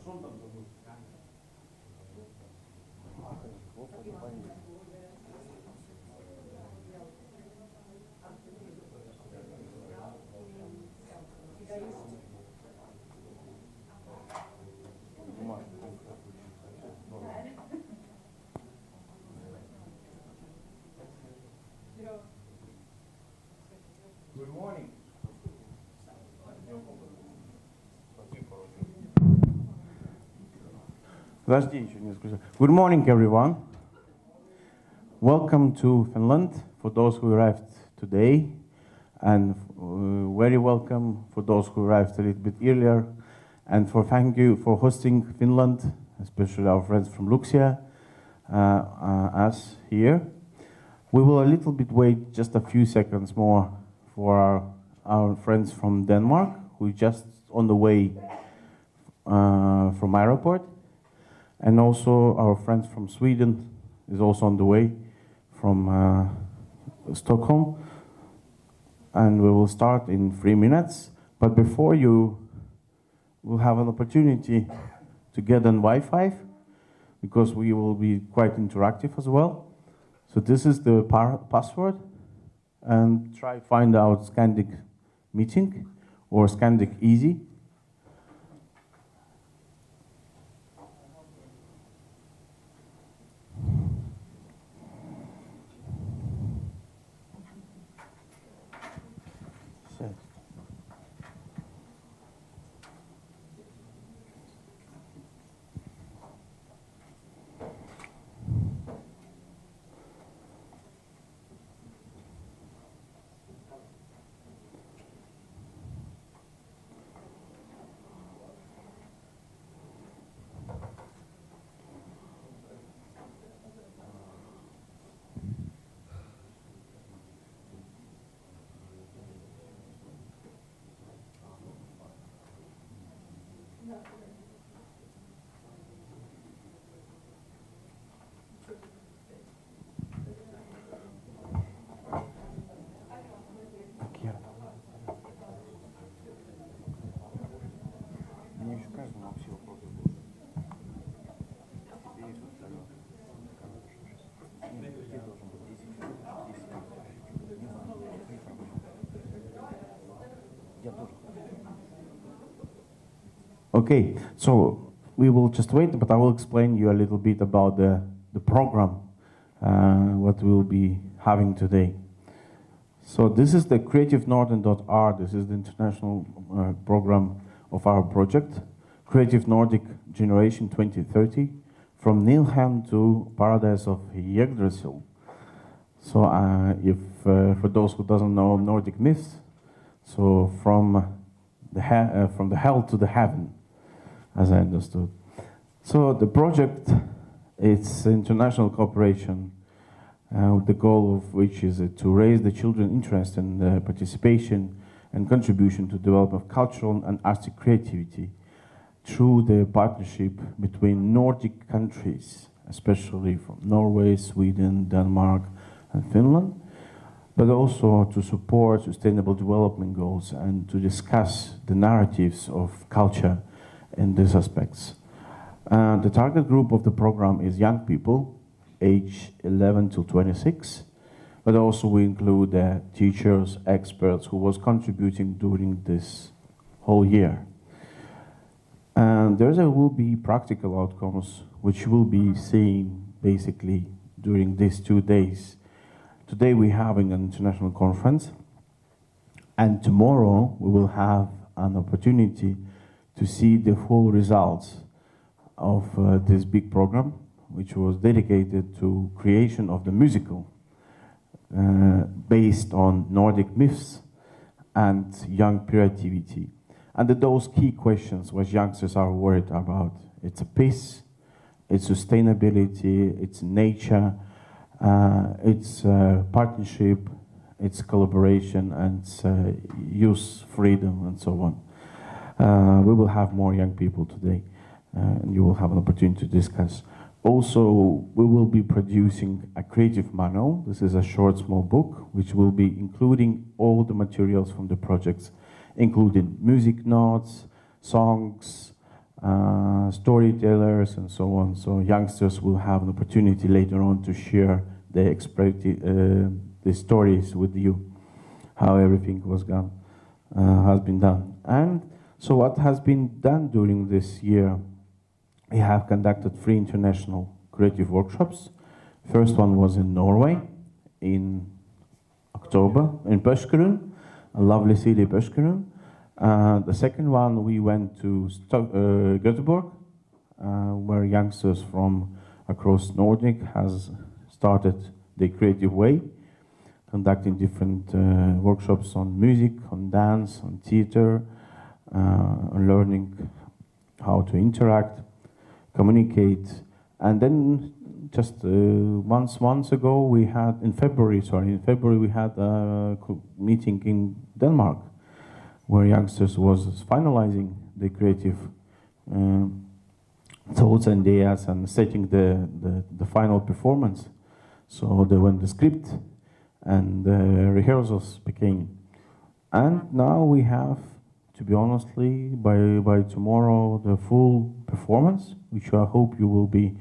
Good morning. Good morning, everyone. Welcome to Finland for those who arrived today, and very welcome for those who arrived a little bit earlier. And thank you for hosting Finland, especially our friends from Luxia, us here. We will a little bit wait just a few seconds more for our friends from Denmark, who are just on the way from airport. And also our friends from Sweden is also on the way from Stockholm. And we will start in 3 minutes. But before you will have an opportunity to get on Wi-Fi, because we will be quite interactive as well. So this is the password, and try find out Scandic Meeting or Scandic Easy. Okay, so we will just wait, but I will explain you a little bit about the program, what we'll be having today. So this is the CreativeNorden.art. This is the international program of our project, Creative Nordic Generation 2030, from Nilhem to Paradise of Yggdrasil. So for those who doesn't know Nordic myths, so from the hell to the heaven, as I understood. So the project, it's international cooperation, the goal of which is to raise the children's interest and participation and contribution to development of cultural and artistic creativity through the partnership between Nordic countries, especially from Norway, Sweden, Denmark, and Finland, but also to support sustainable development goals and to discuss the narratives of culture in these aspects. The target group of the program is young people, age 11 to 26, but also we include teachers, experts who was contributing during this whole year. And there will be practical outcomes which we'll be seeing basically during these 2 days. Today we're having an international conference, and tomorrow we will have an opportunity to see the full results of this big program, which was dedicated to creation of the musical based on Nordic myths and young creativity. And those key questions which youngsters are worried about, it's a peace, it's sustainability, it's nature, it's partnership, it's collaboration, and it's youth freedom, and so on. We will have more young people today, and you will have an opportunity to discuss. Also, we will be producing a creative manual. This is a short, small book, which will be including all the materials from the projects, including music notes, songs, storytellers and so on. So youngsters will have an opportunity later on to share their the stories with you, how everything was done, has been done. And so what has been done during this year, we have conducted 3 international creative workshops. First one was in Norway in October, in Porsgrunn, a lovely city, Porsgrunn. The second one, we went to Göteborg, where youngsters from across Nordic has started the creative way, conducting different workshops on music, on dance, on theater, on learning how to interact, communicate. And then just months ago, we had, in February, we had a meeting in Denmark, where youngsters was finalizing the creative thoughts and ideas and setting the final performance. So they went the script and the rehearsals began. And now we have, to be honestly, by tomorrow, the full performance, which I hope you will be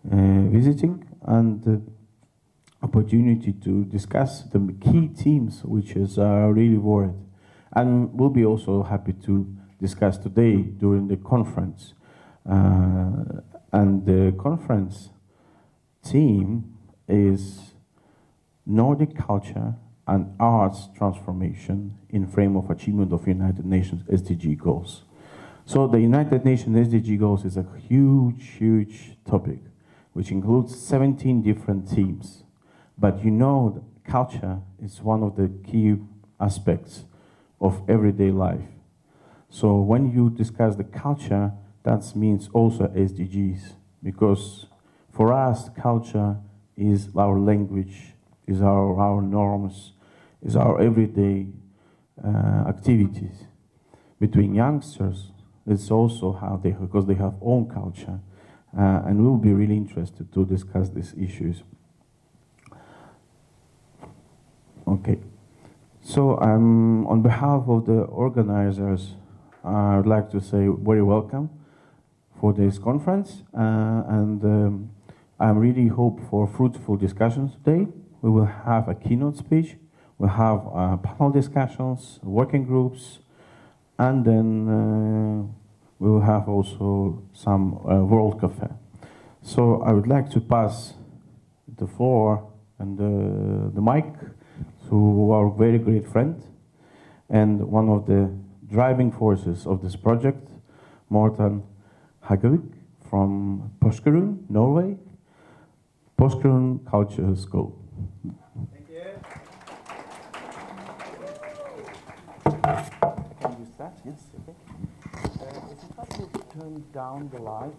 visiting, and the opportunity to discuss the key themes, which is really worried. And we'll be also happy to discuss today during the conference. And the conference theme is Nordic culture and arts transformation in frame of achievement of United Nations SDG goals. So the United Nations SDG goals is a huge topic, which includes 17 different themes. But you know, culture is one of the key aspects of everyday life. So when you discuss the culture, that means also SDGs, because for us, culture is our language, is our norms, is our everyday activities. Between youngsters, it's also how they, because they have own culture, and we'll be really interested to discuss these issues. Okay. So on behalf of the organizers, I would like to say very welcome for this conference, and I really hope for fruitful discussions today. We will have a keynote speech, we'll have panel discussions, working groups, and then we will have also some World Cafe. So I would like to pass the floor and the mic to our very great friend and one of the driving forces of this project, Morten Hagevik from Porsgrunn, Norway, Porsgrunn Culture School. Thank you. Can you use that? Yes, okay. Is it possible to turn down the light?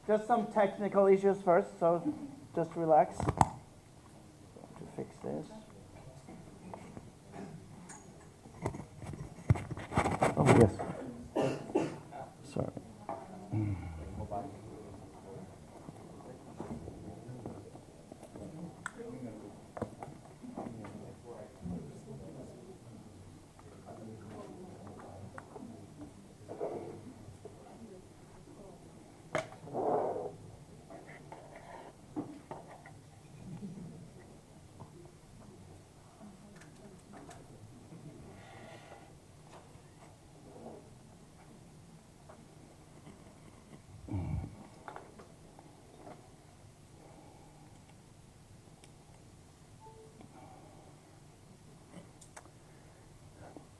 Just some technical issues first, so just relax. To fix this. Oh, yes. Sorry.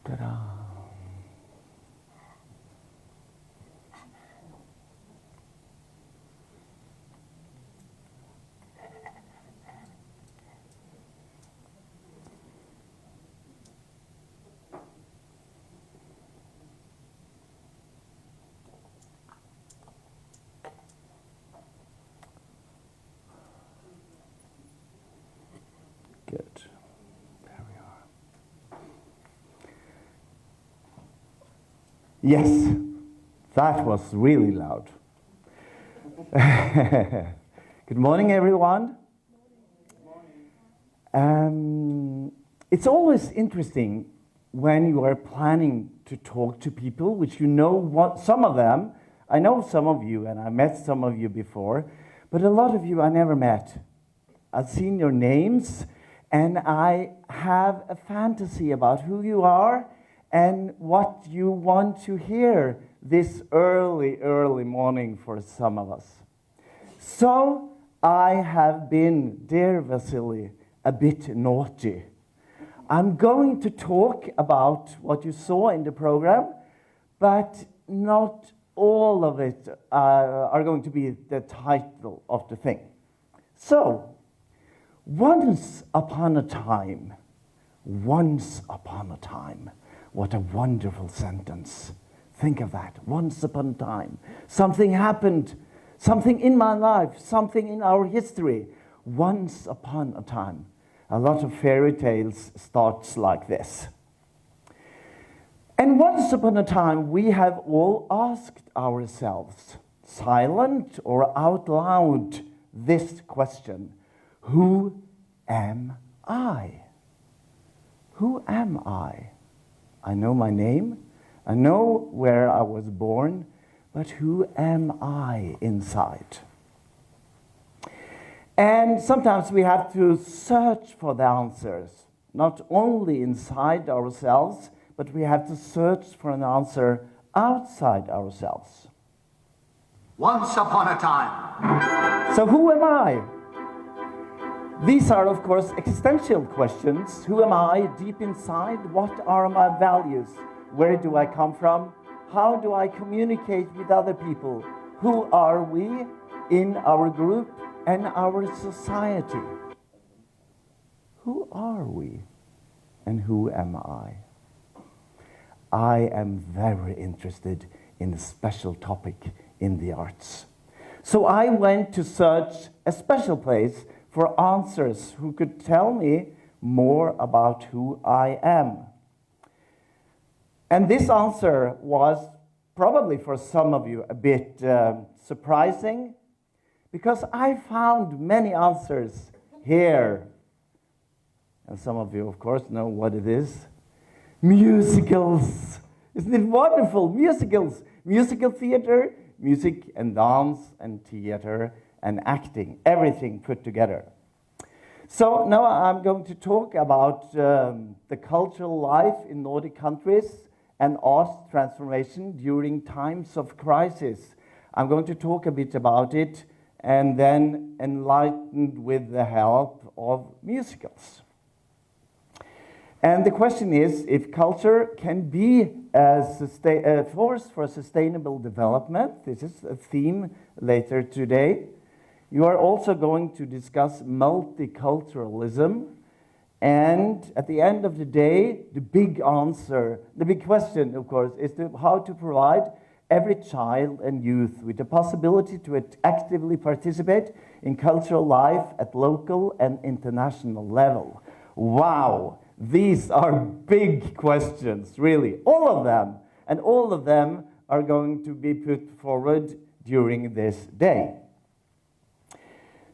Ta-da. Good. There we are. Yes, that was really loud. Good morning, everyone. It's always interesting when you are planning to talk to people, which you know what, some of them, I know some of you and I met some of you before, but a lot of you I never met. I've seen your names and I have a fantasy about who you are and what you want to hear this early morning for some of us. So I have been, dear Vasily, a bit naughty. I'm going to talk about what you saw in the program, but not all of it are going to be the title of the thing. So, once upon a time, what a wonderful sentence. Think of that, once upon a time. Something happened, something in my life, something in our history, once upon a time. A lot of fairy tales starts like this. And once upon a time, we have all asked ourselves, silent or out loud, this question: who am I? Who am I? I know my name, I know where I was born, but who am I inside? And sometimes we have to search for the answers, not only inside ourselves, but we have to search for an answer outside ourselves. Once upon a time. So who am I? These are, of course, existential questions. Who am I deep inside? What are my values? Where do I come from? How do I communicate with other people? Who are we in our group and our society? Who are we and who am I? I am very interested in a special topic in the arts. So I went to search a special place for answers who could tell me more about who I am. And this answer was probably for some of you a bit surprising, because I found many answers here. And some of you, of course, know what it is. Musicals. Isn't it wonderful? Musicals. Musical theater, music and dance and theater and acting. Everything put together. So now I'm going to talk about the cultural life in Nordic countries and art transformation during times of crisis. I'm going to talk a bit about it and then enlightened with the help of musicals. And the question is if culture can be a force for sustainable development. This is a theme later today. You are also going to discuss multiculturalism. And at the end of the day, the big answer, the big question, of course, is how to provide every child and youth with the possibility to actively participate in cultural life at local and international level. Wow, these are big questions, really, all of them. And all of them are going to be put forward during this day.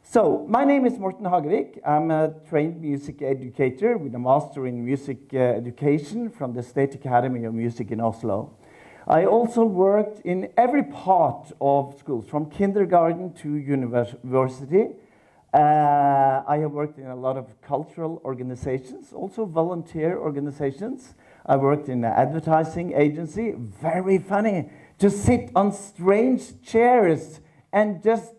So, my name is Morten Hagevik. I'm a trained music educator with a master in music education from the State Academy of Music in Oslo. I also worked in every part of schools, from kindergarten to university. I have worked in a lot of cultural organizations, also volunteer organizations. I worked in an advertising agency. Very funny to sit on strange chairs and just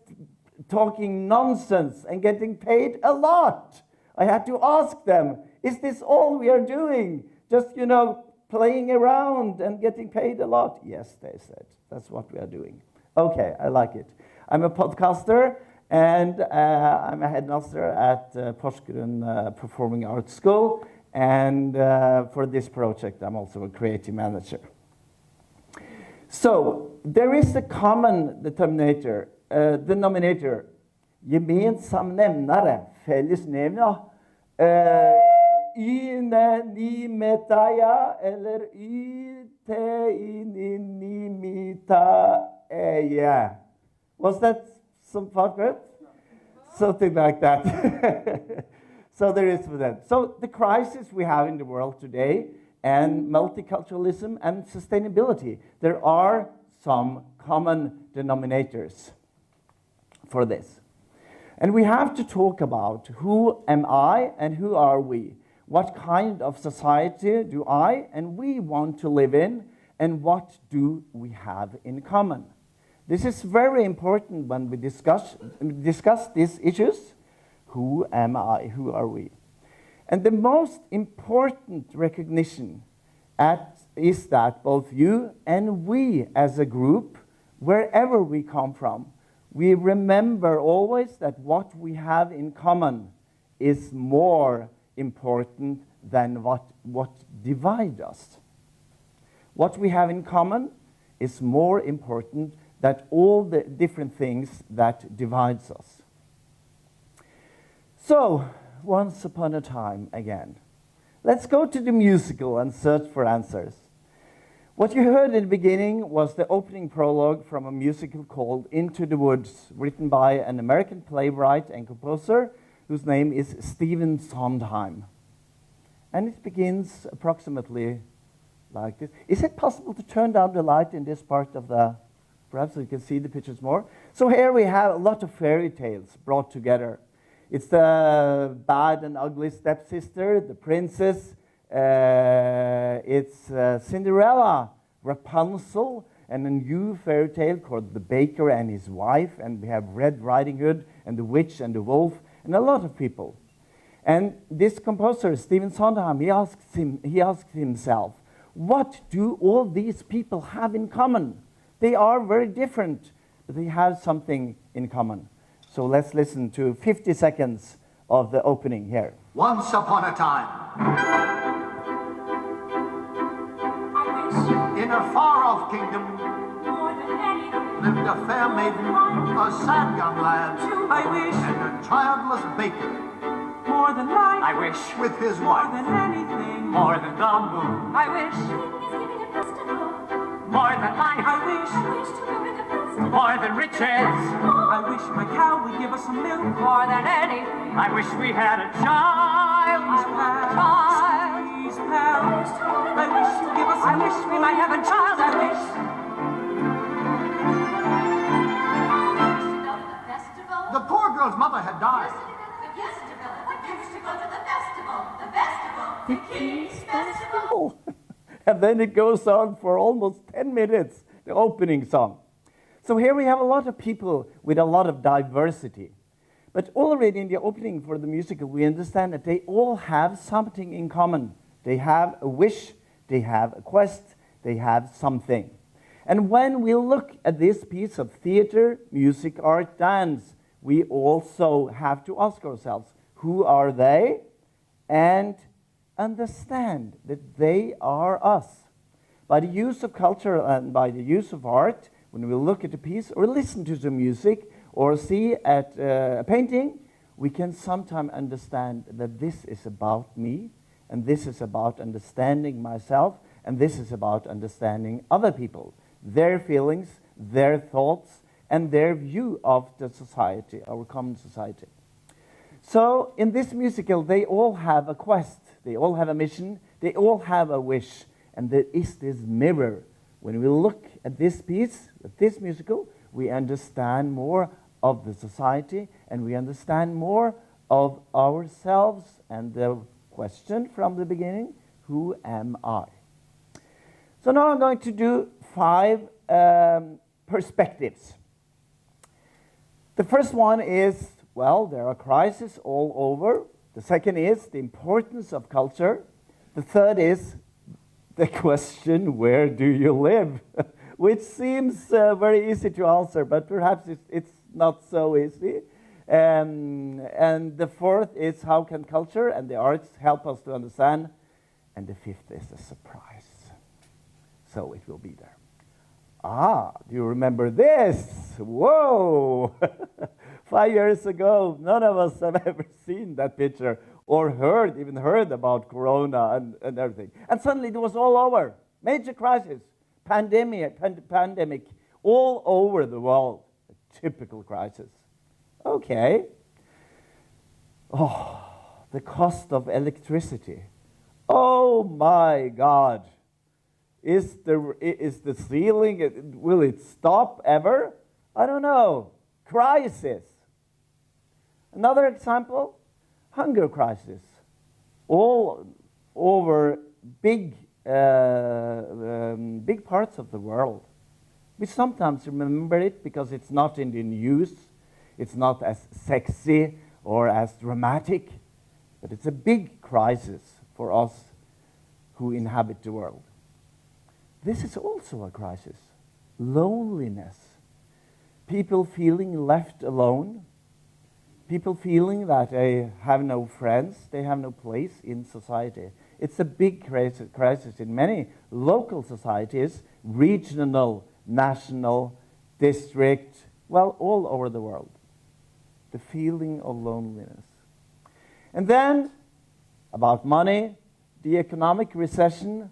talking nonsense and getting paid a lot. I had to ask them, is this all we are doing? Just, playing around and getting paid a lot? Yes, they said, that's what we are doing. Okay, I like it. I'm a podcaster and I'm a headmaster at Porsgrunn Performing Arts School. And for this project, I'm also a creative manager. So there is a common denominator, gemensam nämnare, fellesnämnare, yne ni metaya eller yte ni mita eya. Was that some part good? Something like that. So there is for that. So the crisis we have in the world today and multiculturalism and sustainability. There are some common denominators for this. And we have to talk about who am I and who are we? What kind of society do I and we want to live in, and what do we have in common? This is very important when we discuss these issues. Who am I? Who are we? And the most important recognition is that both you and we as a group, wherever we come from, we remember always that what we have in common is more important than what divides us. What we have in common is more important than all the different things that divides us. So, once upon a time again, let's go to the musical and search for answers. What you heard in the beginning was the opening prologue from a musical called Into the Woods, written by an American playwright and composer whose name is Stephen Sondheim. And it begins approximately like this. Is it possible to turn down the light in this part of the, perhaps so you can see the pictures more? So here we have a lot of fairy tales brought together. It's the bad and ugly stepsister, the princess, it's Cinderella, Rapunzel, and a new fairy tale called The Baker and His Wife, and we have Red Riding Hood, and The Witch and the Wolf, and a lot of people. And this composer, Stephen Sondheim, he asked himself, what do all these people have in common? They are very different, but they have something in common. So let's listen to 50 seconds of the opening here. Once upon a time, in a far-off kingdom, lived a fair maiden, a sad young lad, and a childless baker. More than life, I wish, with his more wife, than anything, more than the moon, I wish, more than life, I wish, more than riches. I wish my cow would give us some milk. More than anything, I wish we had a child, please, pal. I wish you'd give us some I wish we might have a child, I wish. The poor girl's mother had died. And then it goes on for almost 10 minutes, the opening song. So here we have a lot of people with a lot of diversity. But already in the opening for the musical, we understand that they all have something in common. They have a wish, they have a quest, they have something. And when we look at this piece of theater, music, art, dance, we also have to ask ourselves, who are they? And understand that they are us. By the use of culture and by the use of art, when we look at a piece or listen to the music or see at a painting, we can sometimes understand that this is about me, and this is about understanding myself, and this is about understanding other people, their feelings, their thoughts, and their view of the society, our common society. So in this musical, they all have a quest, they all have a mission, they all have a wish, and there is this mirror. When we look at this piece, at this musical, we understand more of the society, and we understand more of ourselves, and the question from the beginning, who am I? So now I'm going to do 5 perspectives. The first one is, well, there are crises all over. The second is the importance of culture. The third is the question, where do you live? Which seems very easy to answer, but perhaps it's not so easy. And the fourth is, how can culture and the arts help us to understand? And the fifth is a surprise. So it will be there. Ah, do you remember this? Whoa! 5 years ago, none of us have ever seen that picture or even heard about Corona and everything. And suddenly it was all over. Major crisis, pandemic, all over the world. A typical crisis. Okay. Oh, the cost of electricity Oh my God. Is the ceiling, will it stop ever? I don't know. Crisis. Another example, hunger crisis. All over big parts of the world. We sometimes remember it because it's not in the news, it's not as sexy or as dramatic, but it's a big crisis for us who inhabit the world. This is also a crisis. Loneliness. People feeling left alone. People feeling that they have no friends, they have no place in society. It's a big crisis in many local societies, regional, national, district, well, all over the world. The feeling of loneliness. And then, about money, the economic recession,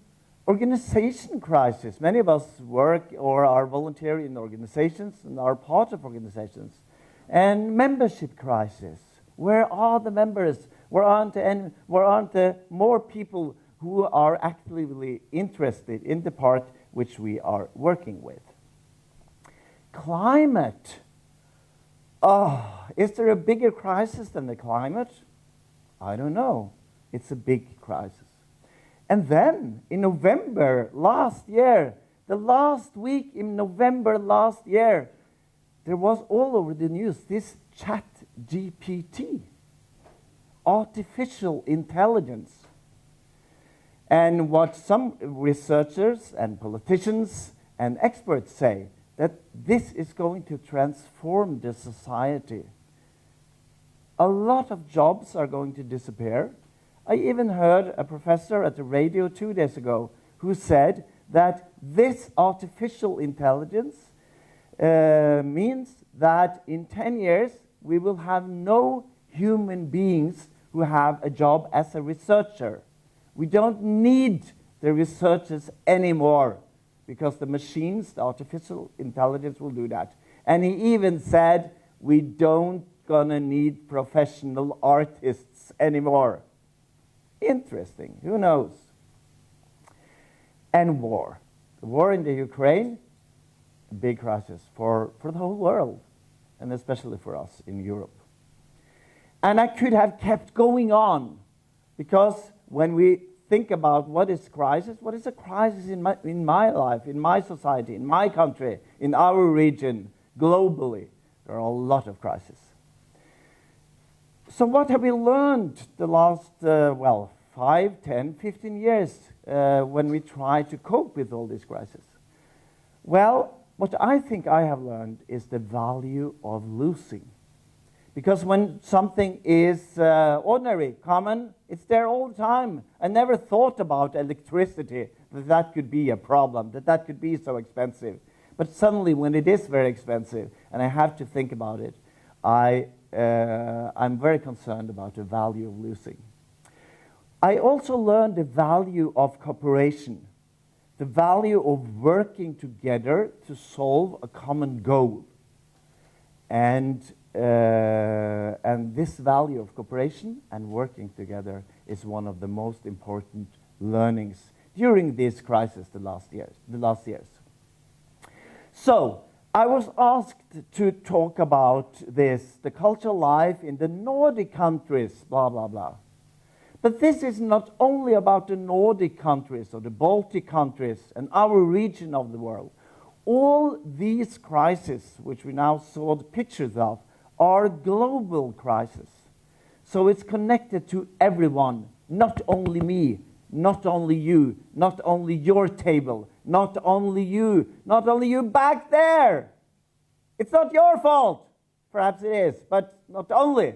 organization crisis. Many of us work or are volunteer in organizations and are part of organizations. And membership crisis. Where are the members? Where aren't the more people who are actively interested in the part which we are working with? Climate. Oh, is there a bigger crisis than the climate? I don't know. It's a big crisis. And then, in November last year, the last week in November last year, there was all over the news this ChatGPT, artificial intelligence. And what some researchers and politicians and experts say, that this is going to transform the society. A lot of jobs are going to disappear. I even heard a professor at the radio 2 days ago who said that this artificial intelligence means that in 10 years we will have no human beings who have a job as a researcher. We don't need the researchers anymore because the machines, the artificial intelligence will do that. And he even said we don't gonna need professional artists anymore. Interesting, who knows? And war. The war in the Ukraine, a big crisis for the whole world, and especially for us in Europe. And I could have kept going on, because when we think about what is a crisis in my life, in my society, in my country, in our region, globally, there are a lot of crises. So what have we learned the last, 5, 10, 15 years when we try to cope with all these crises? Well, what I think I have learned is the value of losing. Because when something is ordinary, common, it's there all the time. I never thought about electricity, that could be a problem, that could be so expensive. But suddenly, when it is very expensive, and I have to think about it, I'm very concerned about the value of losing. I also learned the value of cooperation, the value of working together to solve a common goal. And this value of cooperation and working together is one of the most important learnings during this crisis the last years. So, I was asked to talk about this, the cultural life in the Nordic countries, blah, blah, blah. But this is not only about the Nordic countries or the Baltic countries and our region of the world. All these crises, which we now saw the pictures of, are global crises. So it's connected to everyone, not only me, not only you, not only your table, not only you back there. It's not your fault. Perhaps it is, but not only.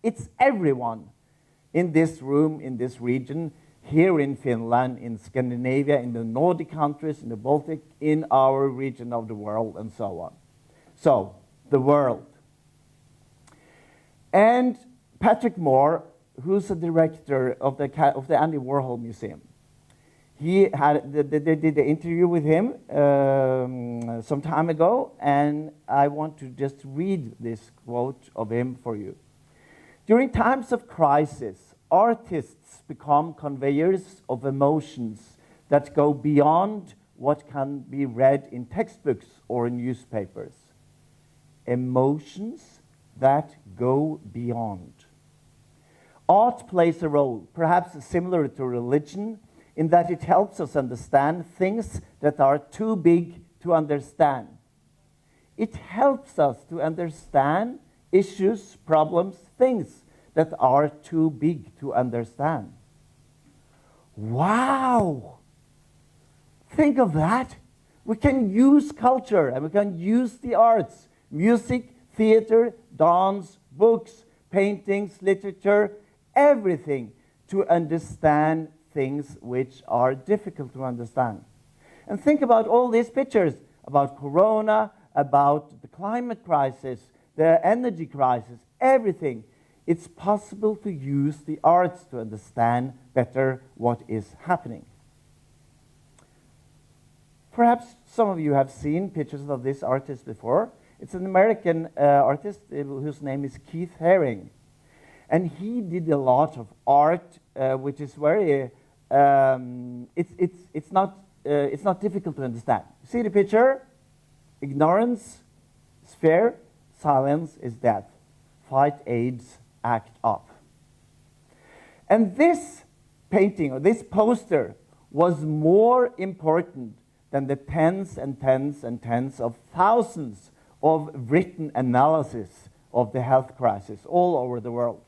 It's everyone in this room, in this region, here in Finland, in Scandinavia, in the Nordic countries, in the Baltic, in our region of the world, and so on. So, the world. And Patrick Moore, who's the director of the Andy Warhol Museum, they did the interview with him some time ago, and I want to just read this quote of him for you. During times of crisis, artists become conveyors of emotions that go beyond what can be read in textbooks or in newspapers. Emotions that go beyond. Art plays a role, perhaps similar to religion, in that it helps us understand things that are too big to understand. It helps us to understand issues, problems, things that are too big to understand. Wow! Think of that. We can use culture and we can use the arts, music, theater, dance, books, paintings, literature, everything to understand things which are difficult to understand. And think about all these pictures about Corona, about the climate crisis, the energy crisis, everything. It's possible to use the arts to understand better what is happening. Perhaps some of you have seen pictures of this artist before. It's an American artist whose name is Keith Haring. And he did a lot of art, which is very, it's not difficult to understand. See the picture? Ignorance is fear, silence is death. Fight AIDS, act up. And this painting, or this poster, was more important than the tens and tens and tens of thousands of written analysis of the health crisis all over the world.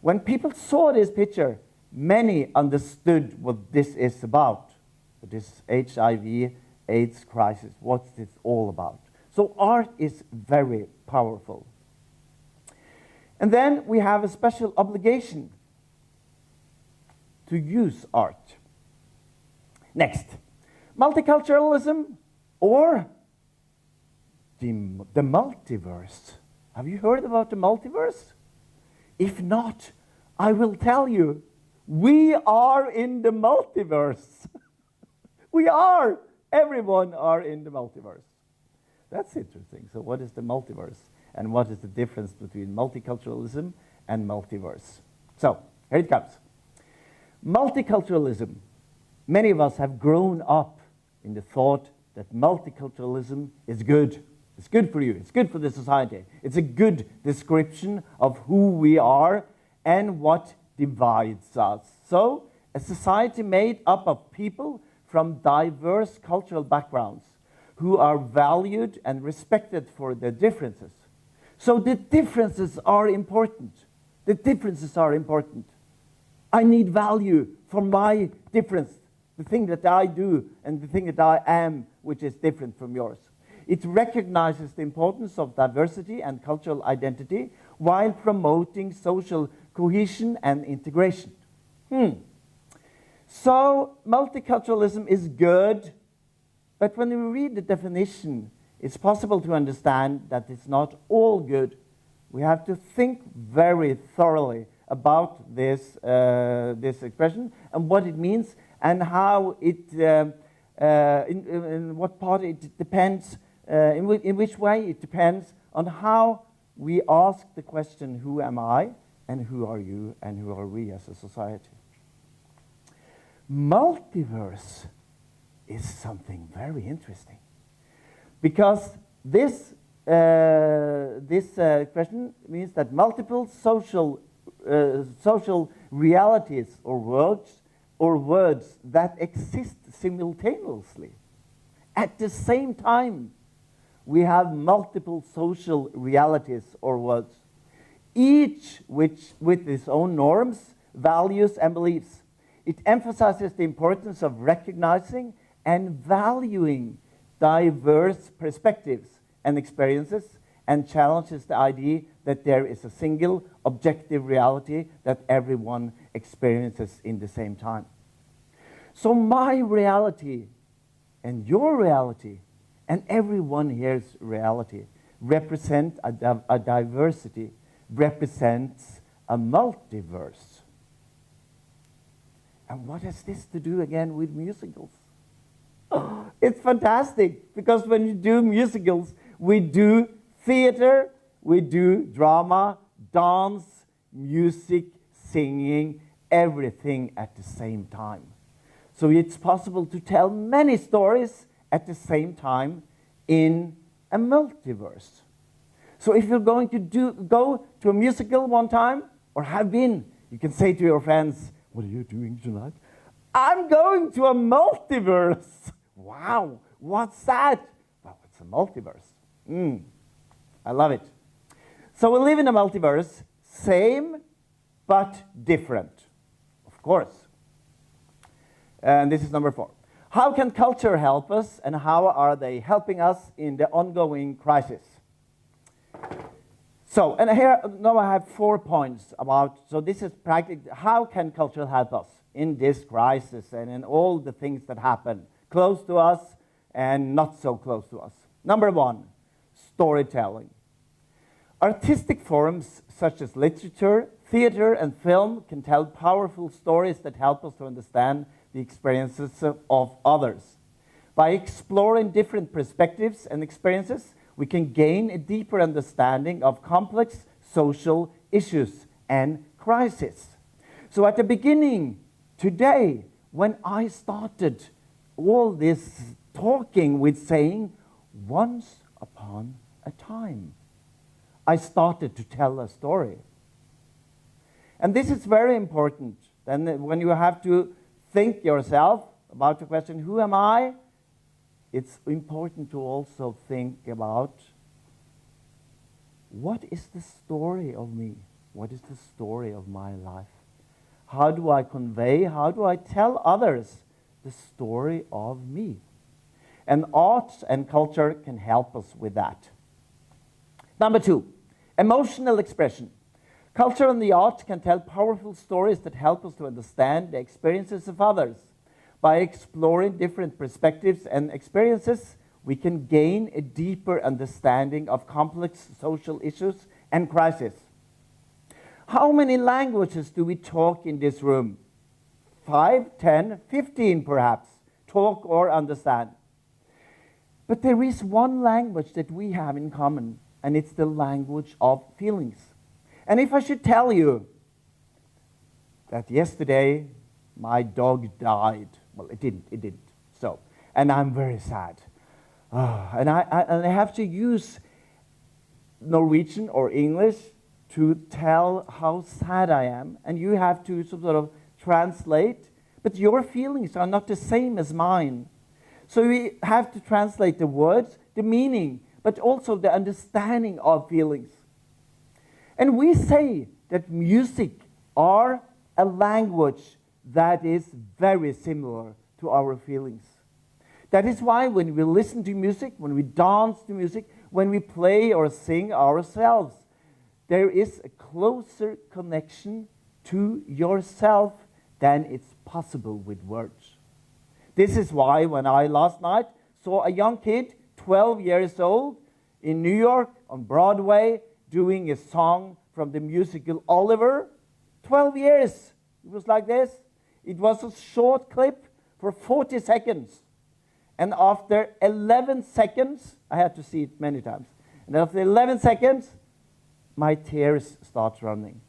When people saw this picture, many understood what this is about, this HIV AIDS crisis, what's this all about. So art is very powerful. And then we have a special obligation to use art. Next, multiculturalism or the multiverse. Have you heard about the multiverse? If not, I will tell you, we are in the multiverse. We are. Everyone are in the multiverse. That's interesting. So what is the multiverse? And what is the difference between multiculturalism and multiverse? So, here it comes. Multiculturalism. Many of us have grown up in the thought that multiculturalism is good. It's good for you. It's good for the society. It's a good description of who we are and what divides us. So, a society made up of people from diverse cultural backgrounds who are valued and respected for their differences. So the differences are important. The differences are important. I need value for my difference, the thing that I do and the thing that I am, which is different from yours. It recognizes the importance of diversity and cultural identity while promoting social cohesion and integration. So multiculturalism is good, but when we read the definition, it's possible to understand that it's not all good. We have to think very thoroughly about this, this expression and what it means and how it, in what part it depends, in which way it depends on how we ask the question, who am I and who are you and who are we as a society? Multiverse is something very interesting because this question means that multiple social realities or words that exist simultaneously. At the same time, we have multiple social realities or words, each with its own norms, values, and beliefs. It emphasizes the importance of recognizing and valuing diverse perspectives and experiences and challenges the idea that there is a single objective reality that everyone experiences in the same time. So my reality and your reality and everyone here's reality represent a diversity, represents a multiverse. And what has this to do again with musicals? Oh, it's fantastic, because when you do musicals, we do theater, we do drama, dance, music, singing, everything at the same time. So it's possible to tell many stories at the same time in a multiverse. So if you're going to go to a musical one time, or have been, you can say to your friends, "What are you doing tonight?" "I'm going to a multiverse." "Wow, what's that?" "Well, it's a multiverse." I love it. So we live in a multiverse, same but different, of course. And this is number 4. How can culture help us, and how are they helping us in the ongoing crisis? So, and here, now I have 4 points about, so this is practically, how can culture help us in this crisis and in all the things that happen close to us and not so close to us? Number 1, storytelling. Artistic forms such as literature, theater, and film can tell powerful stories that help us to understand the experiences of others. By exploring different perspectives and experiences, we can gain a deeper understanding of complex social issues and crises. So at the beginning, today, when I started all this talking with saying, "Once upon a time," I started to tell a story. And this is very important. Then when you have to think yourself about the question, who am I? It's important to also think about, what is the story of me? What is the story of my life? How do I convey, how do I tell others the story of me? And art and culture can help us with that. Number 2, emotional expression. Culture and the arts can tell powerful stories that help us to understand the experiences of others. By exploring different perspectives and experiences, we can gain a deeper understanding of complex social issues and crises. How many languages do we talk in this room? 5, 10, 15 perhaps, talk or understand. But there is one language that we have in common, and it's the language of feelings. And if I should tell you that yesterday my dog died, well, it didn't. So, and I'm very sad. And I have to use Norwegian or English to tell how sad I am, and you have to sort of translate, but your feelings are not the same as mine. So we have to translate the words, the meaning, but also the understanding of feelings. And we say that music are a language that is very similar to our feelings. That is why when we listen to music, when we dance to music, when we play or sing ourselves, there is a closer connection to yourself than it's possible with words. This is why when I last night saw a young kid, 12 years old, in New York on Broadway, doing a song from the musical Oliver, 12 years. It was like this. It was a short clip for 40 seconds. And after 11 seconds, I had to see it many times, and after 11 seconds, my tears start running.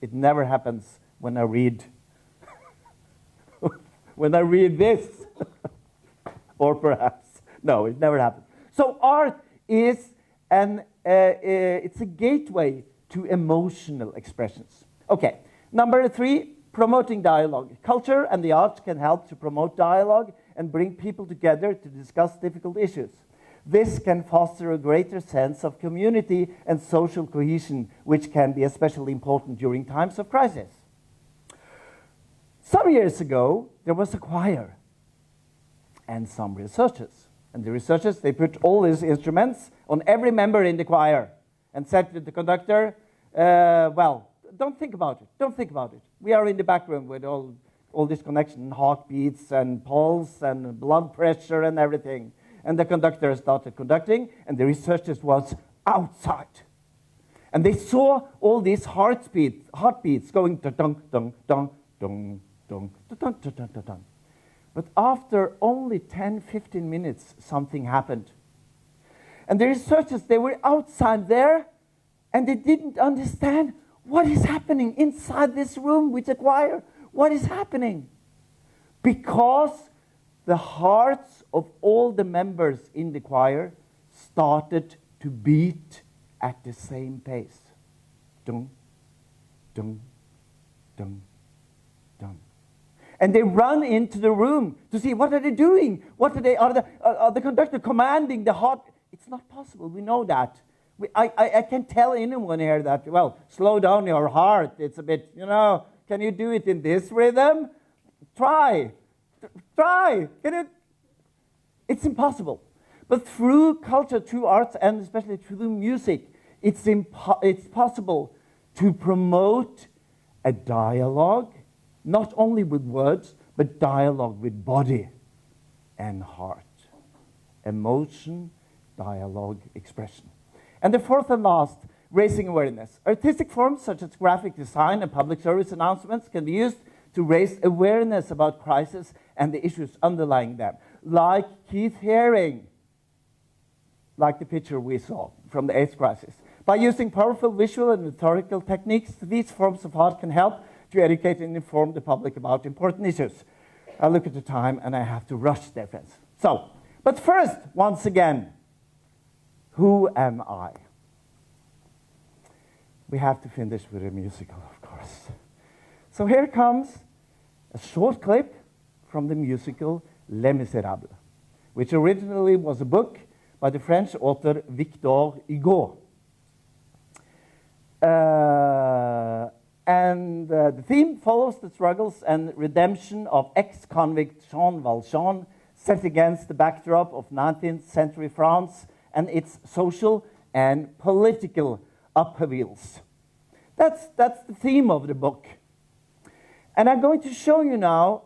It never happens when I read when I read this. Or perhaps, no, it never happens. So art is it's a gateway to emotional expressions. Okay, number 3, promoting dialogue. Culture and the arts can help to promote dialogue and bring people together to discuss difficult issues. This can foster a greater sense of community and social cohesion, which can be especially important during times of crisis. Some years ago, there was a choir and some researchers. And the researchers, they put all these instruments on every member in the choir and said to the conductor, well, don't think about it. Don't think about it. We are in the back room with all this connection, heartbeats and pulse and blood pressure and everything. And the conductor started conducting, and the researchers was outside. And they saw all these heartbeats going dun dun dun dun dun dun dun dun dun dun. But after only 10, 15 minutes, something happened. And the researchers, they were outside there, and they didn't understand what is happening inside this room with the choir? What is happening? Because the hearts of all the members in the choir started to beat at the same pace. Dum, dum, dum, dum. And they run into the room to see what are they doing? What are they? Are the conductor commanding the heart? It's not possible. We know that. I can't tell anyone here that, well, slow down your heart. It's a bit, can you do it in this rhythm? Try. Can you? It's impossible. But through culture, through arts, and especially through music, it's possible to promote a dialogue, not only with words, but dialogue with body and heart. Emotion, dialogue, expression. And the fourth and last, raising awareness. Artistic forms such as graphic design and public service announcements can be used to raise awareness about crisis and the issues underlying them. Like Keith Haring, like the picture we saw from the AIDS crisis. By using powerful visual and rhetorical techniques, these forms of art can help to educate and inform the public about important issues. I look at the time and I have to rush there, friends. So, but first, once again, who am I? We have to finish with a musical, of course. So here comes a short clip from the musical Les Miserables, which originally was a book by the French author Victor Hugo. The theme follows the struggles and redemption of ex-convict Jean Valjean, set against the backdrop of 19th century France and its social and political upheavals. That's the theme of the book. And I'm going to show you now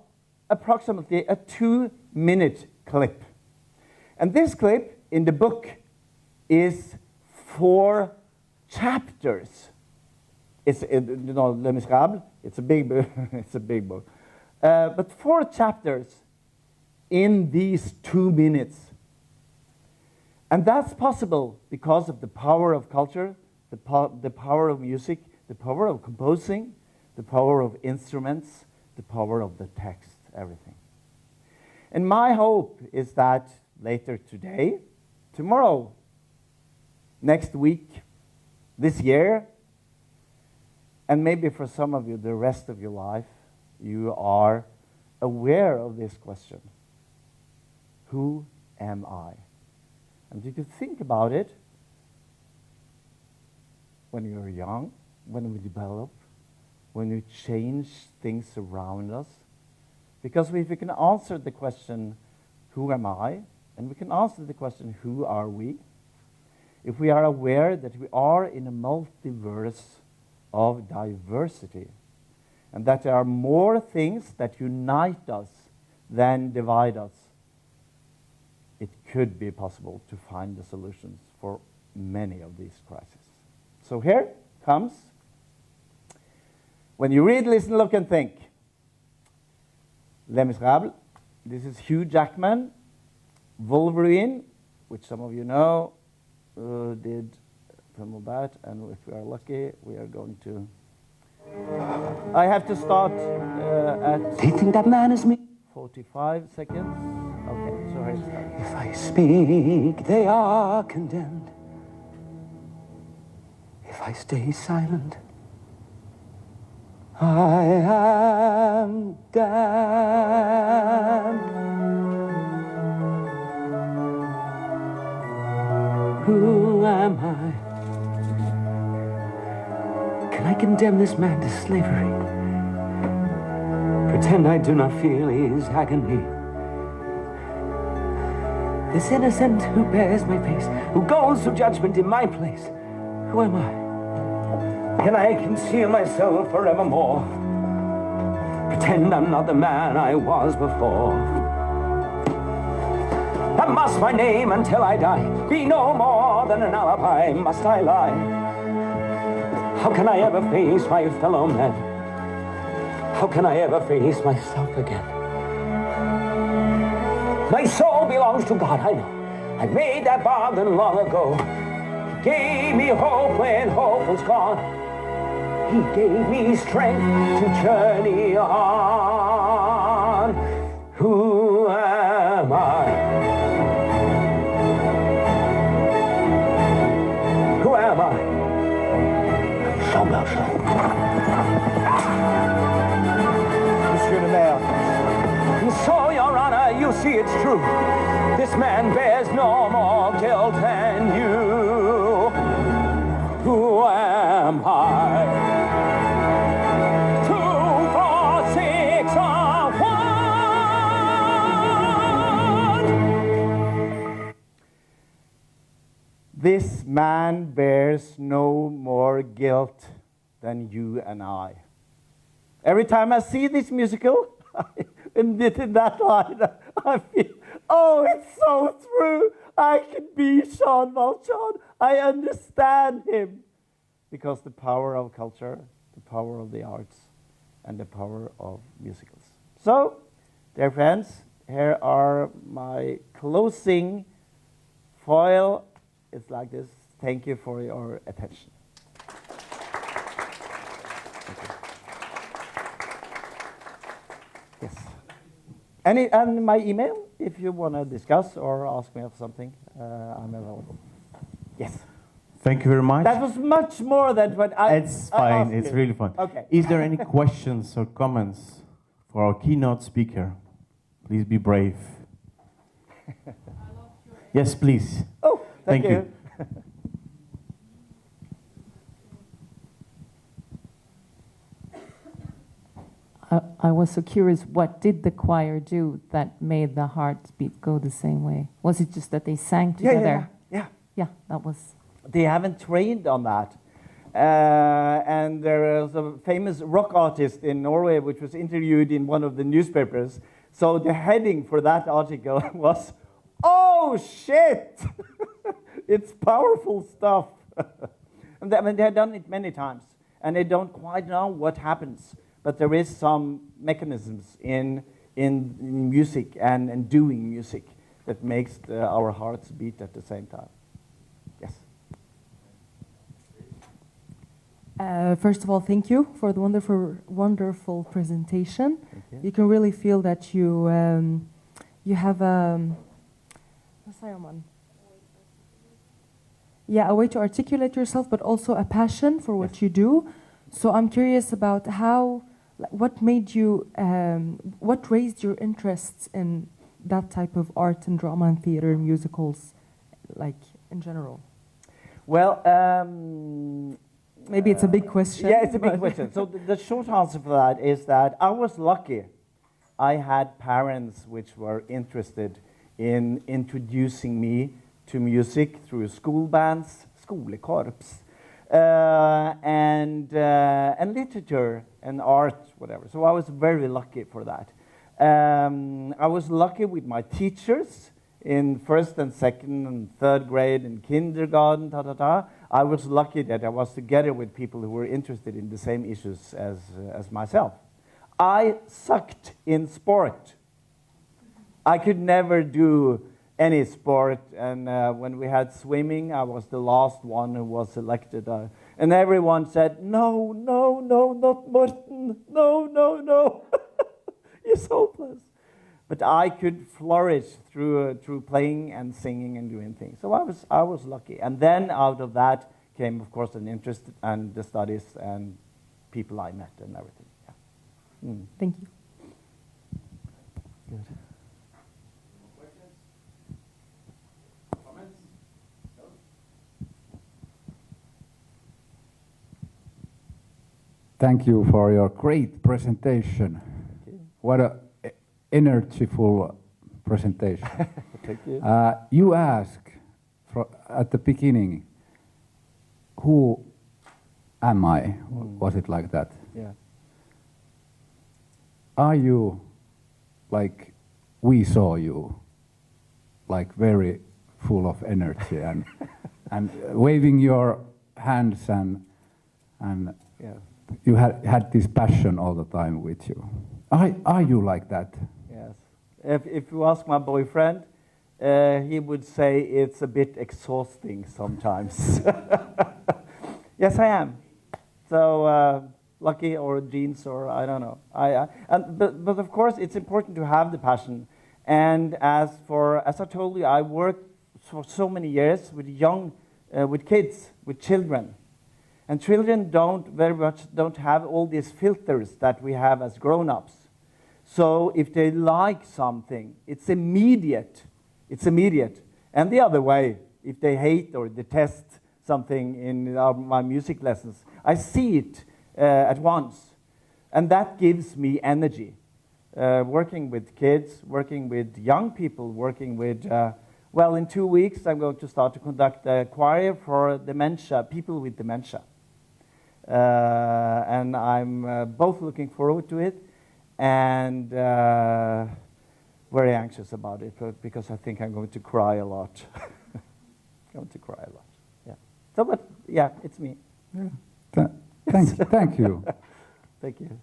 approximately a 2-minute clip. And this clip in the book is 4 chapters. It's, Les Miserables, it's a big book. It's a big book. But 4 chapters in these 2 minutes. And that's possible because of the power of culture, the power of music, the power of composing, the power of instruments, the power of the text, everything. And my hope is that later today, tomorrow, next week, this year, and maybe for some of you the rest of your life, you are aware of this question. Who am I? And you could think about it when you're young, when we develop, when we change things around us. Because if we can answer the question, who am I? And we can answer the question, who are we? If we are aware that we are in a multiverse of diversity, and that there are more things that unite us than divide us, it could be possible to find the solutions for many of these crises. So here comes, when you read, listen, look, and think. Les Miserables, this is Hugh Jackman. Wolverine, which some of you know, did film of that, and if we are lucky, we are going to... I have to start at... They think that man is me. 45 seconds. Okay, so here it starts. If I speak, they are condemned. If I stay silent, I am damned. Who am I? Can I condemn this man to slavery? Pretend I do not feel his agony. This innocent who bears my face, who goes to judgment in my place. Who am I? Can I conceal myself forevermore? Pretend I'm not the man I was before. And must my name until I die be no more than an alibi? Must I lie? How can I ever face my fellow men? How can I ever face myself again? My soul belongs to God, I know. I made that bargain long ago. He gave me hope when hope was gone. He gave me strength to journey on. Who am I? Who am I? Monsieur le maire. And so, Your Honor, you see it's true. This man bears no more guilt than you. Who am I? 2, 4, 6, or 1. This man bears no more guilt than you and I. Every time I see this musical, in that line, I feel, oh, it's so true. I could be Jean Valjean. I understand him. Because the power of culture, the power of the arts, and the power of musicals. So, dear friends, here are my closing foil. It's like this. Thank you for your attention. Yes. And my email, if you want to discuss or ask me of something, I'm available. Yes. Thank you very much. That was much more than what It's fine. asked It's you. really fun. Okay. Is there any questions or comments for our keynote speaker? Please be brave. Yes, please. Oh, thank you. I was so curious, what did the choir do that made the heartbeat go the same way? Was it just that they sang together? Yeah. Yeah, that was... They haven't trained on that. And there is a famous rock artist in Norway which was interviewed in one of the newspapers. So the heading for that article was, "Oh shit!" It's powerful stuff. And they have done it many times. And they don't quite know what happens. But there is some mechanisms in music and doing music that makes our hearts beat at the same time. Yes. First of all, thank you for the wonderful presentation. Thank you. You can really feel that you have a way to articulate yourself, but also a passion for what you do. So I'm curious about what made you, what raised your interests in that type of art and drama and theater and musicals, like in general? Well, maybe it's a big question. Yeah, it's a big question. So the short answer for that is that I was lucky. I had parents which were interested in introducing me to music through school bands, skolekorps, and literature and art, whatever. So I was very lucky for that. I was lucky with my teachers in first and second and third grade in kindergarten, I was lucky that I was together with people who were interested in the same issues as myself. I sucked in sport. I could never do any sport, and when we had swimming, I was the last one who was selected. And everyone said, "No, no, no, not Morten. No, no, no." You're hopeless. But I could flourish through playing and singing and doing things. So I was lucky. And then out of that came, of course, an interest and the studies and people I met and everything. Yeah. Mm. Thank you. Good. Thank you for your great presentation. What a energyful presentation. Thank you. You asked at the beginning, who am I? Was it like that? Yeah. Are you like we saw you, like very full of energy and and waving your hands and Yeah. you had this passion all the time with you. Are you like that? Yes. If you ask my boyfriend, he would say it's a bit exhausting sometimes. Yes, I am. So lucky or genes or I don't know. But of course it's important to have the passion. And as I told you, I worked for so many years with with kids, with children. And children don't have all these filters that we have as grown-ups. So if they like something, it's immediate. It's immediate. And the other way, if they hate or detest something in my music lessons, I see it at once. And that gives me energy. Working with kids, working with young people, working with, well, in 2 weeks I'm going to start to conduct a choir for dementia, people with dementia. And I'm both looking forward to it and very anxious about it because I think I'm going to cry a lot. Going to cry a lot, yeah. So, but yeah, it's me. Yeah. Thank you. Thank you.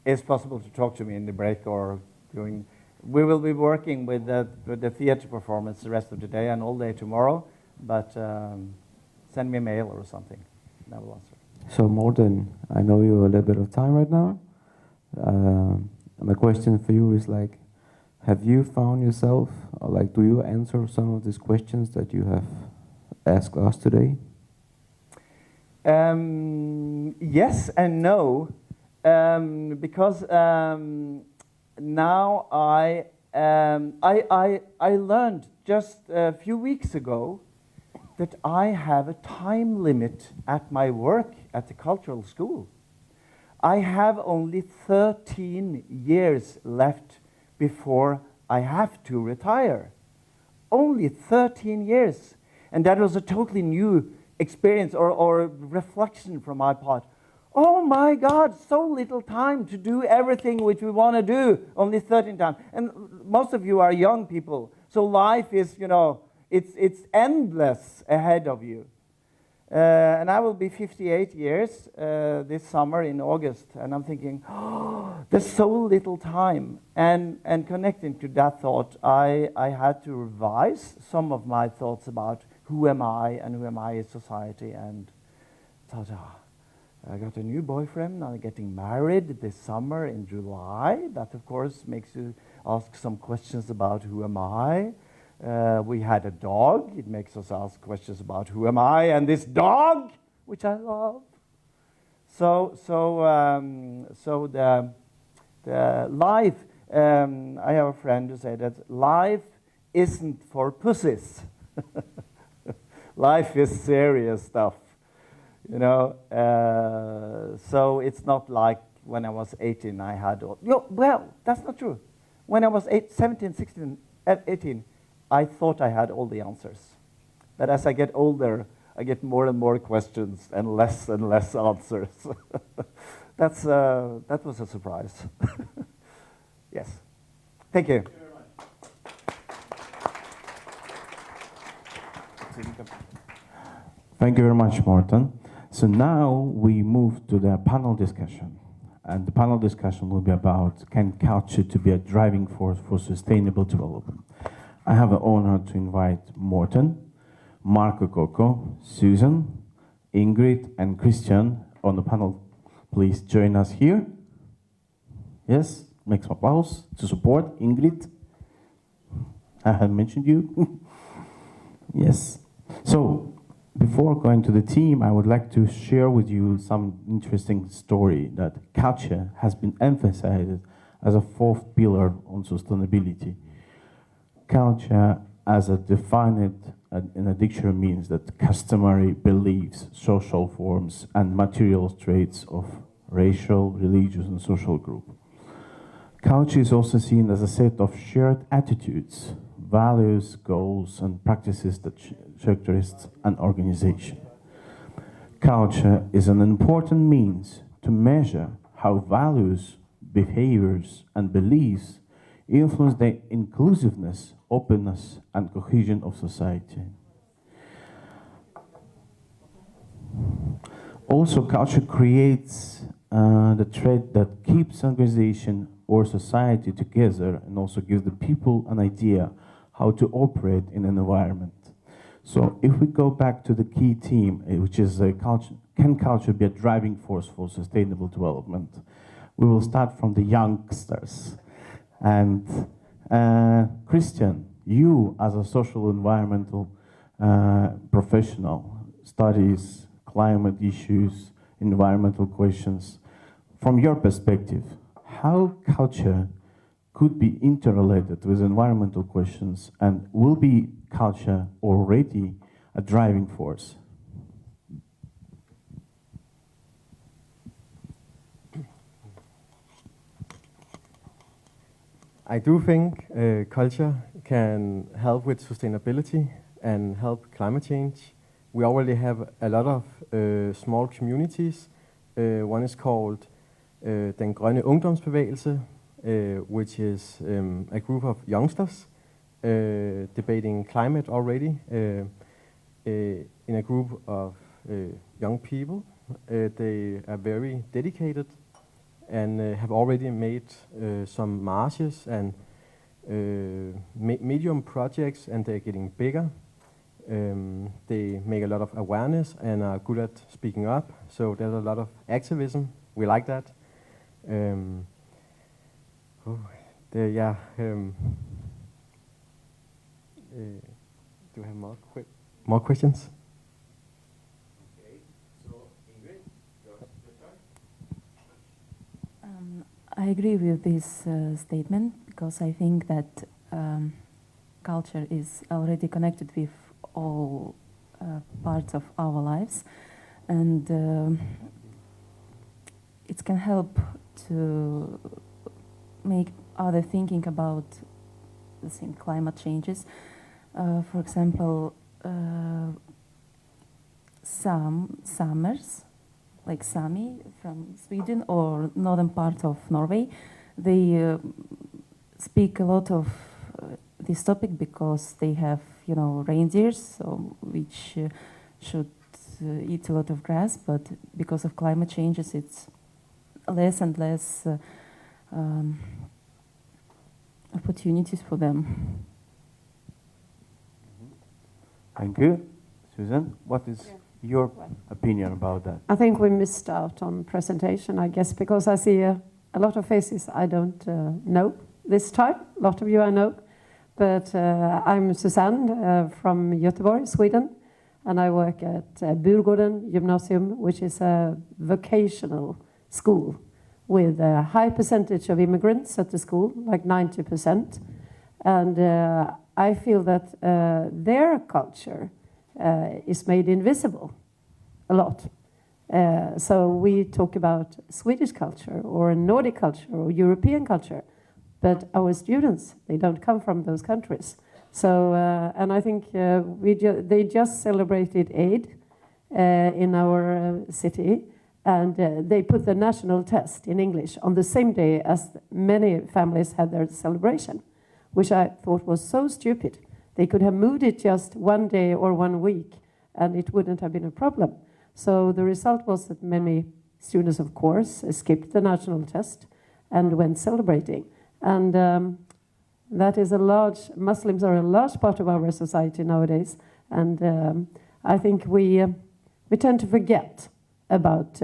It's possible to talk to me in the break or during. We will be working with the theater performance the rest of the day and all day tomorrow, but send me a mail or something, and I will answer. So Morten, I know you have a little bit of time right now. My question for you is like, have you found yourself, or like, do you answer some of these questions that you have asked us today? Yes and no. Because now I learned just a few weeks ago that I have a time limit at my work at the cultural school. I have only 13 years left before I have to retire. Only 13 years. And that was a totally new experience or reflection from my part. Oh my God, so little time to do everything which we want to do, only 13 times. And most of you are young people, so life is, it's endless ahead of you. And I will be 58 years this summer in August, and I'm thinking, oh, there's so little time. And connecting to that thought, I had to revise some of my thoughts about who am I and who am I in society, and thought, I got a new boyfriend. I'm getting married this summer in July. That, of course, makes you ask some questions about who am I. We had a dog. It makes us ask questions about who am I and this dog, which I love. So the life. I have a friend who said that life isn't for pussies. Life is serious stuff. So it's not like when I was 18 I had all. Well, that's not true. When I was 17, 16, 18, I thought I had all the answers. But as I get older, I get more and more questions and less answers. That was a surprise. Yes. Thank you. Thank you very much, Morten. So now we move to the panel discussion. And the panel discussion will be about, can culture to be a driving force for sustainable development? I have the honor to invite Morten, Marco Coco, Susan, Ingrid, and Christian on the panel. Please join us here. Yes, make some applause to support Ingrid. I have mentioned you. Yes. So, before going to the team, I would like to share with you some interesting story that culture has been emphasized as a fourth pillar on sustainability. Culture as a defined in a dictionary means that customary beliefs, social forms, and material traits of racial, religious, and social group. Culture is also seen as a set of shared attitudes, values, goals, and practices that characterize an organization. Culture is an important means to measure how values, behaviors, and beliefs influence the inclusiveness, openness, and cohesion of society. Also, culture creates the thread that keeps an organization or society together and also gives the people an idea how to operate in an environment. So if we go back to the key theme, which is culture, can culture be a driving force for sustainable development? We will start from the youngsters. And Christian, you as a social environmental professional, studies climate issues, environmental questions. From your perspective, how culture could be interrelated with environmental questions, and will be culture already a driving force? I do think culture can help with sustainability and help climate change. We already have a lot of small communities. One is called Den Grønne Ungdomsbevægelse, which is a group of youngsters debating climate already in a group of young people. They are very dedicated and have already made some marches and medium projects, and they're getting bigger. They make a lot of awareness and are good at speaking up, so there's a lot of activism. We like that. Do we have more questions? Okay, so Ingrid, your turn. I agree with this statement, because I think that culture is already connected with all parts of our lives, and it can help to make other thinking about the same climate changes. For example, some summers, like Sami from Sweden or northern part of Norway, they speak a lot of this topic because they have, reindeers, so which should eat a lot of grass, but because of climate changes, it's less and less opportunities for them. Thank you. Susan, what is your opinion about that? I think we missed out on presentation, I guess, because I see a lot of faces I don't know this time. A lot of you I know. But I'm Susanne from Göteborg, Sweden, and I work at Burgården Gymnasium, which is a vocational school with a high percentage of immigrants at the school, like 90%. And I feel that their culture is made invisible a lot. So we talk about Swedish culture or Nordic culture or European culture, but our students, they don't come from those countries. So, and I think they just celebrated Eid in our city, and they put the national test in English on the same day as many families had their celebration, which I thought was so stupid. They could have moved it just one day or 1 week, and it wouldn't have been a problem. So the result was that many students, of course, skipped the national test and went celebrating. And that is Muslims are a large part of our society nowadays. And I think we tend to forget about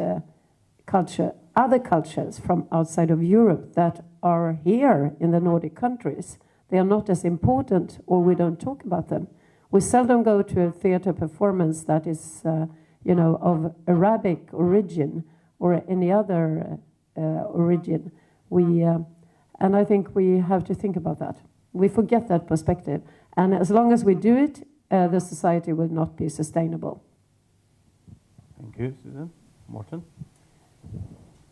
culture, other cultures from outside of Europe that are here in the Nordic countries. They are not as important, or we don't talk about them. We seldom go to a theater performance that is, of Arabic origin or any other origin. And I think we have to think about that. We forget that perspective. And as long as we do it, the society will not be sustainable. Thank you, Susan. Morten?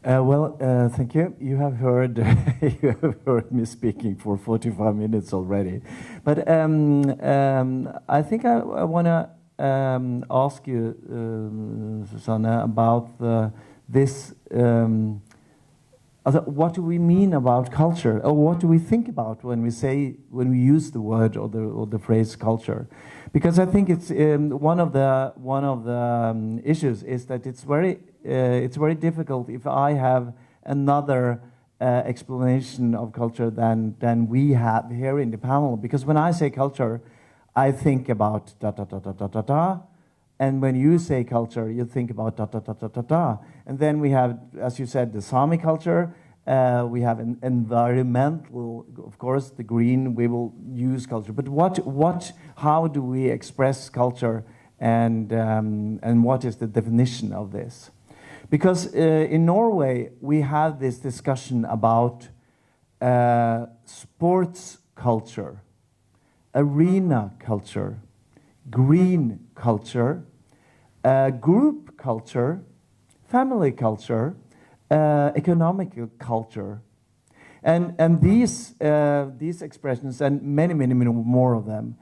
Thank you. You have heard you have heard me speaking for 45 minutes already, but I think I want to ask you, Susanne, about this what do we mean about culture, or what do we think about when we use the word or the phrase culture? Because I think it's one of the issues is that it's very difficult if I have another explanation of culture than we have here in the panel. Because when I say culture, I think about da da da da da da da. And when you say culture, you think about da da da da da da. And then we have, as you said, the Sami culture. We have an environmental, of course, the green. We will use culture. But how do we express culture, and what is the definition of this? Because in Norway we have this discussion about sports culture, arena culture, green culture, group culture, family culture, economic culture, and these expressions, and many more of them,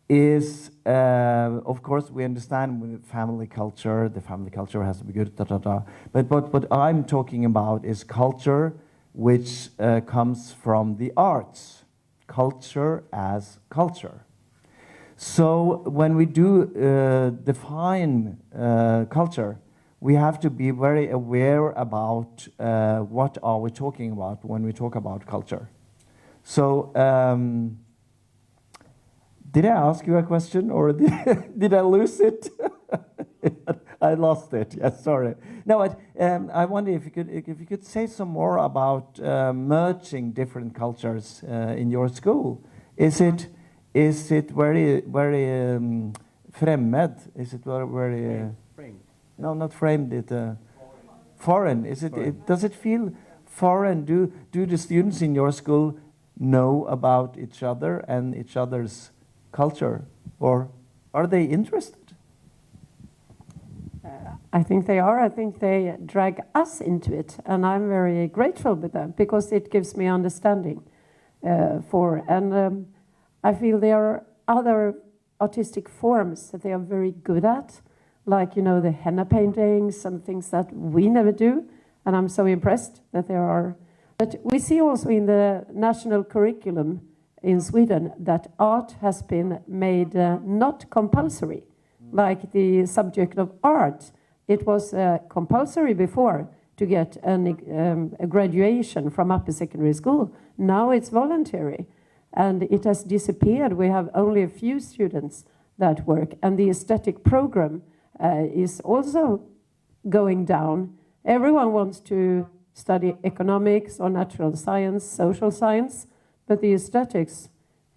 is of course we understand with family culture. The family culture has to be good, But what I'm talking about is culture which comes from the arts, culture as culture. So when we do define culture, we have to be very aware about what are we talking about when we talk about culture. So did I ask you a question, or did I lose it? I lost it. Yes, sorry. No, I wonder if you could say some more about merging different cultures in your school. Is it very fremmed? Is it very framed? No, not framed. Foreign. Is it? Does it feel foreign? Do the students in your school know about each other and each other's culture, or are they interested? I think they are. I think they drag us into it, and I'm very grateful with them because it gives me understanding I feel there are other artistic forms that they are very good at, like, the henna paintings and things that we never do, and I'm so impressed that there are. But we see also in the national curriculum in Sweden that art has been made not compulsory, like the subject of art. It was compulsory before to get a graduation from upper secondary school. Now it's voluntary, and it has disappeared. We have only a few students that work, and the aesthetic program is also going down. Everyone wants to study economics or natural science, social science, but the aesthetics,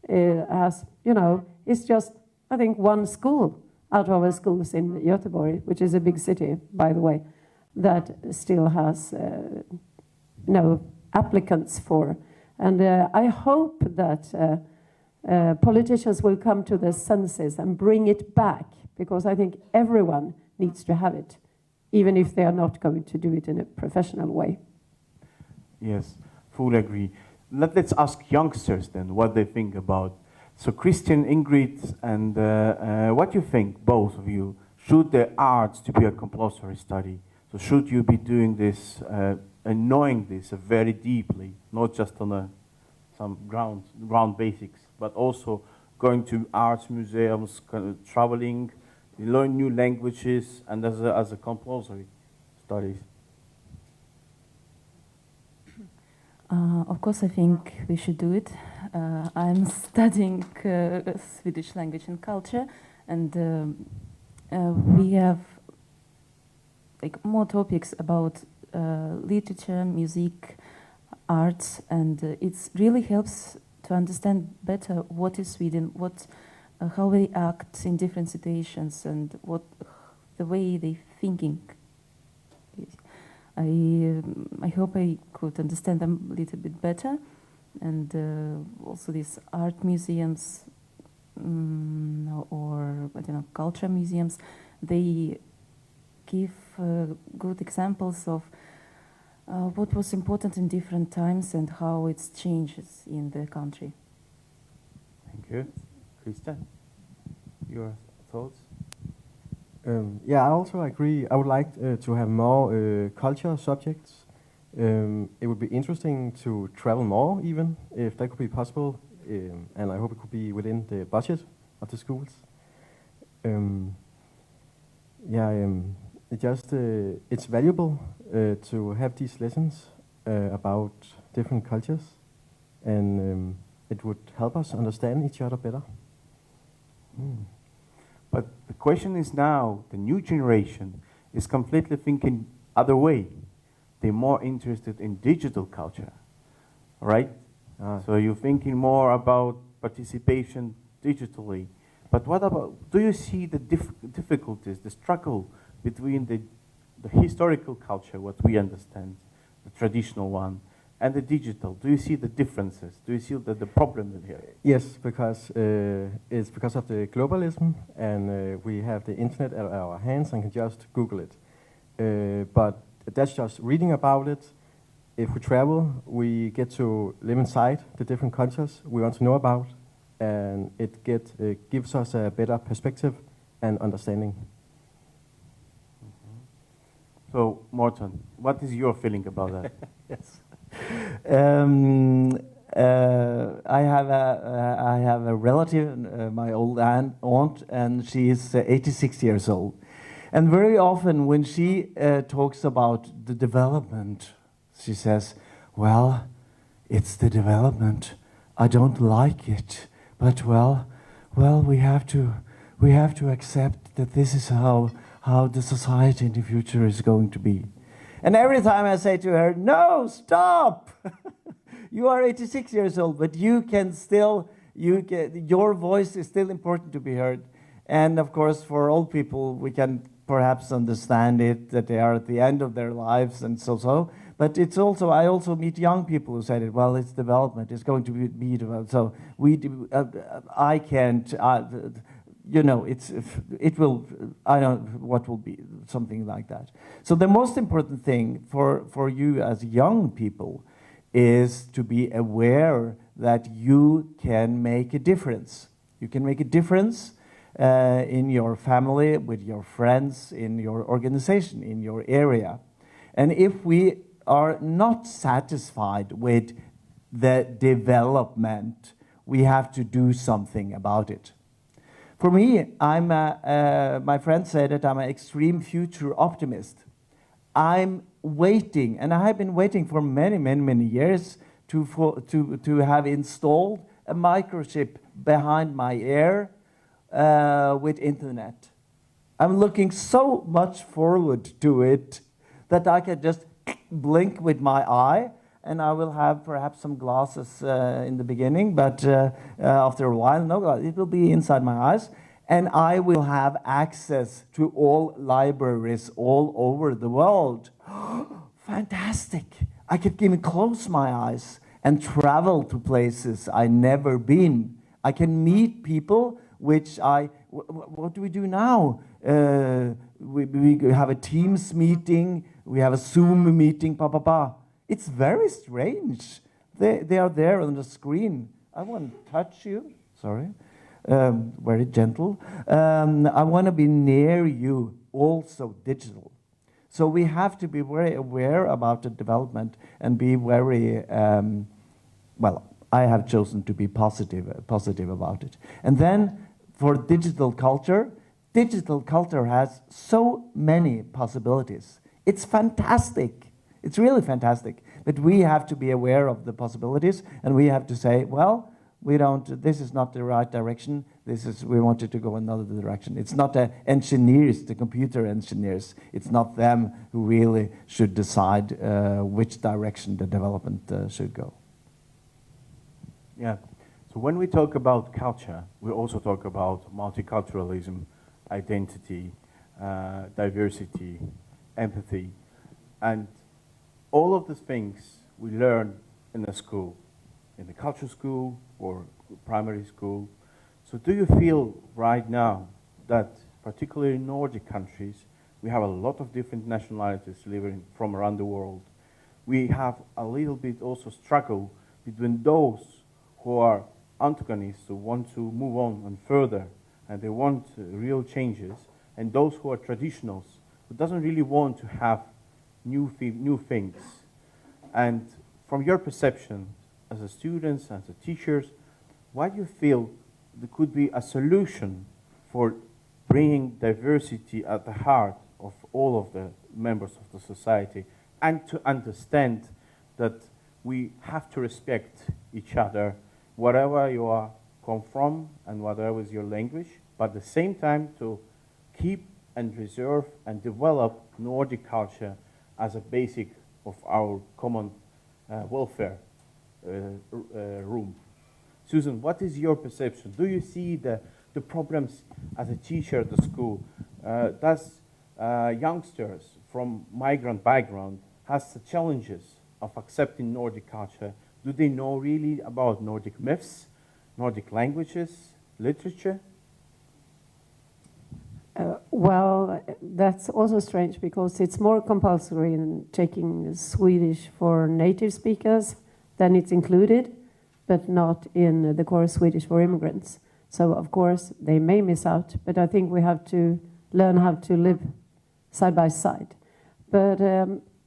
is just, I think, one school out of our schools in Göteborg, which is a big city, by the way, that still has no applicants for. And I hope that politicians will come to their senses and bring it back, because I think everyone needs to have it, even if they are not going to do it in a professional way. Yes, fully agree. Let's ask youngsters then what they think about. So Christian, Ingrid, and what do you think, both of you? Should the arts to be a compulsory study? So should you be doing this and knowing this very deeply, not just on some ground basics, but also going to arts museums, traveling, learn new languages, and as a compulsory studies? Of course, I think we should do it. I'm studying Swedish language and culture, and we have more topics about literature, music, arts, and it really helps to understand better what is Sweden, how they act in different situations, and the way they thinking. I hope I could understand them a little bit better, and also these art museums or culture museums, they give good examples of what was important in different times and how it changes in the country. Thank you. Christian, your thoughts? Yeah, I also agree. I would like to have more culture subjects It would be interesting to travel more, even if that could be possible, and I hope it could be within the budget of the schools. It's valuable to have these lessons about different cultures, and it would help us understand each other better. But the question is now, the new generation is completely thinking other way. They're more interested in digital culture, right? So you're thinking more about participation digitally. But what about, do you see the difficulties, the struggle between the historical culture, what we understand, the traditional one, and the digital? Do you see the differences? Do you see the problem in here? Yes, because it's because of the globalism, and we have the internet at our hands and can just Google it. But that's just reading about it. If we travel, we get to live inside the different cultures we want to know about, and it gives us a better perspective and understanding. So, Morten, what is your feeling about that? Yes. I have a relative, my old aunt, and she is 86 years old. And very often when she talks about the development, she says, well, it's the development. I don't like it. But well, we have to accept that this is how the society in the future is going to be. And every time I say to her, no, stop! You are 86 years old, but you can still, your voice is still important to be heard. And of course, for old people, we can perhaps understand it, that they are at the end of their lives and so. But it's also, I also meet young people who say that, well, it's development, it's going to be developed. So I can't, it will, I don't know what will be, something like that. So the most important thing for you as young people is to be aware that you can make a difference. You can make a difference in your family, with your friends, in your organization, in your area. And if we are not satisfied with the development, we have to do something about it. For me, my friend said that I'm an extreme future optimist. I'm waiting, and I have been waiting for many years to have installed a microchip behind my ear with internet. I'm looking so much forward to it that I can just blink with my eye, and I will have perhaps some glasses in the beginning, but after a while, no, it will be inside my eyes, and I will have access to all libraries all over the world. Fantastic! I could even close my eyes and travel to places I've never been. I can meet people which what do we do now? We have a Teams meeting, we have a Zoom meeting, It's very strange. They are there on the screen. I want to touch you, sorry, very gentle. I want to be near you, also digital. So we have to be very aware about the development and be very, I have chosen to be positive about it. And then for digital culture has so many possibilities. It's fantastic. It's really fantastic. But we have to be aware of the possibilities, and we have to say, well, this is not the right direction. We wanted to go another direction. It's not the engineers, the computer engineers. It's not them who really should decide which direction the development should go. Yeah. So when we talk about culture, we also talk about multiculturalism, identity, diversity, empathy, and all of the things we learn in the school, in the culture school or primary school. So do you feel right now that, particularly in Nordic countries, we have a lot of different nationalities living from around the world? We have a little bit also struggle between those who are antagonists, who want to move on and further, and they want real changes, and those who are traditionals, who doesn't really want to have new things. And from your perception as a students, as a teachers, what do you feel there could be a solution for bringing diversity at the heart of all of the members of the society, and to understand that we have to respect each other, wherever you are come from and whatever is your language, but at the same time to keep and preserve and develop Nordic culture as a basic of our common welfare room. Susan, what is your perception? Do you see the problems as a teacher at the school? Does youngsters from migrant background has the challenges of accepting Nordic culture? Do they know really about Nordic myths, Nordic languages, literature? Well, that's also strange because it's more compulsory in taking Swedish for native speakers than it's included, but not in the course Swedish for immigrants. So, of course, they may miss out, but I think we have to learn how to live side by side. But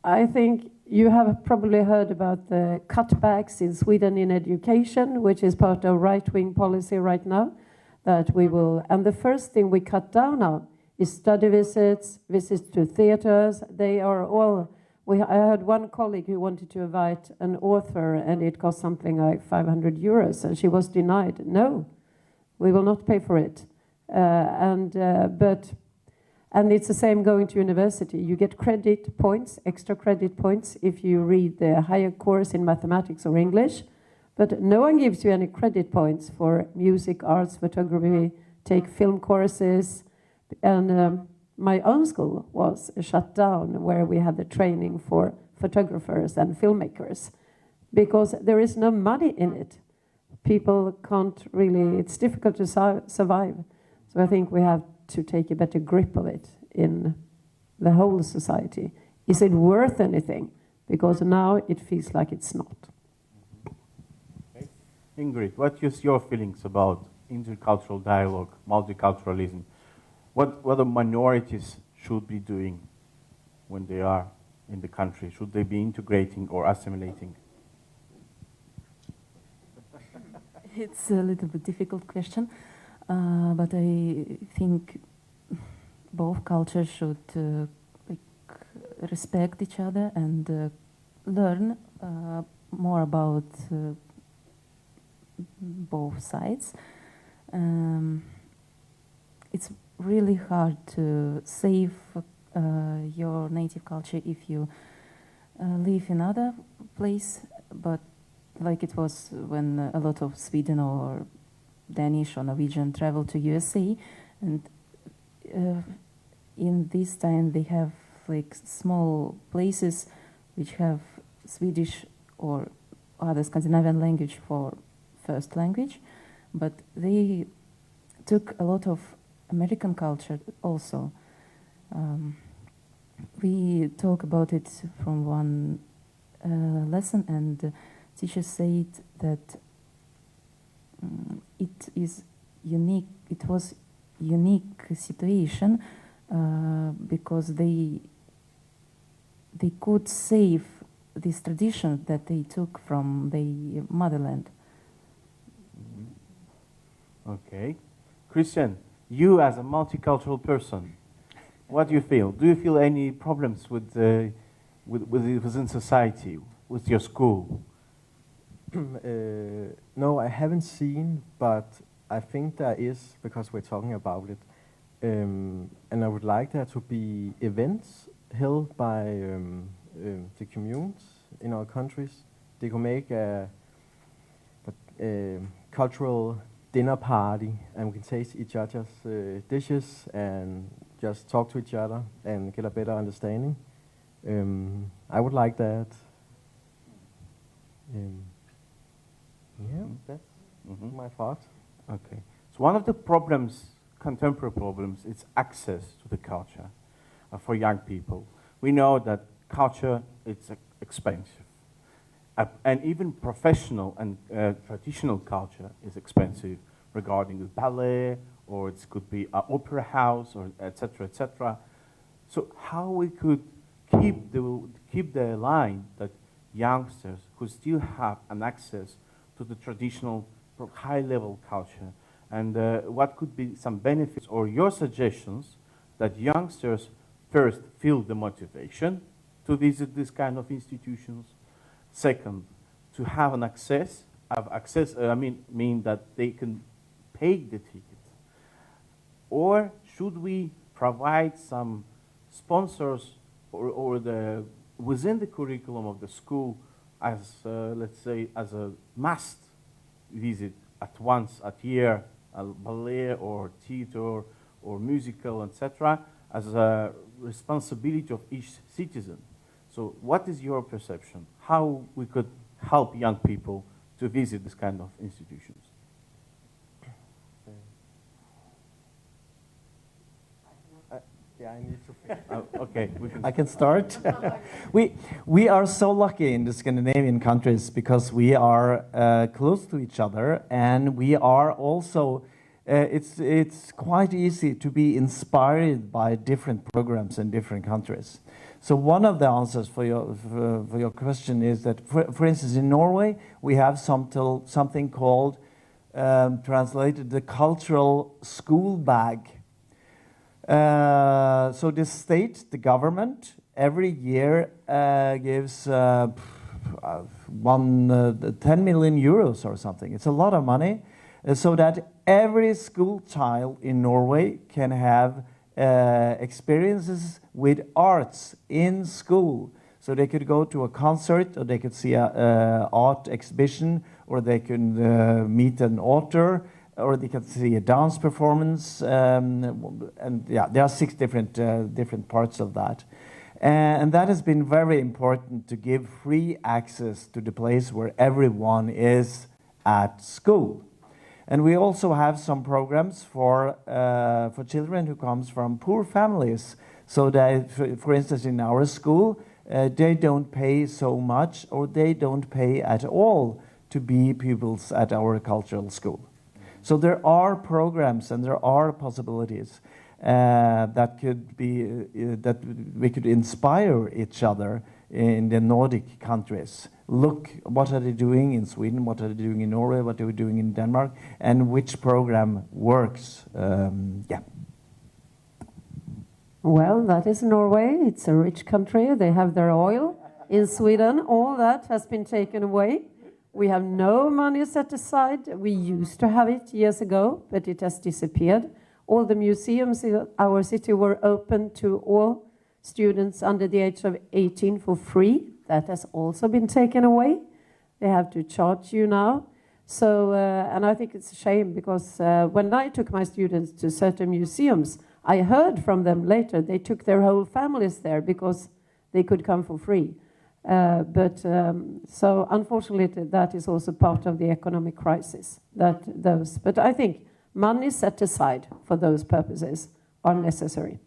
I think you have probably heard about the cutbacks in Sweden in education, which is part of right-wing policy right now, that we will, and the first thing we cut down on is study visits, visits to theaters. They are all, I had one colleague who wanted to invite an author and it cost something like 500 euros and she was denied. No, we will not pay for it. And it's the same going to university. You get credit points, extra credit points, if you read the higher course in mathematics or English. But no one gives you any credit points for music, arts, photography, take film courses. And my own school was shut down where we had the training for photographers and filmmakers because there is no money in it. People can't really, it's difficult to survive. So I think we have to take a better grip of it in the whole society. Is it worth anything? Because now it feels like it's not. Ingrid, what is your feelings about intercultural dialogue, multiculturalism? What the minorities should be doing when they are in the country? Should they be integrating or assimilating? It's a little bit difficult question, but I think both cultures should respect each other and learn more about both sides. It's really hard to save your native culture if you live in other place, but like it was when a lot of Sweden or Danish or Norwegian travel to USA, and in this time they have like small places which have Swedish or other Scandinavian language for first language, but they took a lot of American culture also. We talk about it from one lesson, and teachers said that it is unique. It was unique situation because they could save this tradition that they took from the motherland. Okay, Christian, you as a multicultural person, what do you feel? Do you feel any problems within society, with your school? No, I haven't seen, but I think there is, because we're talking about it. And I would like there to be events held by the communes in our countries. They could make a cultural dinner party, and we can taste each other's dishes and just talk to each other and get a better understanding. I would like that. Yeah, that's my thought. Okay. So one of the problems, contemporary problems, is access to the culture for young people. We know that culture is expensive. And even professional and traditional culture is expensive regarding the ballet, or it could be an opera house, or etc., etc. So how we could keep the line that youngsters who still have an access to the traditional high-level culture, and what could be some benefits or your suggestions that youngsters first feel the motivation to visit this kind of institutions. Second, to have an access, mean that they can pay the ticket. Or should we provide some sponsors or within the curriculum of the school as, let's say, as a must visit at once a year, a ballet or theater or musical, etc., as a responsibility of each citizen. So what is your perception? How we could help young people to visit this kind of institutions? Yeah, I need to. Okay, I can start. we are so lucky in the Scandinavian countries because we are close to each other, and we are also. It's quite easy to be inspired by different programs in different countries. So one of the answers for your question is that, for instance, in Norway we have something called translated the cultural school bag. So the state, the government, every year gives 10 million euros or something. It's a lot of money, so that every school child in Norway can have experiences with arts in school. So they could go to a concert, or they could see an art exhibition, or they could meet an author, or they can see a dance performance, and yeah, there are 6 different parts of that. And that has been very important to give free access to the place where everyone is at school. And we also have some programs for children who comes from poor families. So that, for instance, in our school, they don't pay so much, or they don't pay at all to be pupils at our cultural school. So there are programs and there are possibilities that could be that we could inspire each other in the Nordic countries. Look, what are they doing in Sweden? What are they doing in Norway? What are we doing in Denmark? And which program works? Yeah. Well, that is Norway. It's a rich country. They have their oil. In Sweden, all that has been taken away. We have no money set aside. We used to have it years ago, but it has disappeared. All the museums in our city were open to all students under the age of 18 for free. That has also been taken away. They have to charge you now. So, and I think it's a shame, because when I took my students to certain museums, I heard from them later they took their whole families there because they could come for free. So unfortunately, that is also part of the economic crisis. But I think money set aside for those purposes are necessary.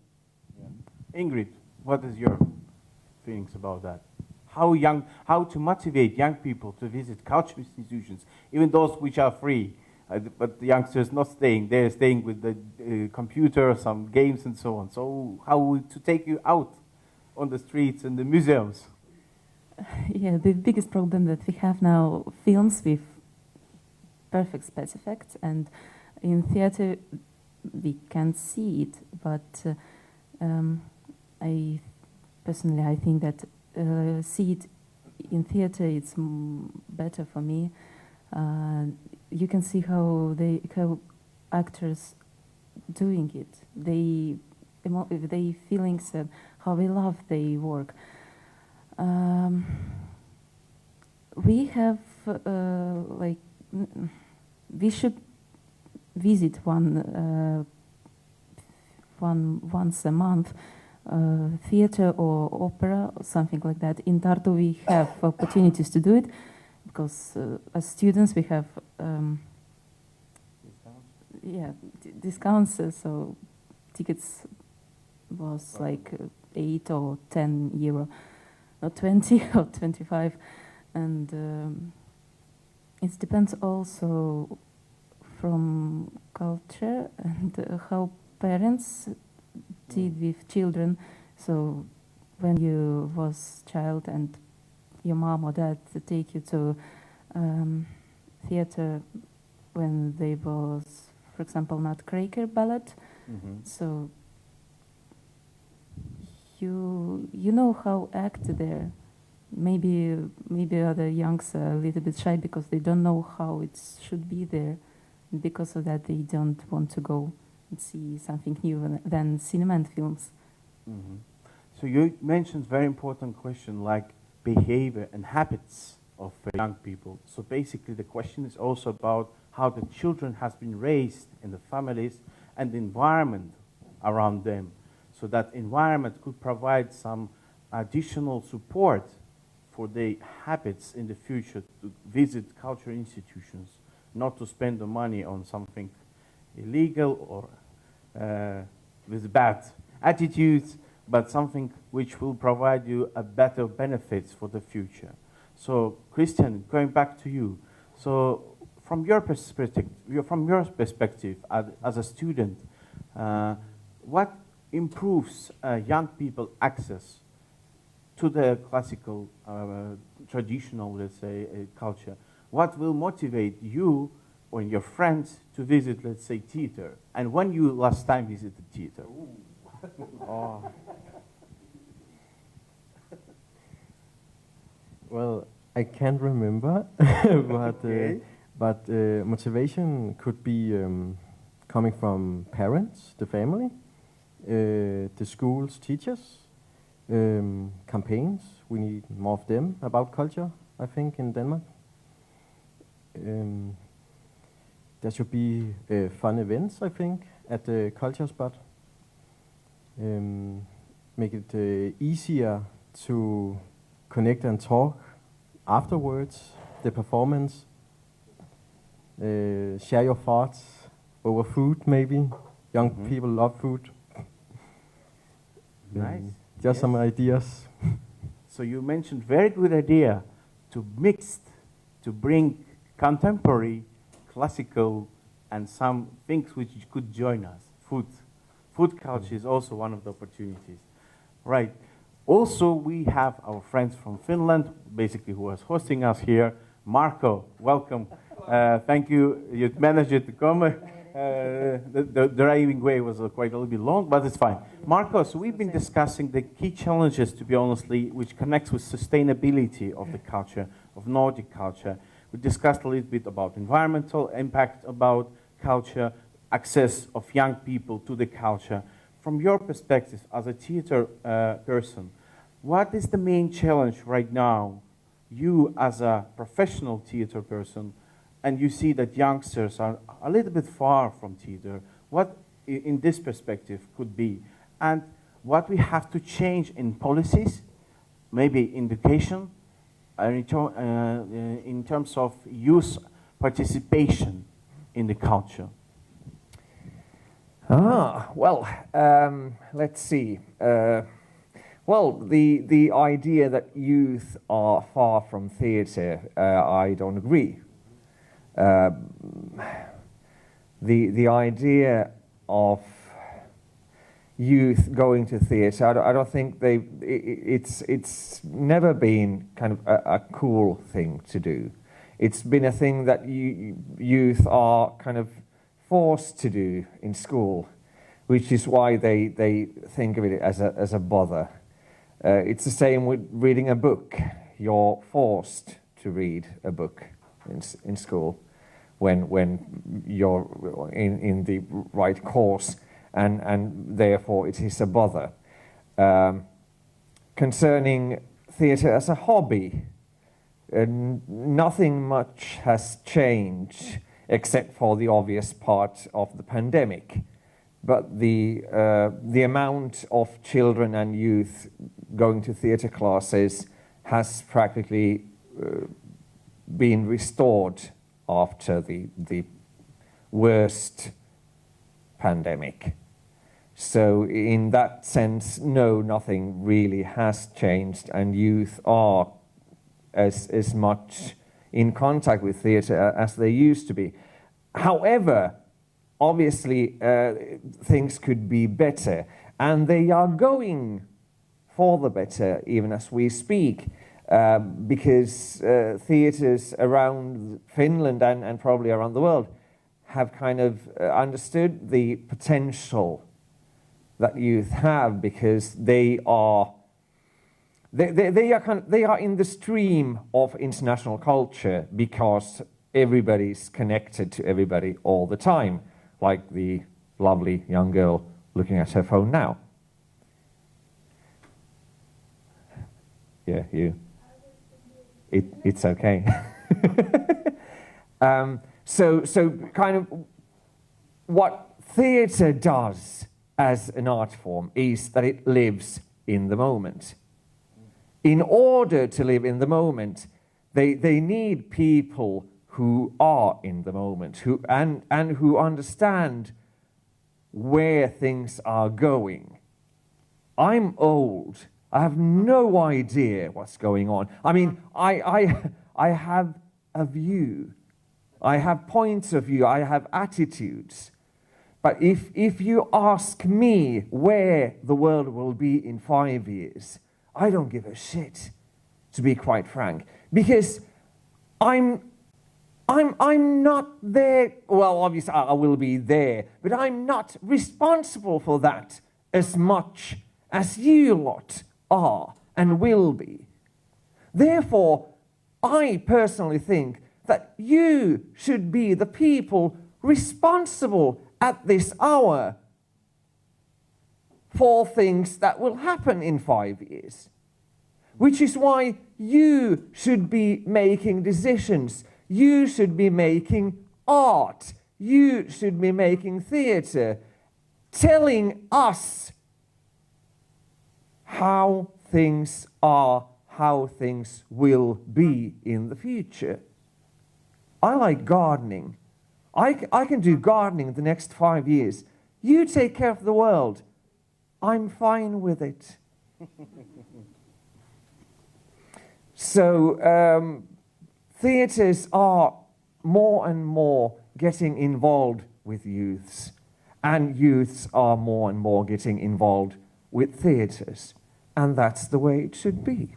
Yeah. Ingrid, what is your feelings about that? How to motivate young people to visit cultural institutions, even those which are free, but the youngsters not staying, they're staying with the computer, some games and so on. So how to take you out on the streets and the museums? Yeah, the biggest problem that we have now, films with perfect special effects, and in theater we can see it, but I think that see it in theater, it's better for me. You can see how actors doing it. They feelings and how they love their work. We have we should visit once a month theater or opera or something like that. In Tartu we have opportunities to do it, because as students we have discounts, so tickets was like 8 or 10 euro, or 20 or 25, and it depends also from culture and how parents did with children. So when you was child and your mom or dad to take you to theater when there was, for example, Nutcracker Ballad. So you know how act there. Maybe other youngs are a little bit shy because they don't know how it should be there. Because of that, they don't want to go and see something new than cinema and films. So you mentioned very important question like behavior and habits of young people. So basically the question is also about how the children has been raised in the families and the environment around them. So that environment could provide some additional support for their habits in the future to visit cultural institutions, not to spend the money on something illegal or with bad attitudes, but something which will provide you a better benefits for the future. So, Christian, going back to you. So, from your perspective, as a student, what improves young people access to the classical, traditional, let's say, culture? What will motivate you or your friends to visit, let's say, theater? And when you last time visited theater? Oh. Well, I can't remember, but motivation could be coming from parents, the family, the schools, teachers, campaigns. We need more of them about culture, I think, in Denmark. There should be fun events, I think, at the culture spot. Make it easier to connect and talk afterwards, the performance. Share your thoughts over food, maybe. Young people love food. Nice. Just some ideas. So you mentioned very good idea to mix, to bring contemporary, classical, and some things which could join us. Food culture is also one of the opportunities. Right. Also, we have our friends from Finland, basically who was hosting us here. Marco, welcome. Thank you. You managed to come. The driving way was quite a little bit long, but it's fine. Marco, so we've been discussing the key challenges, to be honestly, which connects with sustainability of the culture, of Nordic culture. We discussed a little bit about environmental impact, about culture, access of young people to the culture. From your perspective as a theater person, what is the main challenge right now, you as a professional theater person, and you see that youngsters are a little bit far from theater, what in this perspective could be? And what we have to change in policies, maybe in education, in terms of youth participation in the culture? Well, let's see. Well, the idea that youth are far from theatre, I don't agree. The idea of youth going to theatre, I don't think it's never been kind of a cool thing to do. It's been a thing that youth are kind of forced to do in school, which is why they think of it as a bother. It's the same with reading a book. You're forced to read a book in school when you're in the right course, and therefore it is a bother. Concerning theatre as a hobby, nothing much has changed except for the obvious part of the pandemic. But the amount of children and youth going to theatre classes has practically been restored after the worst pandemic. So in that sense, no, nothing really has changed, and youth are as much in contact with theatre as they used to be. However, obviously things could be better, and they are going for the better even as we speak. because theatres around Finland and probably around the world have kind of understood the potential that youth have, because they are in the stream of international culture, because everybody's connected to everybody all the time, like the lovely young girl looking at her phone now. Yeah, you. It's okay. So kind of what theatre does as an art form is that it lives in the moment. In order to live in the moment, they need people who are in the moment, who understand where things are going. I'm old. I have no idea what's going on. I mean, I have a view. I have points of view. I have attitudes. But if you ask me where the world will be in 5 years, I don't give a shit, to be quite frank, because I'm not there. Well, obviously I will be there, but I'm not responsible for that as much as you lot are and will be. Therefore, I personally think that you should be the people responsible at this hour for things that will happen in 5 years. Which is why you should be making decisions. You should be making art. You should be making theatre, telling us how things are, how things will be in the future. I like gardening. I can do gardening the next 5 years. You take care of the world. I'm fine with it. So theatres are more and more getting involved with youths, and youths are more and more getting involved with theatres, and that's the way it should be.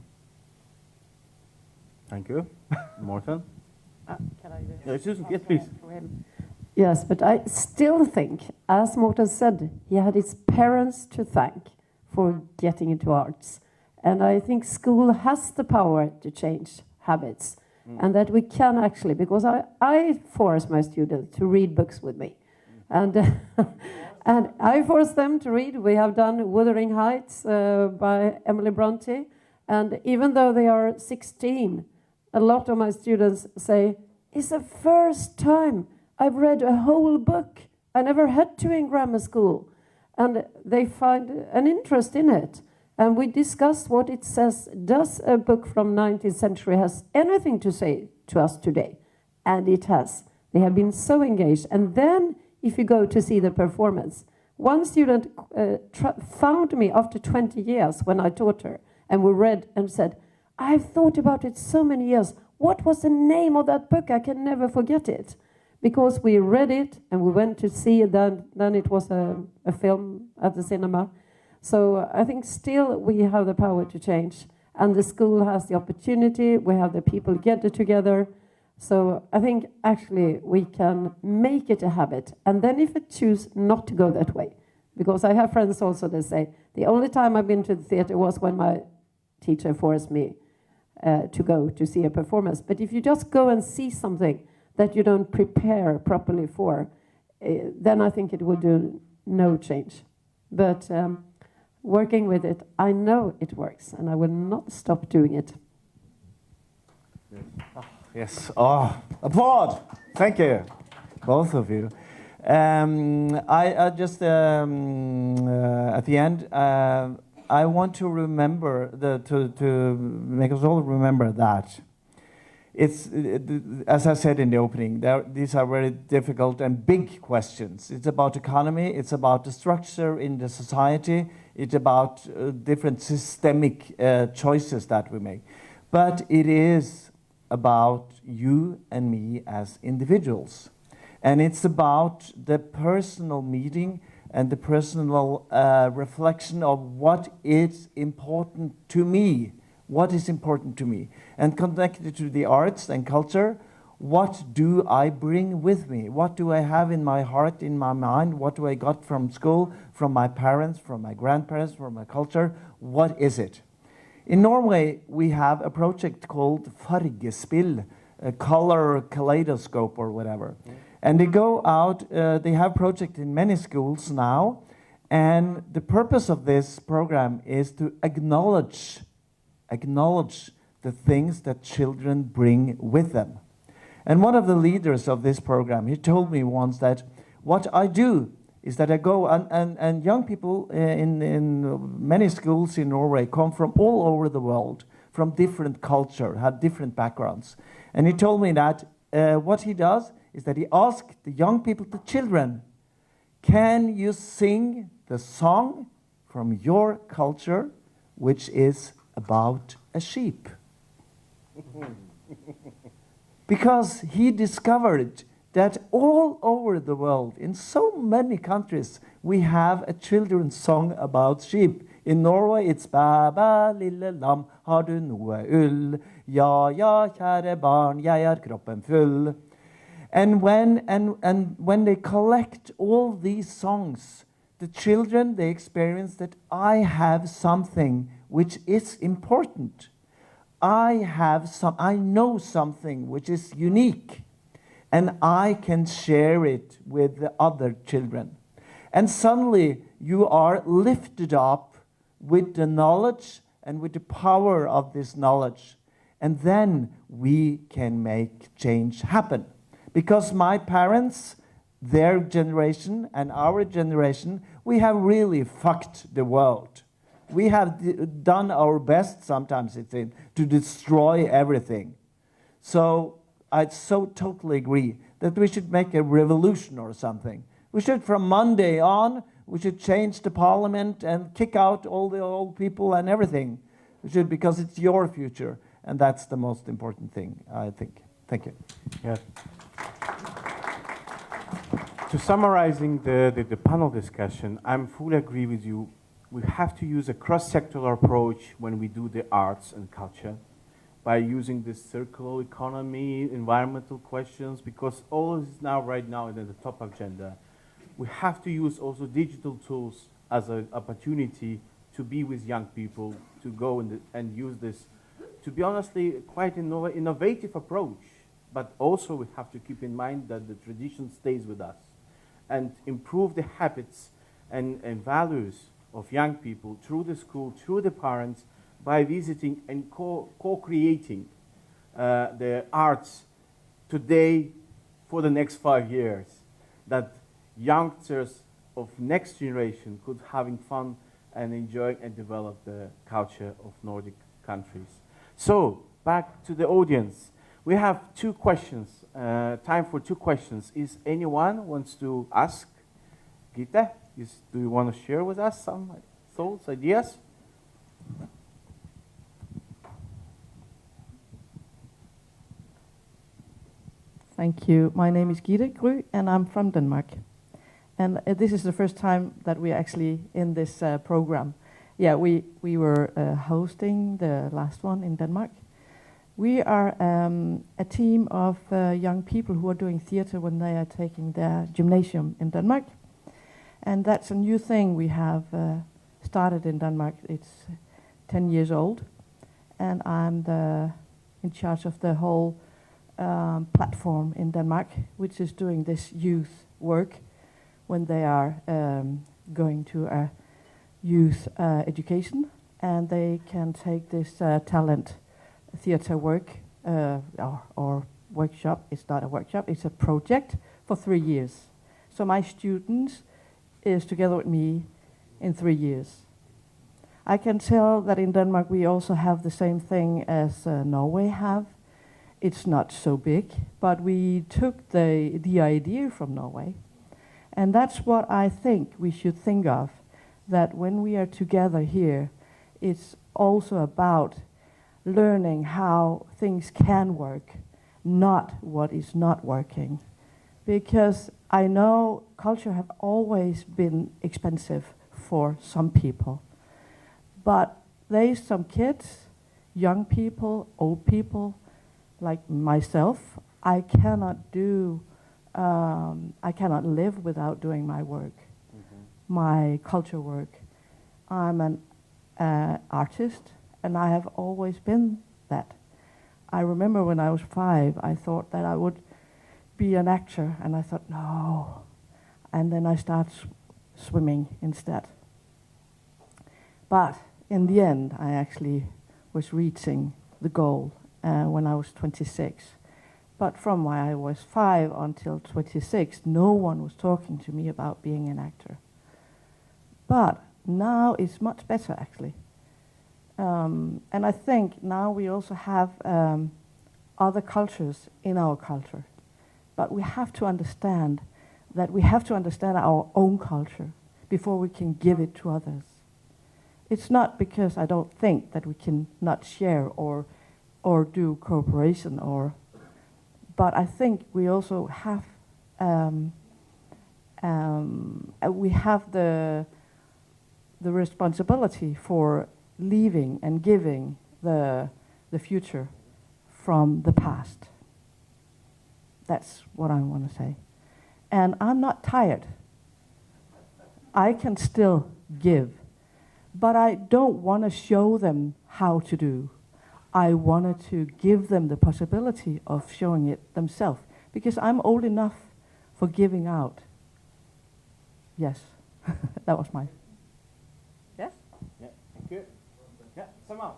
Thank you. Morten? Can I Yes, yes, please. Yes, but I still think, as Morten said, he had his parents to thank for getting into arts. And I think school has the power to change habits. And that we can actually, because I force my students to read books with me. And, and I force them to read. We have done Wuthering Heights by Emily Bronte. And even though they are 16, a lot of my students say, it's the first time I've read a whole book. I never had to in grammar school. And they find an interest in it. And we discuss what it says. Does a book from 19th century has anything to say to us today? And it has. They have been so engaged. And then if you go to see the performance, one student found me after 20 years when I taught her. And we read and said, I've thought about it so many years. What was the name of that book? I can never forget it. Because we read it and we went to see it, then it was a film at the cinema. So I think still we have the power to change. And the school has the opportunity. We have the people get it together. So I think actually we can make it a habit. And then if we choose not to go that way, because I have friends also that say, the only time I've been to the theater was when my teacher forced me to go to see a performance. But if you just go and see something that you don't prepare properly for, then I think it will do no change. But working with it, I know it works, and I will not stop doing it. Yes. Oh, applaud. Thank you, both of you. I just at the end, I want to remember to make us all remember that it's as I said in the opening. These are very difficult and big questions. It's about economy. It's about the structure in the society. It's about different systemic choices that we make. But it is about you and me as individuals. And it's about the personal meeting and the personal reflection of what is important to me What is important to me? And connected to the arts and culture, what do I bring with me? What do I have in my heart, in my mind? What do I got from school, from my parents, from my grandparents, from my culture? What is it? In Norway, we have a project called Fargespill, a color kaleidoscope or whatever. And they go out, they have project in many schools now, and the purpose of this program is to acknowledge the things that children bring with them. And one of the leaders of this program, he told me once that what I do is that I go and young people in many schools in Norway come from all over the world, from different culture, have different backgrounds. And he told me that what he does is that he asks the young people, the children, can you sing the song from your culture, which is about a sheep? Because he discovered that all over the world, in so many countries, we have a children's song about sheep. In Norway, it's Bæ, bæ, lille lam, har du noe ull? Ja, ja, kjære barn, jeg er kroppen full. And when they collect all these songs, the children, they experience that I have something which is important. I know something which is unique, and I can share it with the other children. And suddenly you are lifted up with the knowledge and with the power of this knowledge. And then we can make change happen. Because my parents, their generation and our generation, we have really fucked the world. We have done our best, sometimes it's to destroy everything. So I so totally agree that we should make a revolution or something. We should, from Monday on, we should change the parliament and kick out all the old people and everything. We should, because it's your future, and that's the most important thing, I think. Thank you. Yeah. To summarizing the panel discussion, I'm fully agree with you. We have to use a cross-sectoral approach when we do the arts and culture by using this circular economy, environmental questions, because all is now right now in the top agenda. We have to use also digital tools as an opportunity to be with young people, to go and use this, to be honestly, quite innovative approach. But also we have to keep in mind that the tradition stays with us and improve the habits and values of young people through the school, through the parents, by visiting and co-creating the arts today for the next 5 years, that youngsters of next generation could having fun and enjoy and develop the culture of Nordic countries. So, back to the audience. We have 2 questions, time for 2 questions. Is anyone wants to ask? Gitte, do you want to share with us some thoughts, ideas? Thank you. My name is Gitte Gry, and I'm from Denmark. And this is the first time that we're actually in this program. Yeah, we were hosting the last one in Denmark. We are a team of young people who are doing theater when they are taking their gymnasium in Denmark. And that's a new thing we have started in Denmark. It's 10 years old. And I'm in charge of the whole platform in Denmark, which is doing this youth work when they are going to a youth education. And they can take this talent theater work or workshop. It's not a workshop, it's a project for 3 years. So my students is together with me in 3 years. I can tell that in Denmark we also have the same thing as Norway have. It's not so big, but we took the idea from Norway. And that's what I think we should think of, that when we are together here, it's also about learning how things can work, not what is not working. Because I know culture have always been expensive for some people. But there's some kids young people, old people, like myself, I cannot live without doing my work, my culture work. I'm an artist, and I have always been that. I remember when I was 5, I thought that I would be an actor, and I thought, no. And then I started swimming instead. But in the end, I actually was reaching the goal when I was 26. But from when I was 5 until 26, no one was talking to me about being an actor. But now it's much better, actually. And I think now we also have other cultures in our culture. But we have to understand that we have to understand our own culture before we can give it to others. It's not because I don't think that we can not share or do cooperation, but I think we also have the responsibility for leaving and giving the future from the past. That's what I want to say. And I'm not tired. I can still give. But I don't want to show them how to do. I wanted to give them the possibility of showing it themselves. Because I'm old enough for giving out. Yes, that was mine. Yes? Yeah, thank you. Yeah, somehow.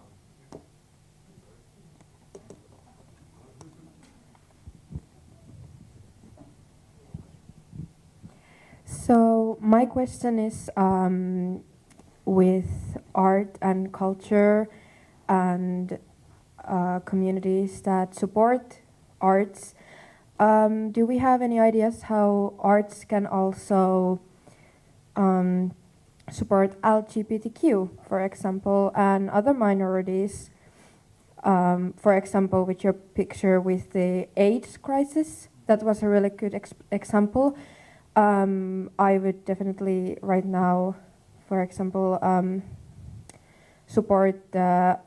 So my question is, with art and culture and communities that support arts, do we have any ideas how arts can also support LGBTQ, for example, and other minorities? For example, with your picture with the AIDS crisis, that was a really good example. I would definitely right now, for example, support the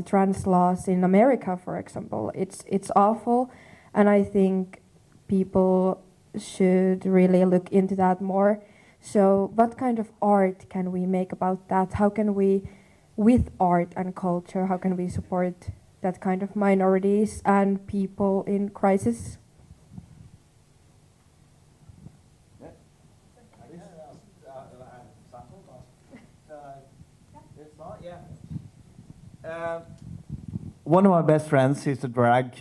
trans laws in America, for example. It's awful, and I think people should really look into that more. So what kind of art can we make about that? How can we, with art and culture, how can we support that kind of minorities and people in crisis? One of my best friends, he's a drag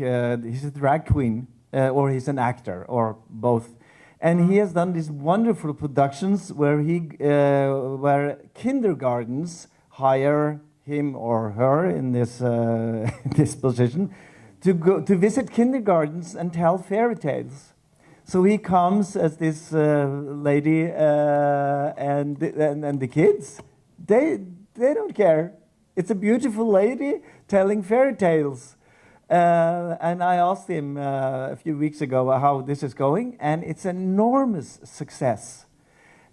queen, or he's an actor, or both. And he has done these wonderful productions where where kindergartens hire him or her in this this position to visit kindergartens and tell fairy tales. So he comes as this lady, and the kids, they don't care. It's a beautiful lady telling fairy tales. And I asked him a few weeks ago how this is going, and it's an enormous success.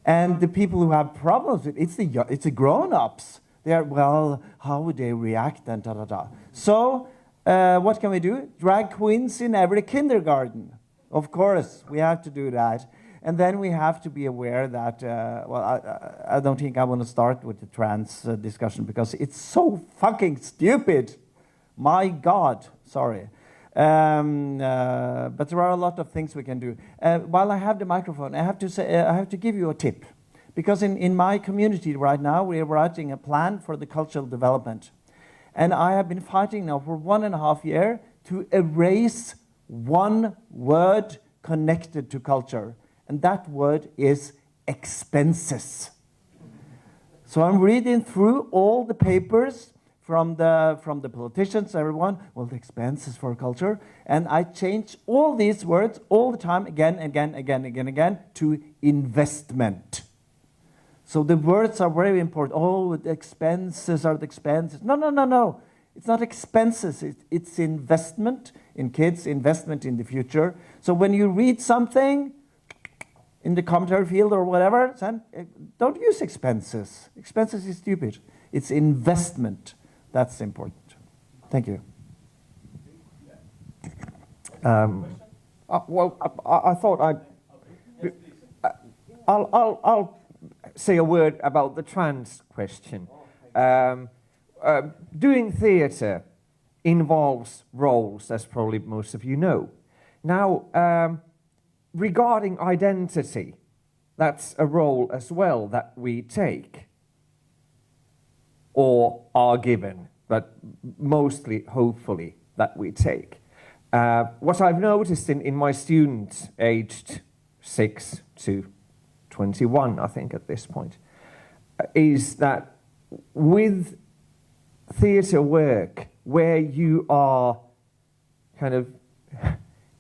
And the people who have problems with it's the grown-ups. They are, well, how would they react and da-da-da. So what can we do? Drag queens in every kindergarten. Of course, we have to do that. And then we have to be aware that, I don't think I want to start with the trans discussion because it's so fucking stupid. My God, sorry. But there are a lot of things we can do. While I have the microphone, I have to say, I have to give you a tip. Because in my community right now, we are writing a plan for the cultural development. And I have been fighting now for 1.5 years to erase one word connected to culture. And that word is expenses. So I'm reading through all the papers from the politicians, everyone, well, the expenses for culture. And I change all these words all the time, again, to investment. So the words are very important. Oh, the expenses are the expenses. No. It's not expenses. It's investment in kids, investment in the future. So when you read something in the commentary field or whatever, don't use expenses. Expenses is stupid. It's investment. That's important. Thank you. Well, I thought I'll say a word about the trans question. Doing theatre involves roles, as probably most of you know. Now, regarding identity, that's a role as well that we take or are given, but mostly, hopefully, that we take. What I've noticed in my students aged 6 to 21, I think at this point, is that with theatre work, where you are kind of,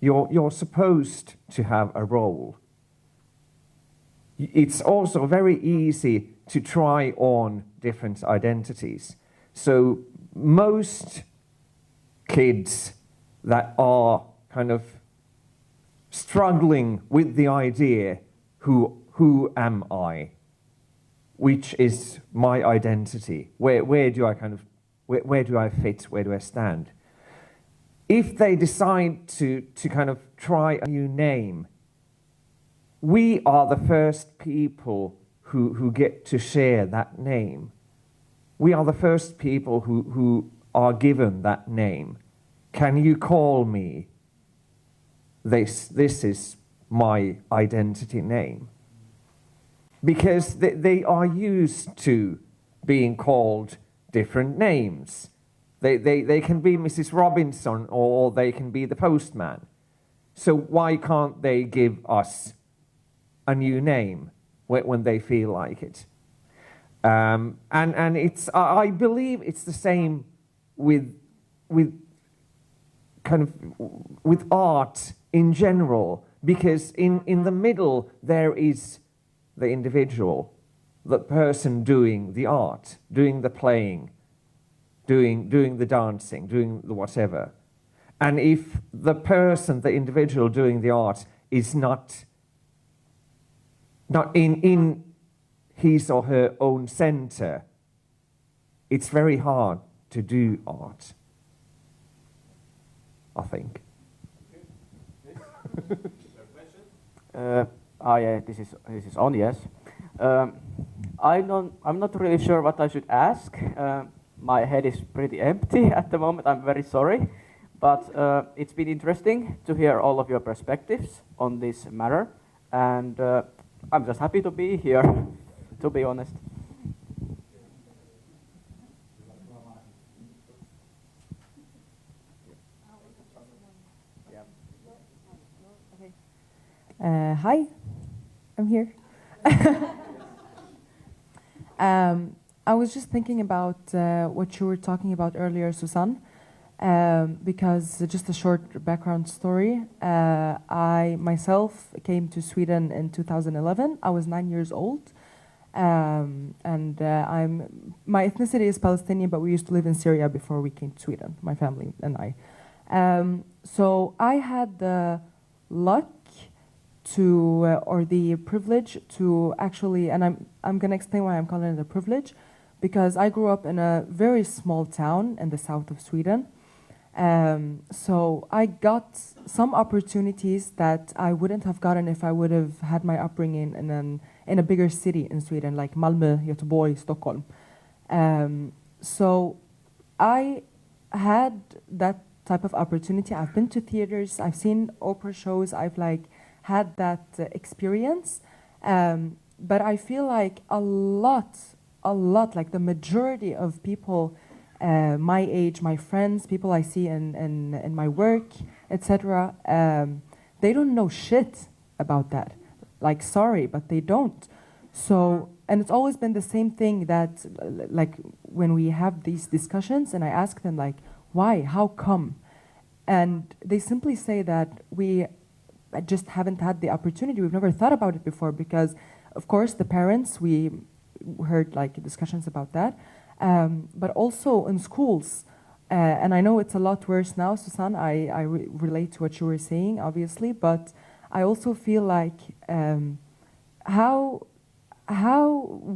you're supposed to have a role, it's also very easy to try on different identities. So most kids that are kind of struggling with the idea, who am I? Which is my identity? Where do I fit? Where do I stand? If they decide to kind of try a new name, we are the first people who get to share that name. We are the first people who are given that name. Can you call me this? This is my identity name. Because they are used to being called different names. They can be Mrs. Robinson or they can be the postman. So why can't they give us a new name when they feel like it? And it's, I believe it's the same with kind of with art in general, because in the middle there is the individual, the person doing the art, doing the playing, doing the dancing, doing the whatever. And if the person, the individual doing the art is not in his or her own center, it's very hard to do art, I think. Yeah, this is on, yes. I'm not really sure what I should ask. My head is pretty empty at the moment, I'm very sorry. But it's been interesting to hear all of your perspectives on this matter. And I'm just happy to be here, to be honest. Hi, I'm here. I was just thinking about what you were talking about earlier, Susanne, because just a short background story. I myself came to Sweden in 2011. I was 9 years old, and my ethnicity is Palestinian, but we used to live in Syria before we came to Sweden, my family and I. So I had the luck to, or the privilege to actually, and I'm going to explain why I'm calling it a privilege, because I grew up in a very small town in the south of Sweden. So I got some opportunities that I wouldn't have gotten if I would have had my upbringing in a bigger city in Sweden, like Malmö, Göteborg, Stockholm. So I had that type of opportunity. I've been to theaters, I've seen opera shows, I've had that experience, but I feel like a lot, like the majority of people my age, my friends, people I see in my work, etc., they don't know shit about that. Like, sorry, but they don't. So, and it's always been the same thing that, like, when we have these discussions and I ask them, like, why, how come? And they simply say that we just haven't had the opportunity. We've never thought about it before because, of course, the parents, we heard like discussions about that, but also in schools. And I know it's a lot worse now, Susanne. I relate to what you were saying, obviously, but I also feel like how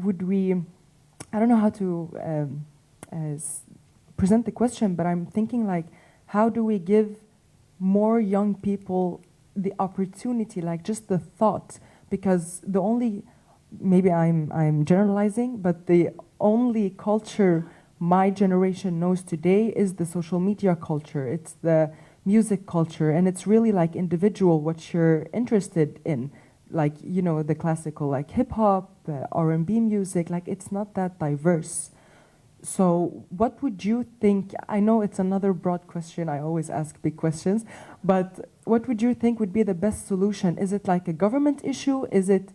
would we? I don't know how to present the question, but I'm thinking like, how do we give more young people the opportunity, like just the thought? Because the only, maybe I'm generalizing, but the only culture my generation knows today is the social media culture. It's the music culture, and it's really like individual what you're interested in, like, you know, the classical like hip hop, R&B music, like it's not that diverse. So what would you think, I know it's another broad question, I always ask big questions, but what would you think would be the best solution? Is it like a government issue? Is it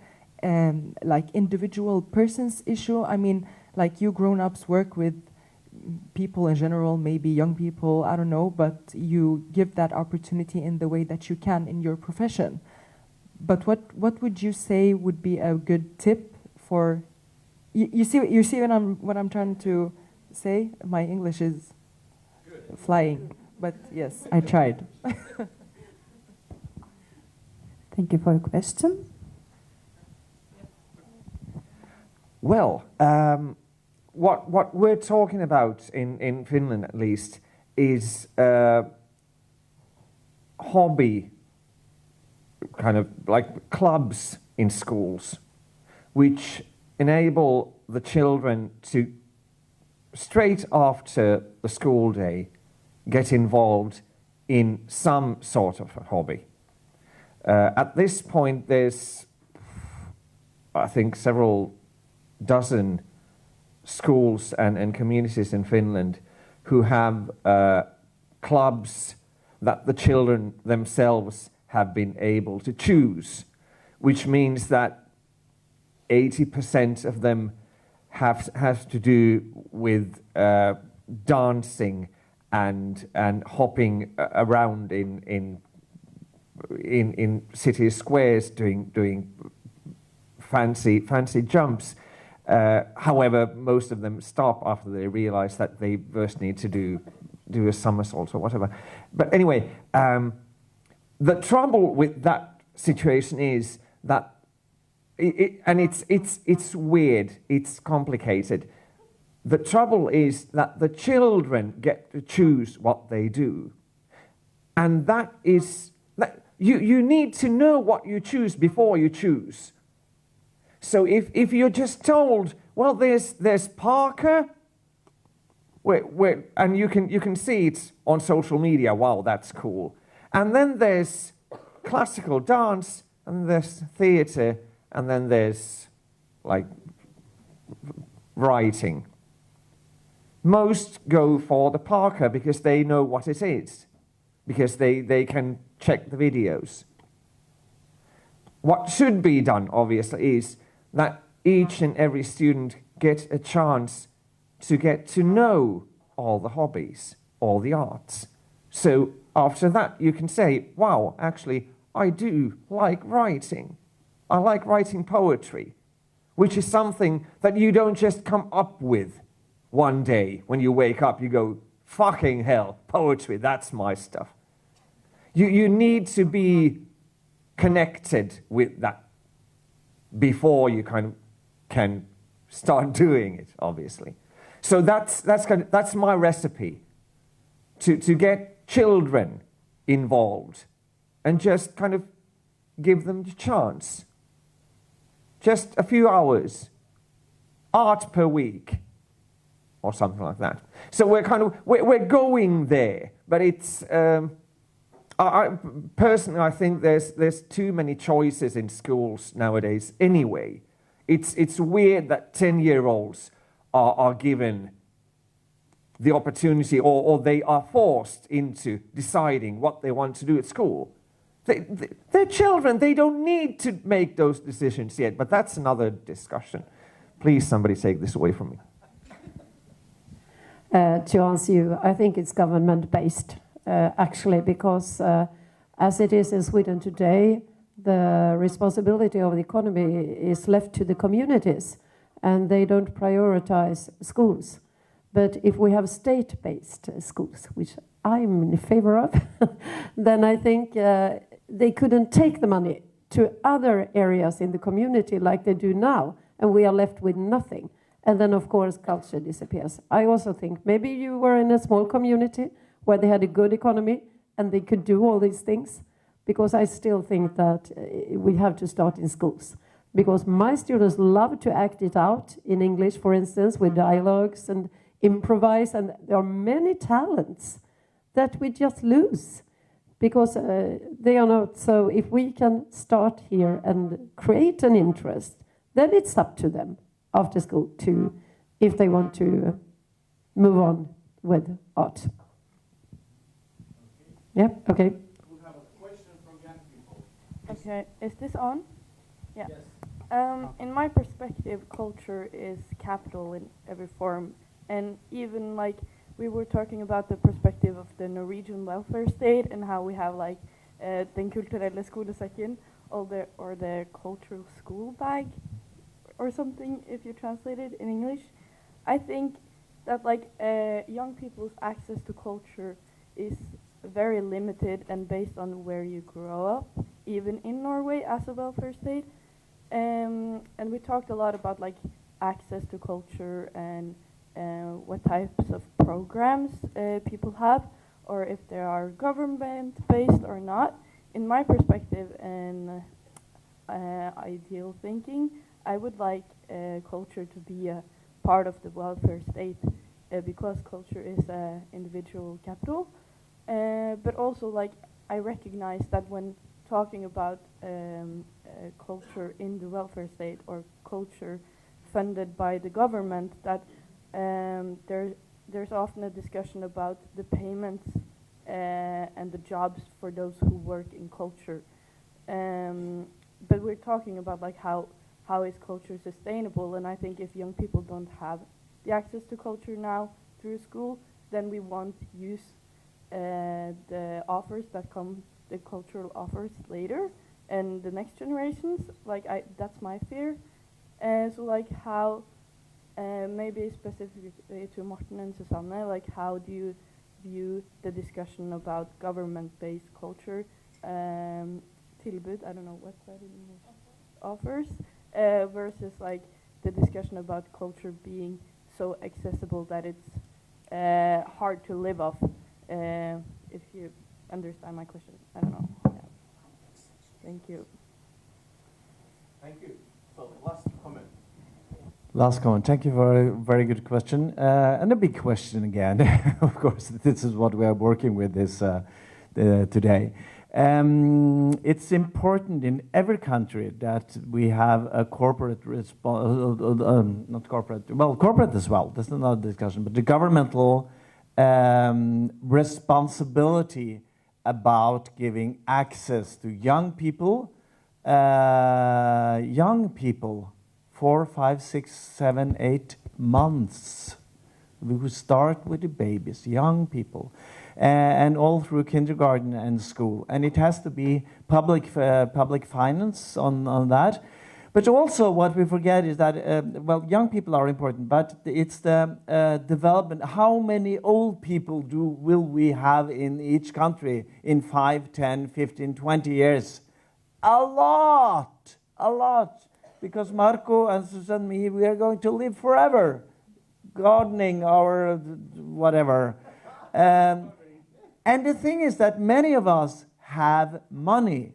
like individual person's issue? I mean, like you grown-ups work with people in general, maybe young people, I don't know, but you give that opportunity in the way that you can in your profession. But what would you say would be a good tip for, you see what I'm trying to say? My English is flying, but yes, I tried. Thank you for your question. Well, what we're talking about in Finland, at least, is hobby, kind of like clubs in schools, which enable the children to, straight after the school day, get involved in some sort of a hobby. At this point, there's, I think, several dozen schools and communities in Finland who have clubs that the children themselves have been able to choose, which means that 80% of them has to do with dancing and hopping around in city squares doing fancy jumps. However, most of them stop after they realize that they first need to do a somersault or whatever. But anyway, the trouble with that situation is that, it's weird, it's complicated. The trouble is that the children get to choose what they do, and that is that you need to know what you choose before you choose. So if you're just told, well, there's Parker, and you can see it on social media, wow, that's cool. And then there's classical dance, and there's theatre, and then there's like writing. Most go for the Parker because they know what it is, because they can check the videos. What should be done, obviously, is that each and every student get a chance to get to know all the hobbies, all the arts. So after that, you can say, wow, actually, I do like writing. I like writing poetry, which is something that you don't just come up with one day when you wake up. You go, fucking hell, poetry, that's my stuff. You need to be connected with that before you kind of can start doing it, obviously. So that's my recipe, to get children involved and just kind of give them the chance. Just a few hours, art per week, or something like that. So we're going there, but it's personally, I think there's too many choices in schools nowadays. Anyway, it's weird that 10-year-olds are given the opportunity, or they are forced into deciding what they want to do at school. They're children, they don't need to make those decisions yet, but that's another discussion. Please, somebody take this away from me. To answer you, I think it's government-based, actually, because as it is in Sweden today, the responsibility of the economy is left to the communities, and they don't prioritize schools. But if we have state-based schools, which I'm in favor of, then I think they couldn't take the money to other areas in the community like they do now, and we are left with nothing. And then, of course, culture disappears. I also think maybe you were in a small community where they had a good economy and they could do all these things, because I still think that we have to start in schools. Because my students love to act it out in English, for instance, with dialogues and improvise, and there are many talents that we just lose because they are not. So if we can start here and create an interest, then it's up to them after school to, if they want to move on with art. Yeah, okay. We have a question from young people. Okay, is this on? Yeah. Yes. In my perspective, culture is capital in every form, and even like we were talking about the perspective of the Norwegian welfare state and how we have like den kulturelle skolesekken or the cultural school bag or something if you translate it in English. I think that like young people's access to culture is very limited and based on where you grow up, even in Norway as a welfare state. And we talked a lot about like access to culture and what types of programs people have, or if they are government-based or not. In my perspective and ideal thinking, I would like culture to be a part of the welfare state because culture is individual capital. But also, like, I recognize that when talking about culture in the welfare state or culture funded by the government, that there's often a discussion about the payments and the jobs for those who work in culture. But we're talking about like how is culture sustainable, and I think if young people don't have the access to culture now through school, then we won't use the offers that come, the cultural offers later, and the next generations. Like that's my fear. So like how, maybe specifically to Morten and Susanne, like how do you view the discussion about government-based culture, tilbud, I don't know what's that in English, offers, versus like the discussion about culture being so accessible that it's hard to live off, if you understand my question. I don't know. Yeah. Thank you. Thank you. So last comment. Last comment. Thank you for a very good question. And a big question again. Of course, this is what we are working with this today. It's important in every country that we have a corporate not corporate, well, corporate as well. That's another discussion, but the governmental responsibility about giving access to young people, 4, 5, 6, 7, 8 months. We will start with the babies, young people, and all through kindergarten and school. And it has to be public finance on that. But also what we forget is that, well, young people are important, but it's the development. How many old people will we have in each country in 5, 10, 15, 20 years? A lot. Because Marco and Susanne and me, we are going to live forever, gardening or whatever. And the thing is that many of us have money,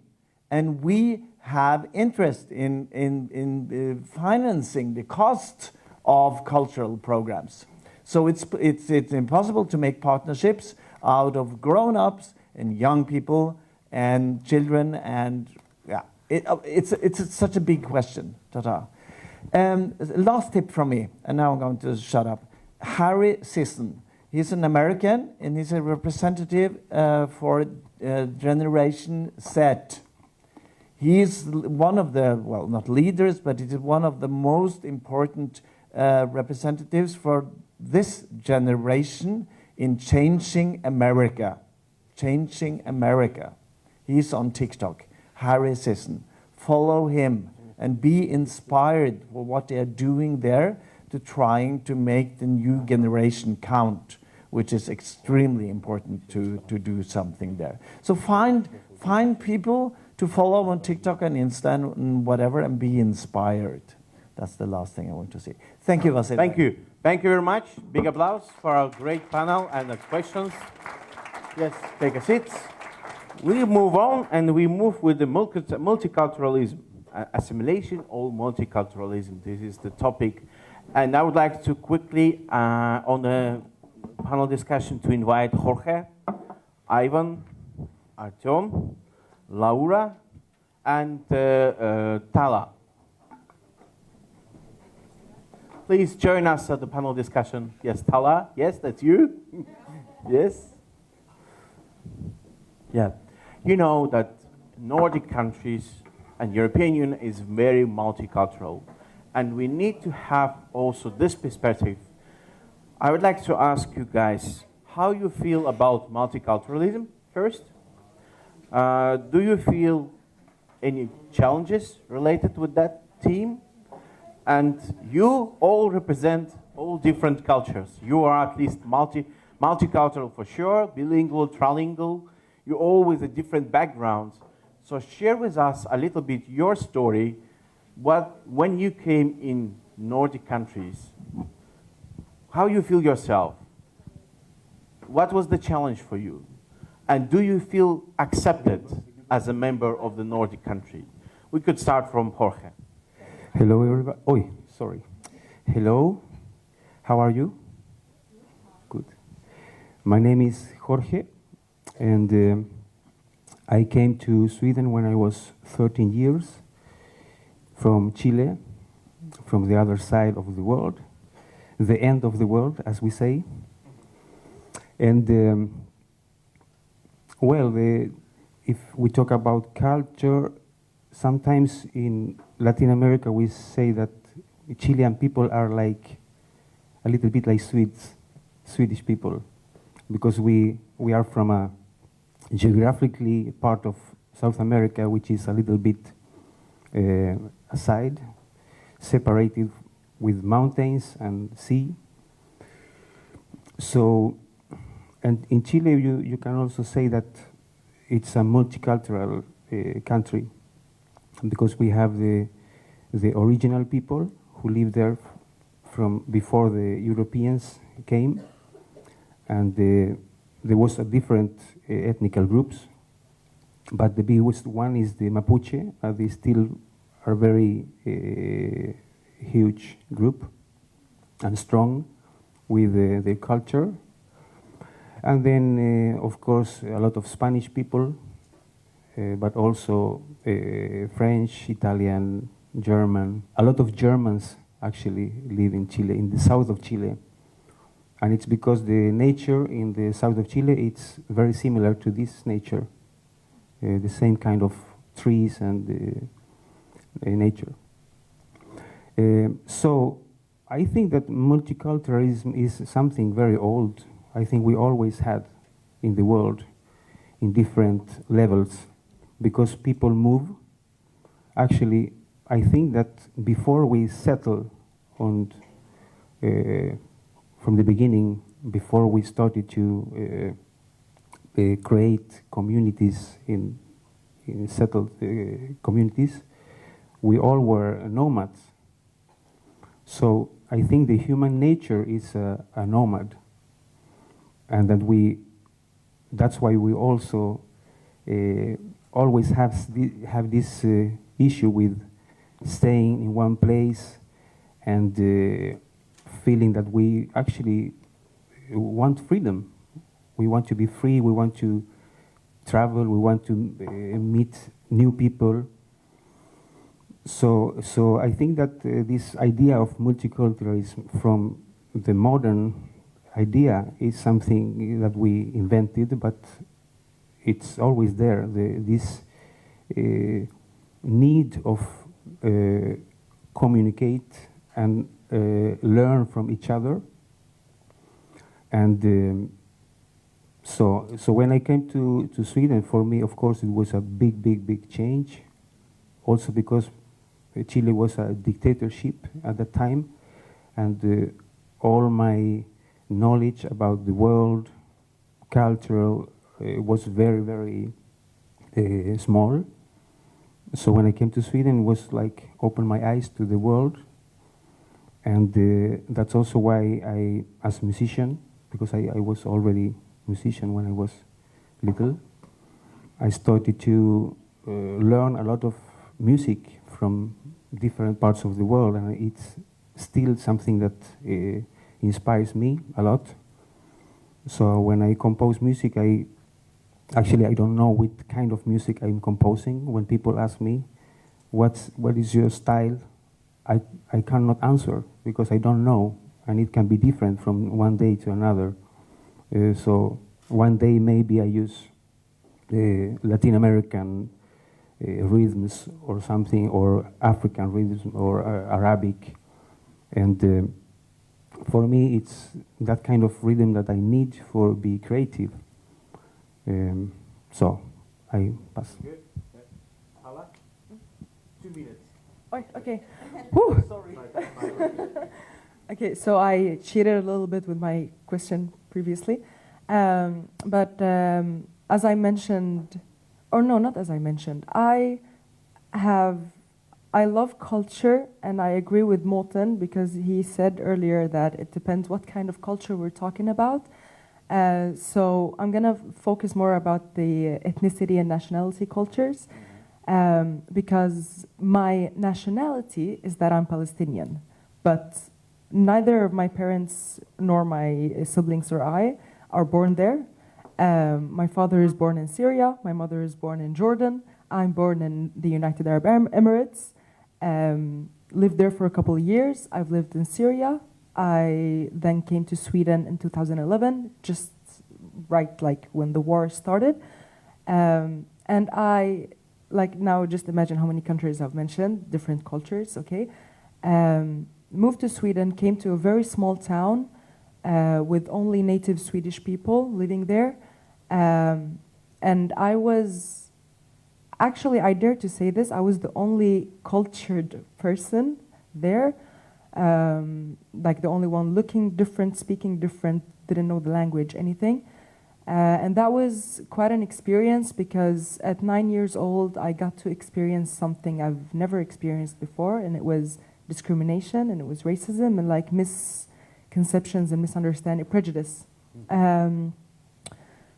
and we have interest in financing the cost of cultural programs. So it's impossible to make partnerships out of grown-ups and young people and children, and yeah, it's such a big question. Last tip from me, and now I'm going to shut up. Harry Sisson. He's an American, and he's a representative for Generation Z. He's one of the, well, not leaders, but he's one of the most important representatives for this generation in changing America. Changing America. He's on TikTok, Harry Sisson. Follow him and be inspired for what they are doing there to trying to make the new generation count, which is extremely important to do something there. So find people to follow on TikTok and Insta and whatever, and be inspired. That's the last thing I want to say. Thank you, Vasily. Thank you. Thank you very much. Big applause for our great panel and the questions. Yes, take a seat. We move on, and we move with the multiculturalism, assimilation or multiculturalism. This is the topic. And I would like to quickly, on the panel discussion, to invite Jorge, Ivan, Artyom, Laura, and Tala. Please join us at the panel discussion. Yes, Tala. Yes, that's you. Yes. Yeah. You know that Nordic countries and European Union is very multicultural, and we need to have also this perspective. I would like to ask you guys how you feel about multiculturalism first. Do you feel any challenges related with that theme? And you all represent all different cultures. You are at least multicultural for sure, bilingual, trilingual. You're all with a different backgrounds. So share with us a little bit your story. When you came in Nordic countries, how you feel yourself? What was the challenge for you? And do you feel accepted as a member of the Nordic country? We could start from Jorge. Hello, everybody. Oh, sorry. Hello. How are you? Good. My name is Jorge, and I came to Sweden when I was 13 years from Chile, from the other side of the world, the end of the world, as we say. And well, if we talk about culture, sometimes in Latin America we say that Chilean people are like a little bit like Swedish people, because we are from a geographically part of South America which is a little bit aside, separated with mountains and sea. So, and in Chile you can also say that it's a multicultural country, because we have the original people who lived there from before the Europeans came, and there was a different ethnical groups, but the biggest one is the Mapuche. They still are very huge group and strong with their culture. And then, of course, a lot of Spanish people, but also French, Italian, German. A lot of Germans actually live in Chile, in the south of Chile. And it's because the nature in the south of Chile, it's very similar to this nature, the same kind of trees and nature. So I think that multiculturalism is something very old. I think we always had in the world in different levels, because people move. Actually, I think that before we settle on, from the beginning, before we started to create communities in settled communities, we all were nomads. So I think the human nature is a nomad, and that that's why we also always have this issue with staying in one place and feeling that we actually want freedom. We want to be free, we want to travel, we want to meet new people. So I think that this idea of multiculturalism from the modern idea is something that we invented, but it's always there. This need of communicate and learn from each other. And so when I came to Sweden, for me, of course, it was a big change. Also because Chile was a dictatorship at that time, and all my knowledge about the world, cultural, was very small. So when I came to Sweden, it was like open my eyes to the world, And that's also why I, as a musician, because I was already a musician when I was little, I started to learn a lot of music from different parts of the world, and it's still something that inspires me a lot. So when I compose music, I don't know what kind of music I'm composing. When people ask me, what is your style? I cannot answer because I don't know, and it can be different from one day to another. So one day maybe I use Latin American rhythms or something, or African rhythms, or Arabic, and for me it's that kind of rhythm that I need for be creative. So I pass. Good. Hala? 2 minutes. Oh, okay. Whew. Sorry. Okay, so I cheated a little bit with my question previously, but as I mentioned, or no, not as I mentioned, I love culture, and I agree with Morten because he said earlier that it depends what kind of culture we're talking about. So I'm gonna focus more about the ethnicity and nationality cultures, because my nationality is that I'm Palestinian, but neither of my parents nor my siblings or I are born there. My father is born in Syria, my mother is born in Jordan, I'm born in the United Arab Emirates, lived there for a couple of years. I've lived in Syria. I then came to Sweden in 2011, just right like when the war started. And I, like now just imagine how many countries I've mentioned, different cultures, okay? Moved to Sweden, came to a very small town with only native Swedish people living there. And I was, actually I dare to say this, I was the only cultured person there. Like the only one looking different, speaking different, didn't know the language, anything. And that was quite an experience because at 9 years old, I got to experience something I've never experienced before, and it was discrimination, and it was racism, and like misconceptions and misunderstanding, prejudice.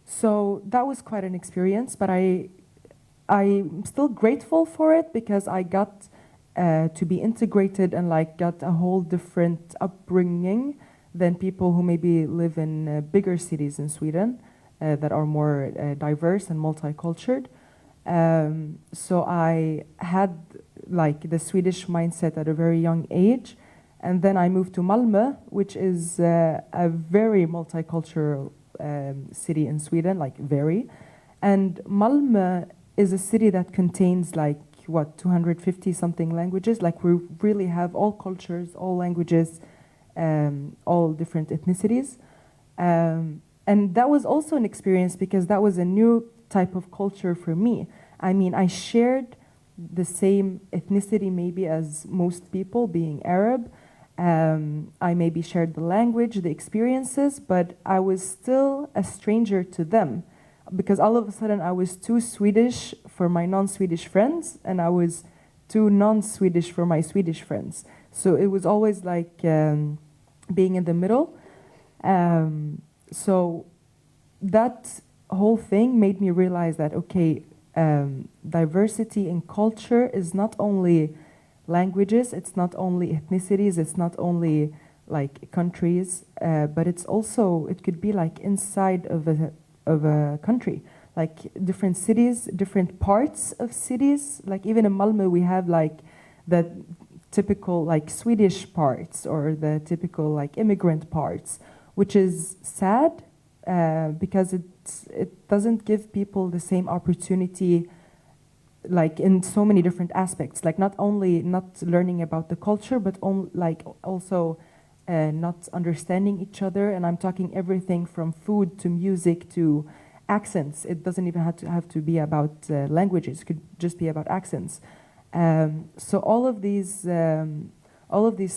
So that was quite an experience, but I'm still grateful for it because I got to be integrated and like got a whole different upbringing than people who maybe live in bigger cities in Sweden that are more diverse and multicultural. So I had like the Swedish mindset at a very young age, and then I moved to Malmö, which is a very multicultural city in Sweden, like very. And Malmö is a city that contains like, what, 250 something languages. Like we really have all cultures, all languages, all different ethnicities. And that was also an experience because that was a new type of culture for me. I mean, I shared the same ethnicity maybe as most people, being Arab. I maybe shared the language, the experiences, but I was still a stranger to them because all of a sudden I was too Swedish for my non-Swedish friends, and I was too non-Swedish for my Swedish friends. So it was always like being in the middle. So that whole thing made me realize that, okay, diversity in culture is not only languages, it's not only ethnicities, it's not only like countries, but it's also, it could be like inside of a country, like different cities, different parts of cities. Like even in Malmö, we have like the typical like Swedish parts or the typical like immigrant parts, which is sad because it doesn't give people the same opportunity, like in so many different aspects. Like not only not learning about the culture, but like also not understanding each other. And I'm talking everything from food to music to accents. It doesn't even have to be about languages. It could just be about accents. So all of these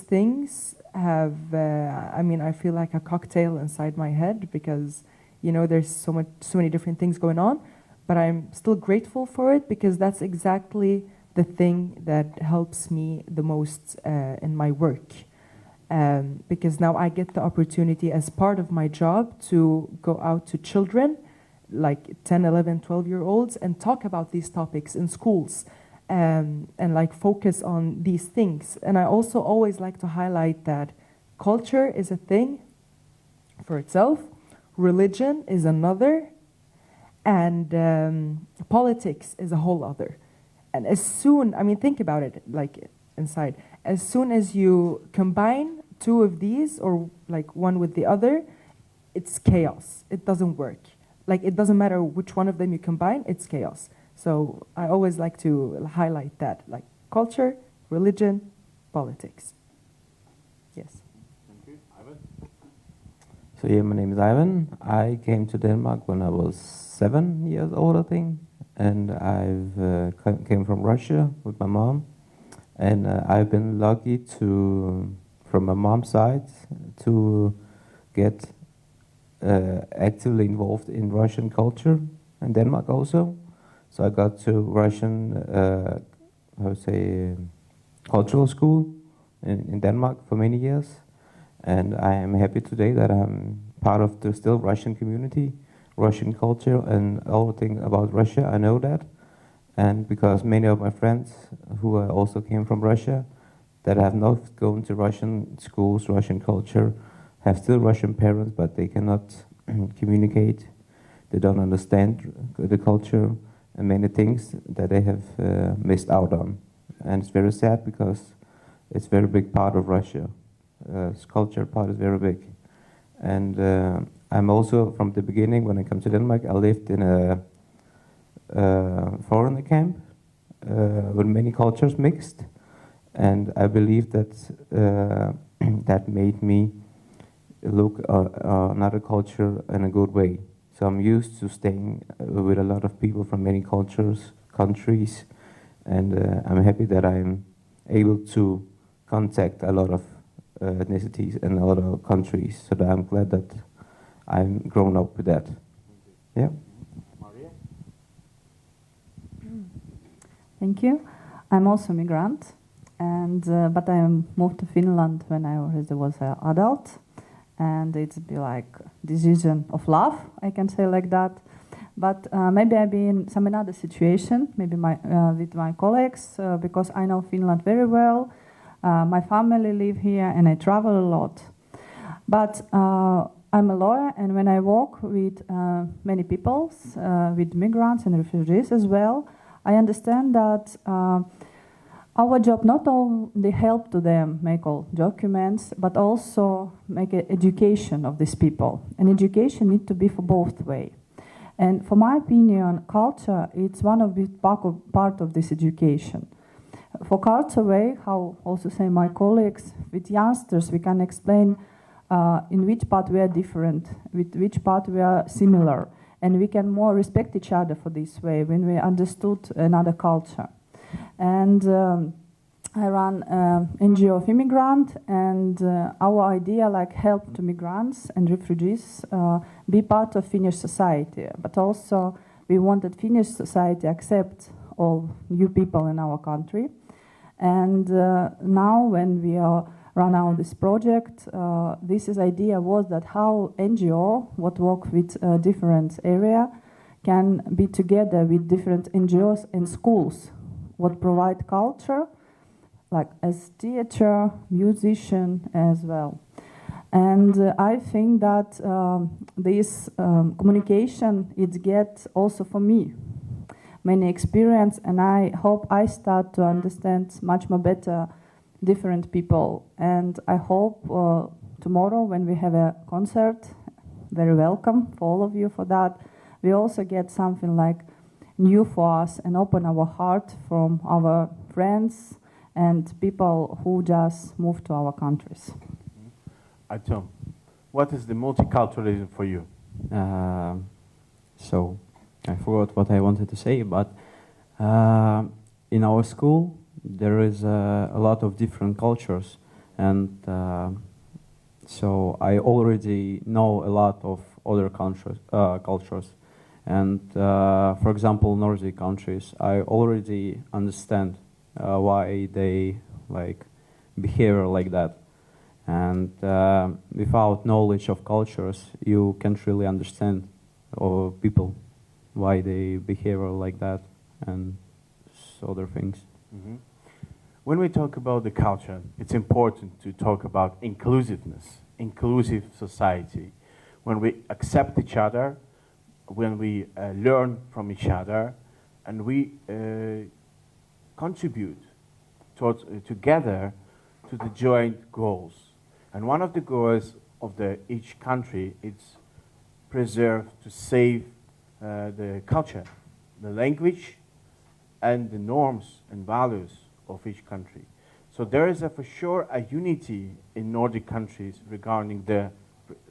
things have, I mean, I feel like a cocktail inside my head because, you know, there's so many different things going on, but I'm still grateful for it because that's exactly the thing that helps me the most in my work. because now I get the opportunity as part of my job to go out to children, like 10, 11, 12-year-olds, and talk about these topics in schools, and like focus on these things. And I also always like to highlight that culture is a thing for itself, religion is another, and politics is a whole other. And as soon, I mean, think about it, like inside, as soon as you combine two of these, or like one with the other, it's chaos. It doesn't work. Like, it doesn't matter which one of them you combine, it's chaos. So I always like to highlight that, like culture, religion, politics. Yes. Thank you. Ivan? So yeah, my name is Ivan. I came to Denmark when I was 7 years old, I think, and I've came from Russia with my mom, and I've been lucky to, from my mom's side, to get actively involved in Russian culture in Denmark also. So I got to Russian, cultural school in Denmark for many years, and I am happy today that I'm part of the still Russian community, Russian culture, and everything about Russia. I know that, and because many of my friends who also came from Russia, that have not gone to Russian schools, Russian culture, have still Russian parents, but they cannot communicate. They don't understand the culture and many things that they have missed out on. And it's very sad because it's a very big part of Russia. Culture part is very big. And I'm also, from the beginning, when I come to Denmark, I lived in a foreigner camp with many cultures mixed. And I believe that that made me look another culture in a good way. So I'm used to staying with a lot of people from many cultures, countries, and I'm happy that I'm able to contact a lot of ethnicities and a lot of countries. So that I'm glad that I'm grown up with that. Yeah. Maria? Thank you. I'm also a migrant, and but I moved to Finland when I was an adult. And it's be like decision of love, I can say like that. But maybe I've been in some another situation, maybe with my colleagues, because I know Finland very well. My family live here, and I travel a lot. But I'm a lawyer, and when I work with many people, with migrants and refugees as well, I understand that our job not only help to them make all documents, but also make education of these people. And education need to be for both way. And for my opinion, culture it's one of the part of this education. For culture way, how also say my colleagues, with youngsters we can explain in which part we are different, with which part we are similar, and we can more respect each other for this way when we understood another culture. And I run NGO of immigrant, and our idea like help to migrants and refugees be part of Finnish society, but also we want that Finnish society accept all new people in our country. And now when we run out this project, this idea was that how NGO, what work with different area, can be together with different NGOs and schools, what provide culture, like as theater, musician as well. And I think that this communication, it gets also for me many experience, and I hope I start to understand much more better different people. And I hope tomorrow when we have a concert, very welcome for all of you for that, we also get something like new for us and open our heart from our friends and people who just moved to our countries. Artyom, what is the multiculturalism for you? So I forgot what I wanted to say, but in our school there is a lot of different cultures, and so I already know a lot of other cultures. And for example, Nordic countries, I already understand why they like behave like that. And without knowledge of cultures, you can't really understand people, why they behave like that, and other things. Mhm. When we talk about the culture, it's important to talk about inclusiveness, inclusive society. When we accept each other, when we learn from each other, and we contribute together to the joint goals. And one of the goals of each country is preserve, to save the culture, the language, and the norms and values of each country. So there is for sure a unity in Nordic countries regarding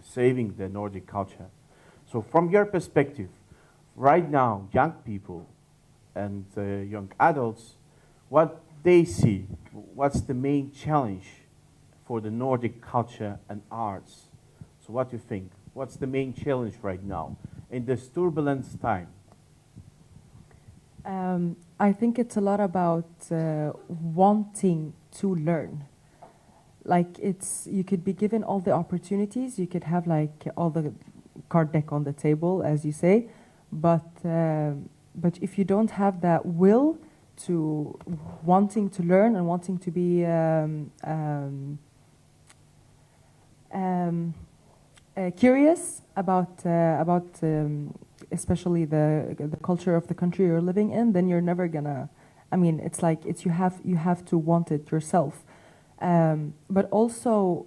saving the Nordic culture. So from your perspective, right now, young people and young adults, what they see, what's the main challenge for the Nordic culture and arts? So what do you think? What's the main challenge right now in this turbulent time? I think it's a lot about wanting to learn. Like you could be given all the opportunities, you could have like all the card deck on the table, as you say, but if you don't have that will to wanting to learn and wanting to be curious about especially the culture of the country you're living in, then you're never gonna. I mean, it's like you have to want it yourself. But also,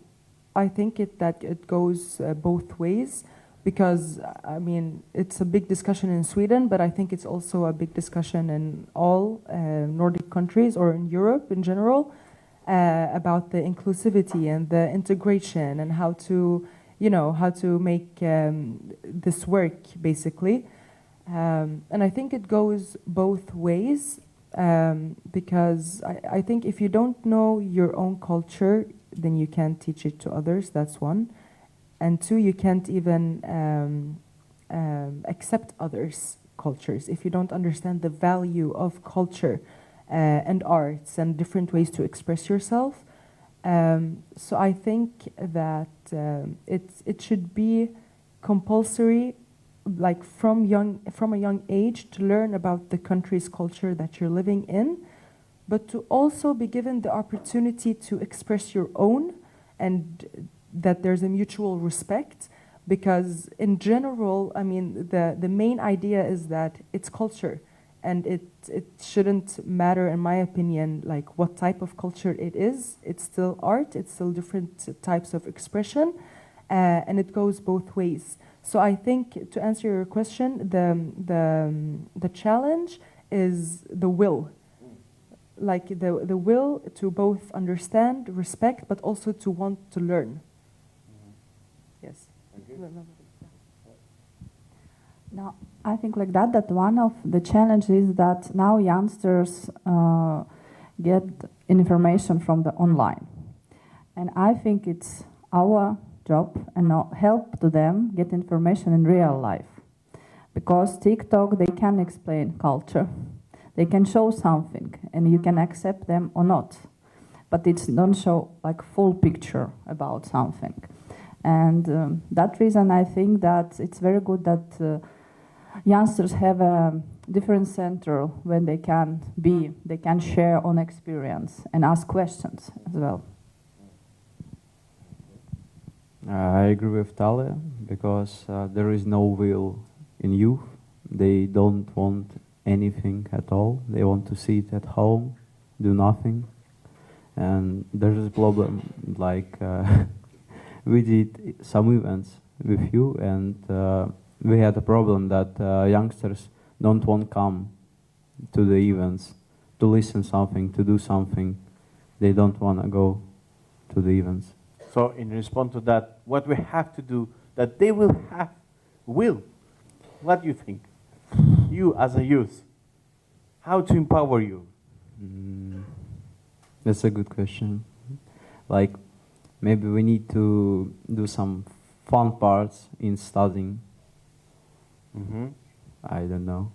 I think that it goes both ways, because I mean it's a big discussion in Sweden, but I think it's also a big discussion in all Nordic countries or in Europe in general about the inclusivity and the integration and how to make this work basically. And I think it goes both ways. Because I think if you don't know your own culture, then you can't teach it to others, that's one. And two, you can't even accept others' cultures if you don't understand the value of culture and arts and different ways to express yourself. So I think that it should be compulsory, like from a young age, to learn about the country's culture that you're living in, but to also be given the opportunity to express your own, and that there's a mutual respect, because in general, I mean, the main idea is that it's culture, and it shouldn't matter, in my opinion, like what type of culture it is. It's still art, it's still different types of expression, and it goes both ways. So I think, to answer your question, the challenge is the will, like the will to both understand, respect, but also to want to learn. Yes. Now, I think like that one of the challenges is that now youngsters get information from the online, and I think it's our job and help to them get information in real life, because TikTok, they can explain culture, they can show something and you can accept them or not, but it don't show like full picture about something. And that reason I think that it's very good that youngsters have a different center when they can share on experience and ask questions as well. I agree with Tale, because there is no will in youth. They don't want anything at all. They want to sit at home, do nothing. And there's a problem, like we did some events with you, and we had a problem that youngsters don't want to come to the events, to listen something, to do something. They don't want to go to the events. So in response to that, what we have to do, that they will have will. What do you think? You as a youth, how to empower you? That's a good question. Like, maybe we need to do some fun parts in studying. I don't know.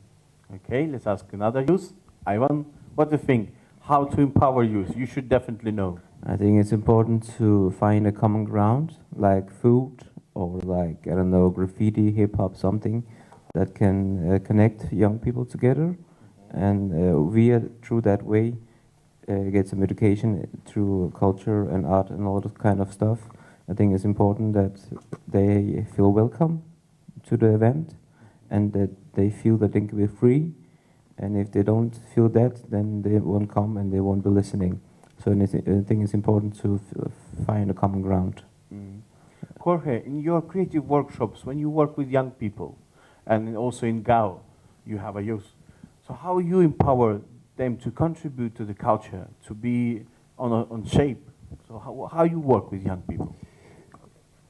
Okay, let's ask another youth. Ivan, what do you think? how to empower youth? You should definitely know. I think it's important to find a common ground, like food or like, I don't know, graffiti, hip hop, something that can connect young people together. And via, through that way, get some education through culture and art and all that kind of stuff. I think it's important that they feel welcome to the event and that they feel that they can be free. And if they don't feel that, then they won't come and they won't be listening. So I think it's important to find a common ground. Jorge, in your creative workshops, when you work with young people, and also in GAO, you have a youth. So how you empower them to contribute to the culture, to be on shape? So how you work with young people?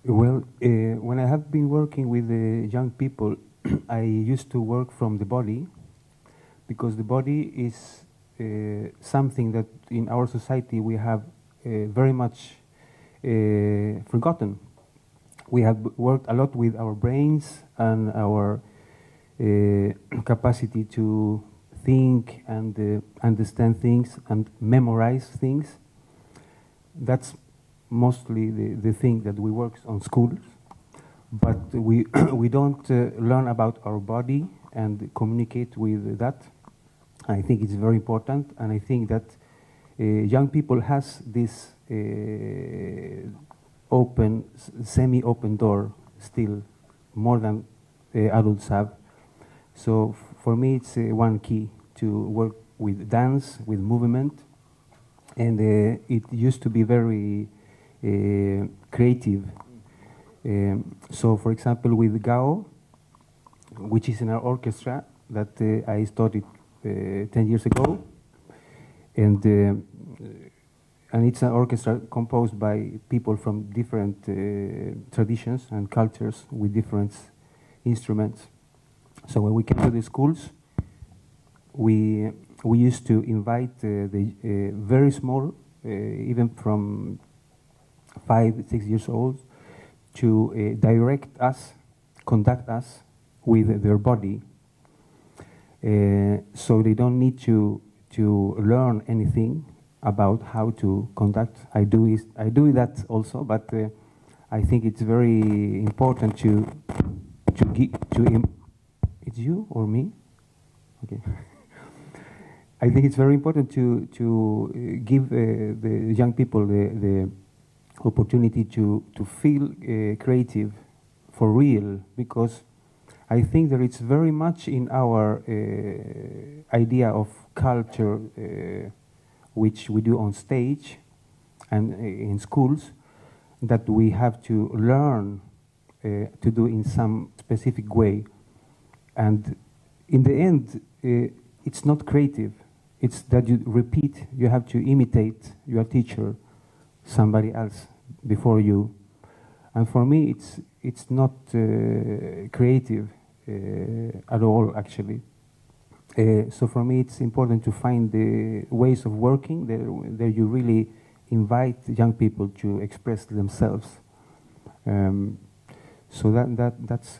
Well, when I have been working with young people, I used to work from the body, because the body is something that in our society we have very much forgotten. We have worked a lot with our brains and our capacity to think and understand things and memorize things. That's mostly the thing that we work on schools, but we we don't learn about our body and communicate with that. I think it's very important, and I think that young people has this open, semi-open door still, more than adults have. So for me, it's one key to work with dance, with movement, and it used to be very creative. So for example, with GAO, which is in our orchestra that I started 10 years ago, and it's an orchestra composed by people from different traditions and cultures with different instruments. So when we came to the schools, we used to invite the very small, even from 5, 6 years old, to direct us, conduct us with their body. So they don't need to learn anything about how to conduct. I do that also, but I think it's very important to it's you or me? Okay. I think it's very important to give the young people the opportunity to feel creative for real, because I think that it's very much in our idea of culture, which we do on stage and in schools, that we have to learn to do in some specific way. And in the end, it's not creative. It's that you repeat, you have to imitate your teacher, somebody else before you. And for me, it's not creative at all, actually. So for me, it's important to find the ways of working that you really invite young people to express themselves. So that's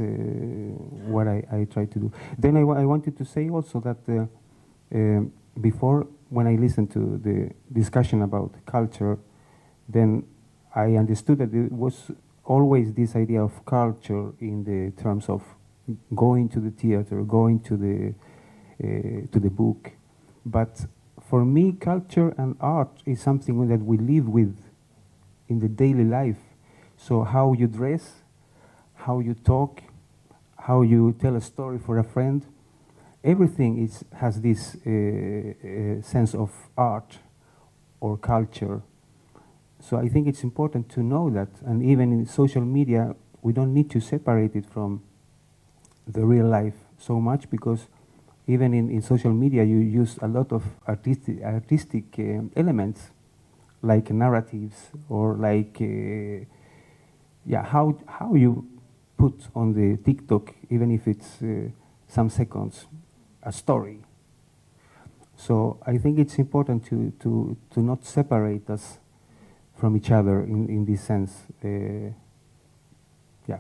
what I try to do. Then I wanted to say also that before, when I listened to the discussion about culture, then I understood that there was always this idea of culture in the terms of going to the theater, going to the book. But for me, culture and art is something that we live with in the daily life. So how you dress, how you talk, how you tell a story for a friend, everything has this sense of art or culture. So I think it's important to know that, and even in social media, we don't need to separate it from the real life so much, because even in social media you use a lot of artistic elements, like narratives, or like how you put on the TikTok, even if it's some seconds, a story. So I think it's important to not separate us from each other in this sense. Yeah.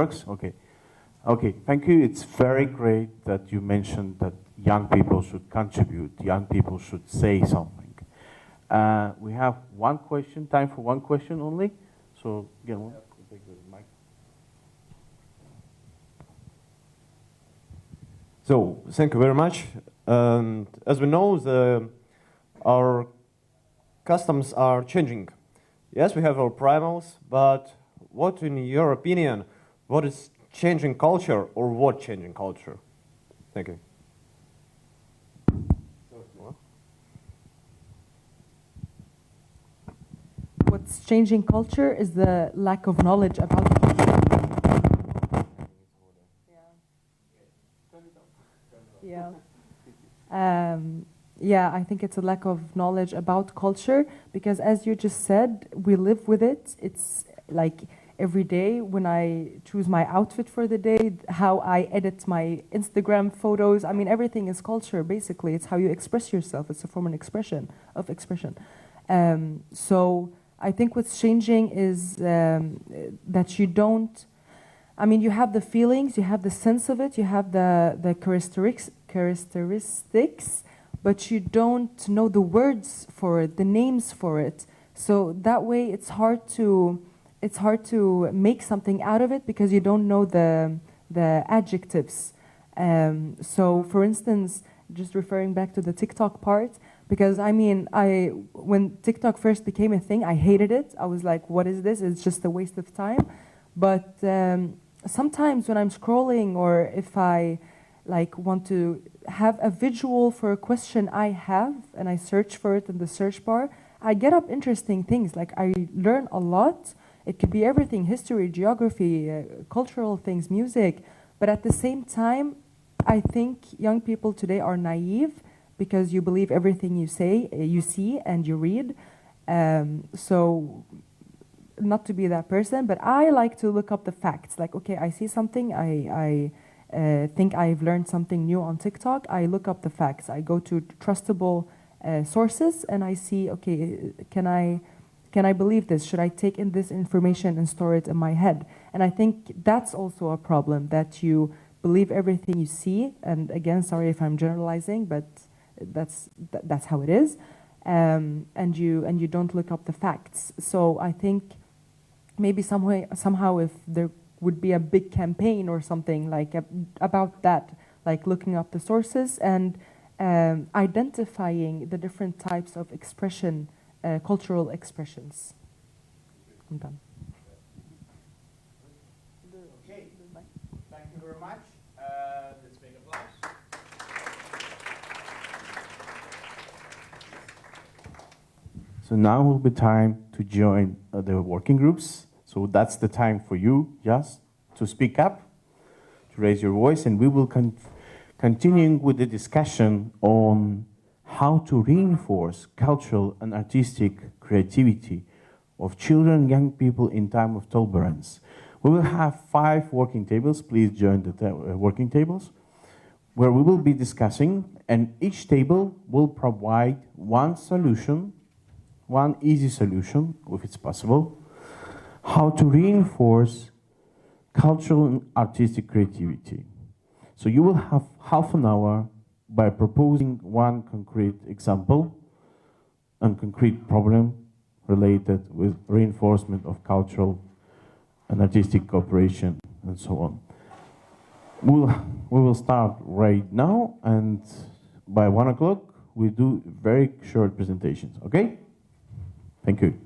works? Okay. Okay, thank you. It's very great that you mentioned that young people should contribute, young people should say something. We have one question, time for one question only. So, Guillermo, take the mic. So, thank you very much. As we know, our customs are changing. Yes, we have our primals, but what, in your opinion, what is changing culture, or what changing culture? Thank you. What's changing culture is the lack of knowledge about culture. Yeah, I think it's a lack of knowledge about culture because, as you just said, we live with it. It's like every day when I choose my outfit for the day, how I edit my Instagram photos. I mean, everything is culture, basically. It's how you express yourself. It's a form of expression. So I think what's changing is that you don't, I mean, you have the feelings, you have the sense of it, you have the characteristics, but you don't know the words for it, the names for it. So that way it's hard to make something out of it because you don't know the adjectives. So for instance, just referring back to the TikTok part, because I mean, when TikTok first became a thing, I hated it. I was like, what is this? It's just a waste of time. But sometimes when I'm scrolling, or if I like want to have a visual for a question I have and I search for it in the search bar, I get up interesting things. Like I learn a lot. It could be everything: history, geography, cultural things, music. But at the same time, I think young people today are naive because you believe everything you say, you see, and you read. So not to be that person, but I like to look up the facts. Like, okay, I see something, I think I've learned something new on TikTok. I look up the facts. I go to trustable sources and I see, okay, can I believe this? Should I take in this information and store it in my head? And I think that's also a problem, that you believe everything you see. And again, sorry if I'm generalizing, but that's how it is. And you don't look up the facts. So I think maybe somehow if there would be a big campaign or something like about that, like looking up the sources and identifying the different types of expression, cultural expressions. I'm done. Okay, thank you very much. Let's make applause. So now will be time to join the working groups. So that's the time for you, just to speak up, to raise your voice, and we will continue with the discussion on how to reinforce cultural and artistic creativity of children and young people in time of tolerance. We will have 5 working tables. Please join the working tables, where we will be discussing, and each table will provide one solution, one easy solution, if it's possible, how to reinforce cultural and artistic creativity. So you will have half an hour by proposing one concrete example and concrete problem related with reinforcement of cultural and artistic cooperation and so on. We will start right now, and by 1 o'clock we do very short presentations, okay? Thank you.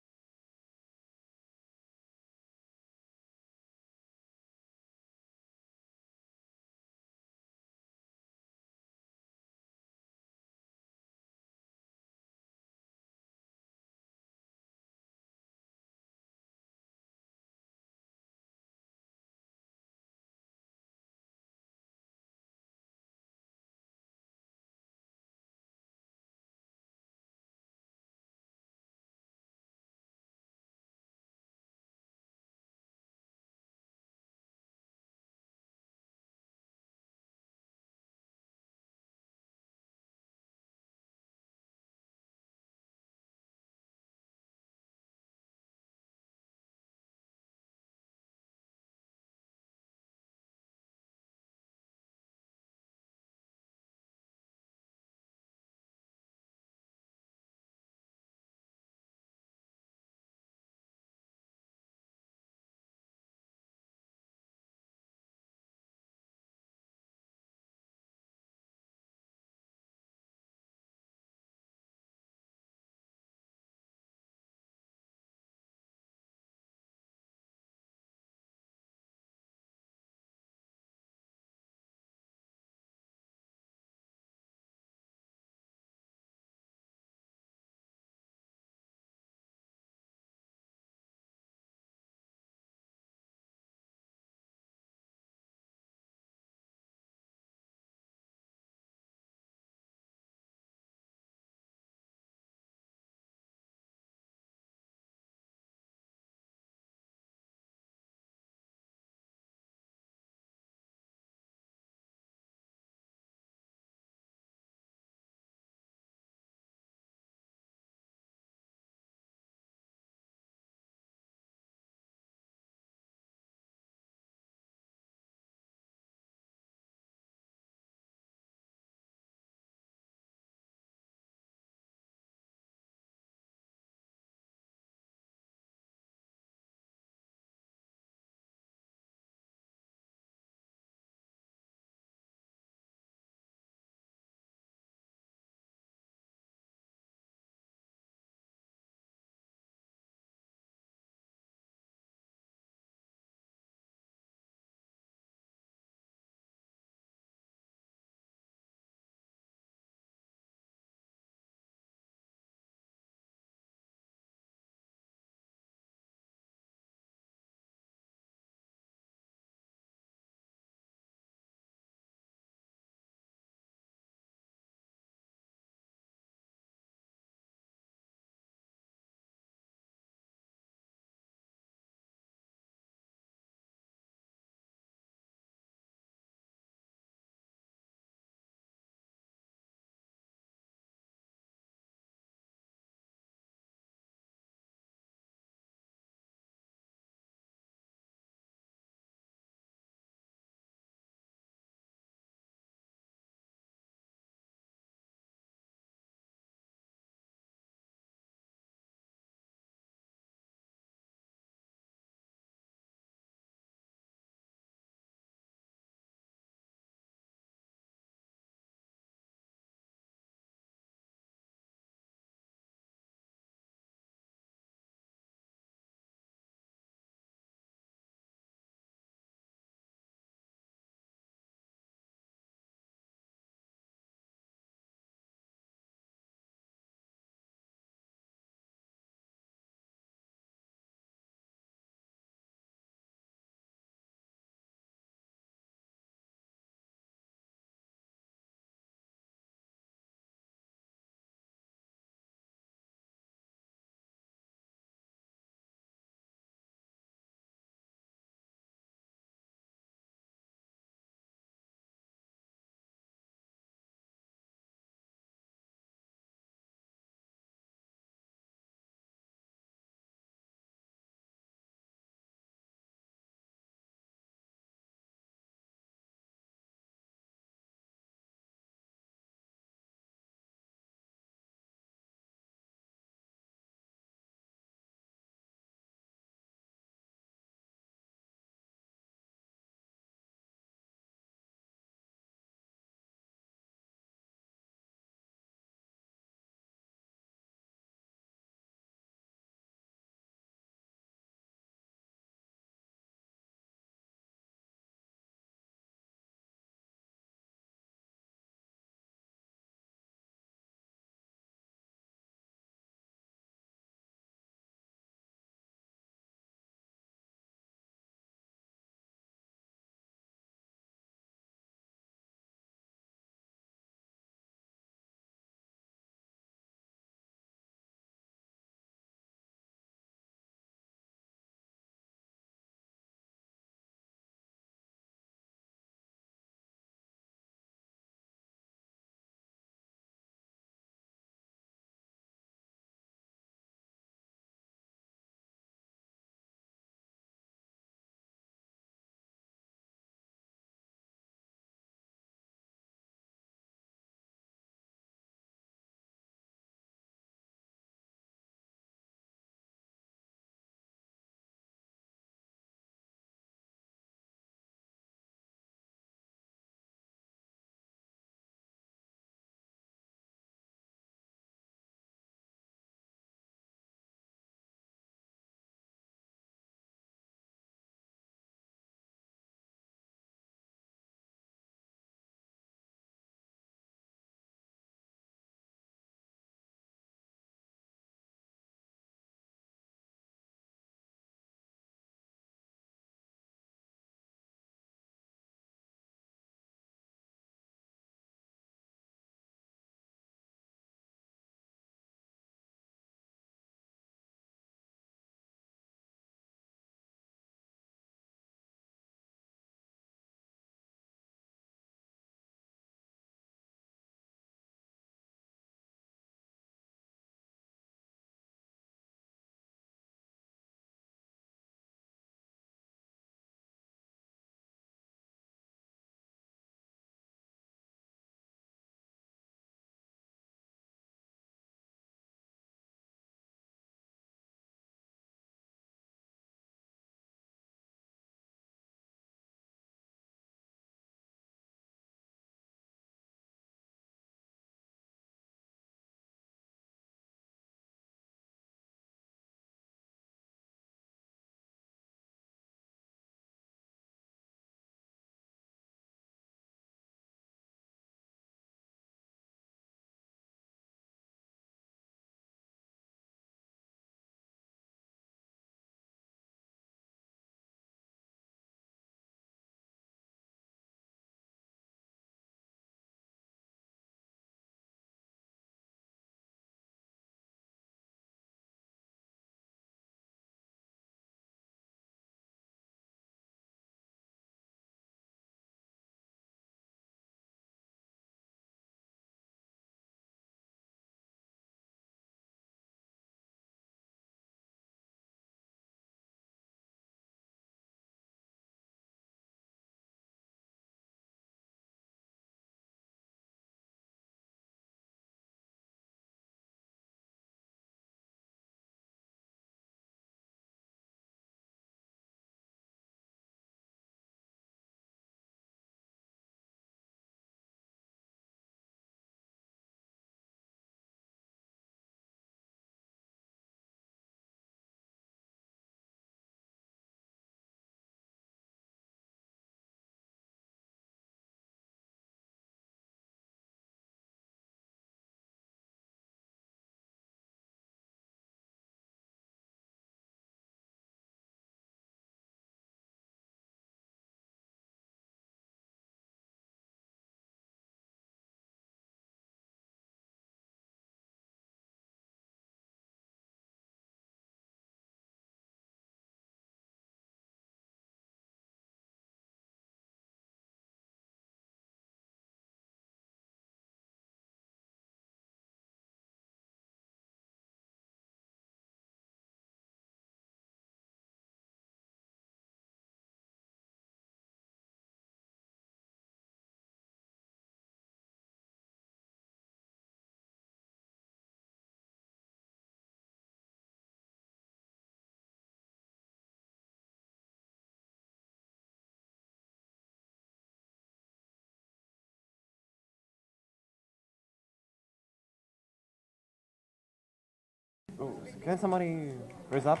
Can somebody raise up?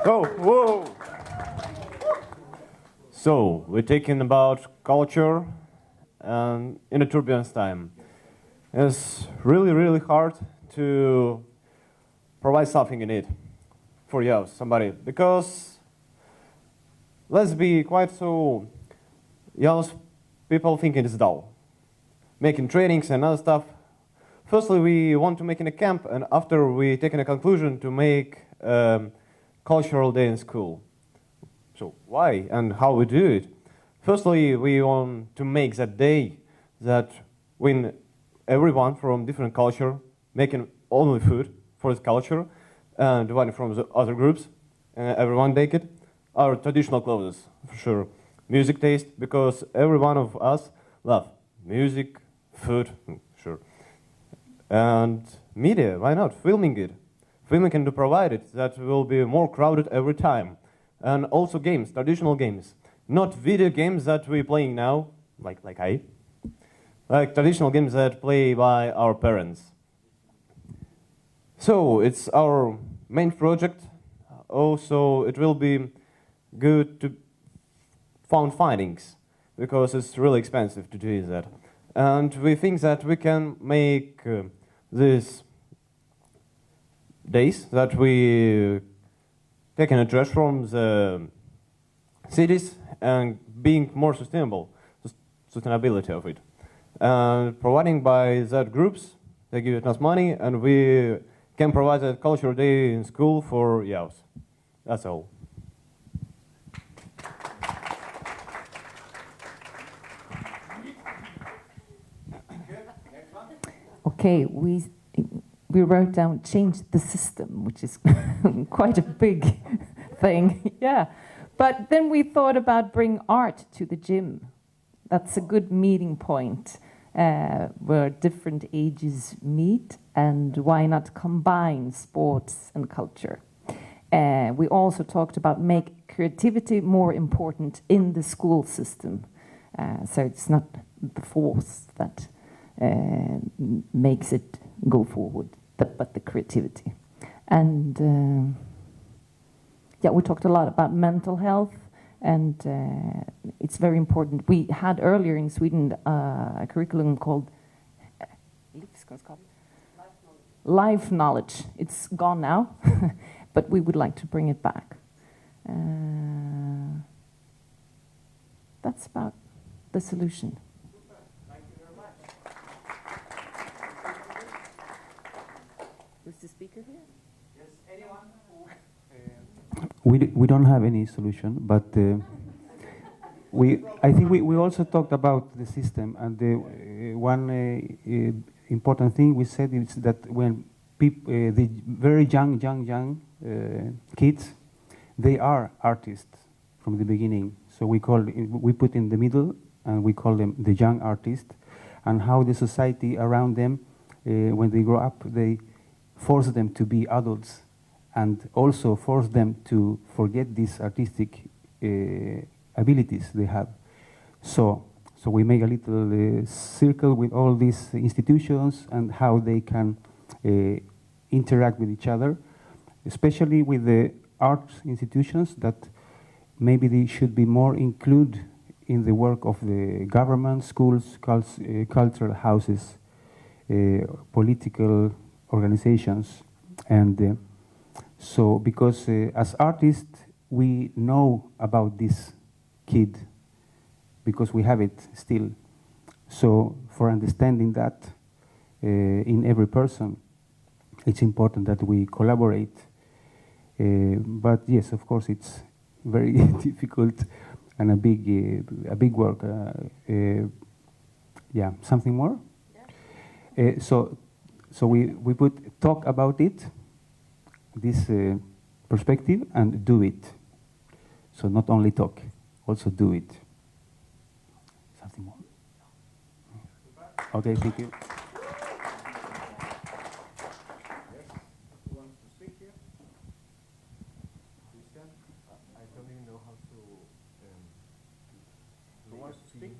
So, whoa! So, we're talking about culture and in a turbulence time. It's really, really hard to provide something in it for you, somebody, because let's be quite so young people thinking it's dull. Making trainings and other stuff. Firstly, we want to make in a camp, and after we taking a conclusion to make cultural day in school. So why and how we do it? Firstly, we want to make that day that when everyone from different culture making only food for this culture, and one from the other groups, everyone take it, our traditional clothes, for sure. Music taste, because every one of us love music, food, sure. And media, why not? Filming it. Filming can provide it, that will be more crowded every time. And also games, traditional games. Not video games that we're playing now, like traditional games that play by our parents. So, it's our main project. Also, it will be good to find findings, because it's really expensive to do that. And we think that we can make these days that we taking a trash from the cities and being more sustainable, sustainability of it. And providing by that groups, they give us money, and we can provide a cultural day in school for youth. That's all. Okay, we wrote down change the system, which is quite a big thing. Yeah, but then we thought about bring art to the gym. That's a good meeting point where different ages meet, and why not combine sports and culture? We also talked about make creativity more important in the school system, so it's not the force that makes it go forward, but the creativity. And yeah, we talked a lot about mental health, and it's very important. We had earlier in Sweden a curriculum called Life Knowledge. It's gone now, but we would like to bring it back. That's about the solution. Who's the speaker here? Yes, anyone we don't have any solution, but I think we also talked about the system, and one important thing we said is that when the very young kids, they are artists from the beginning. So we put in the middle, and we call them the young artists, and how the society around them, when they grow up, they force them to be adults, and also force them to forget these artistic abilities they have. So we make a little circle with all these institutions and how they can interact with each other, especially with the art institutions, that maybe they should be more included in the work of the government, schools, cultural houses, political organizations. And so, because as artists, we know about this kid, because we have it still. So for understanding that in every person, it's important that we collaborate. But yes, of course, it's very difficult and a big work. Yeah, something more? Yeah. So we put talk about it, this perspective, and do it. So not only talk, also do it. Something more? Okay, thank you. Who wants to speak?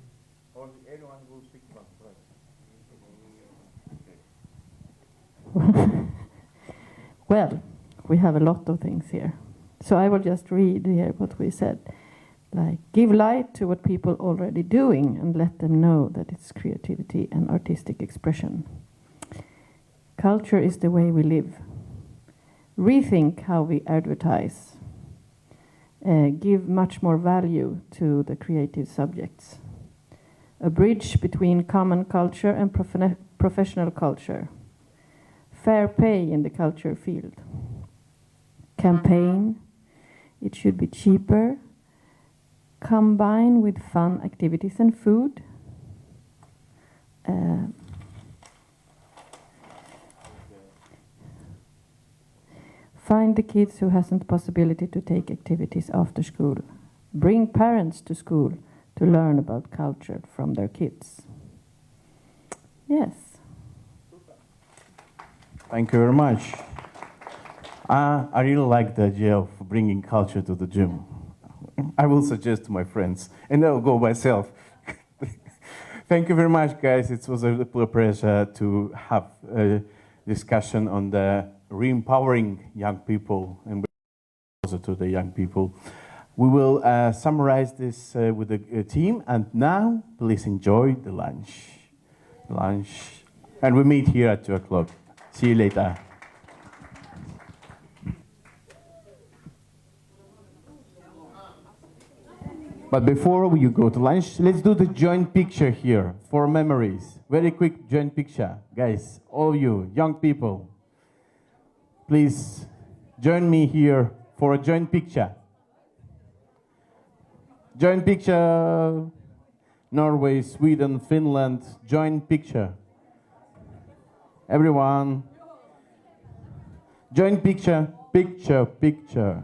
Or anyone will speak first? Okay. Well, we have a lot of things here. So I will just read here what we said. Like, give light to what people already doing and let them know that it's creativity and artistic expression. Culture is the way we live. Rethink how we advertise. Give much more value to the creative subjects. A bridge between common culture and professional culture. Fair pay in the culture field. Campaign. It should be cheaper. Combine with fun activities and food. Find the kids who hasn't possibility to take activities after school. Bring parents to school to learn about culture from their kids. Yes. Thank you very much. I really like the idea of bringing culture to the gym. I will suggest to my friends, and I'll go myself. Thank you very much, guys. It was a pleasure to have a discussion on the re-empowering young people and closer to the young people. We will summarize this with the team, and now please enjoy the lunch. And we meet here at 2 o'clock. See you later. But before you go to lunch, let's do the joint picture here for memories. Very quick joint picture. Guys, all of you, young people, please join me here for a joint picture. Joint picture. Norway, Sweden, Finland, joint picture. Everyone. Joint picture, picture.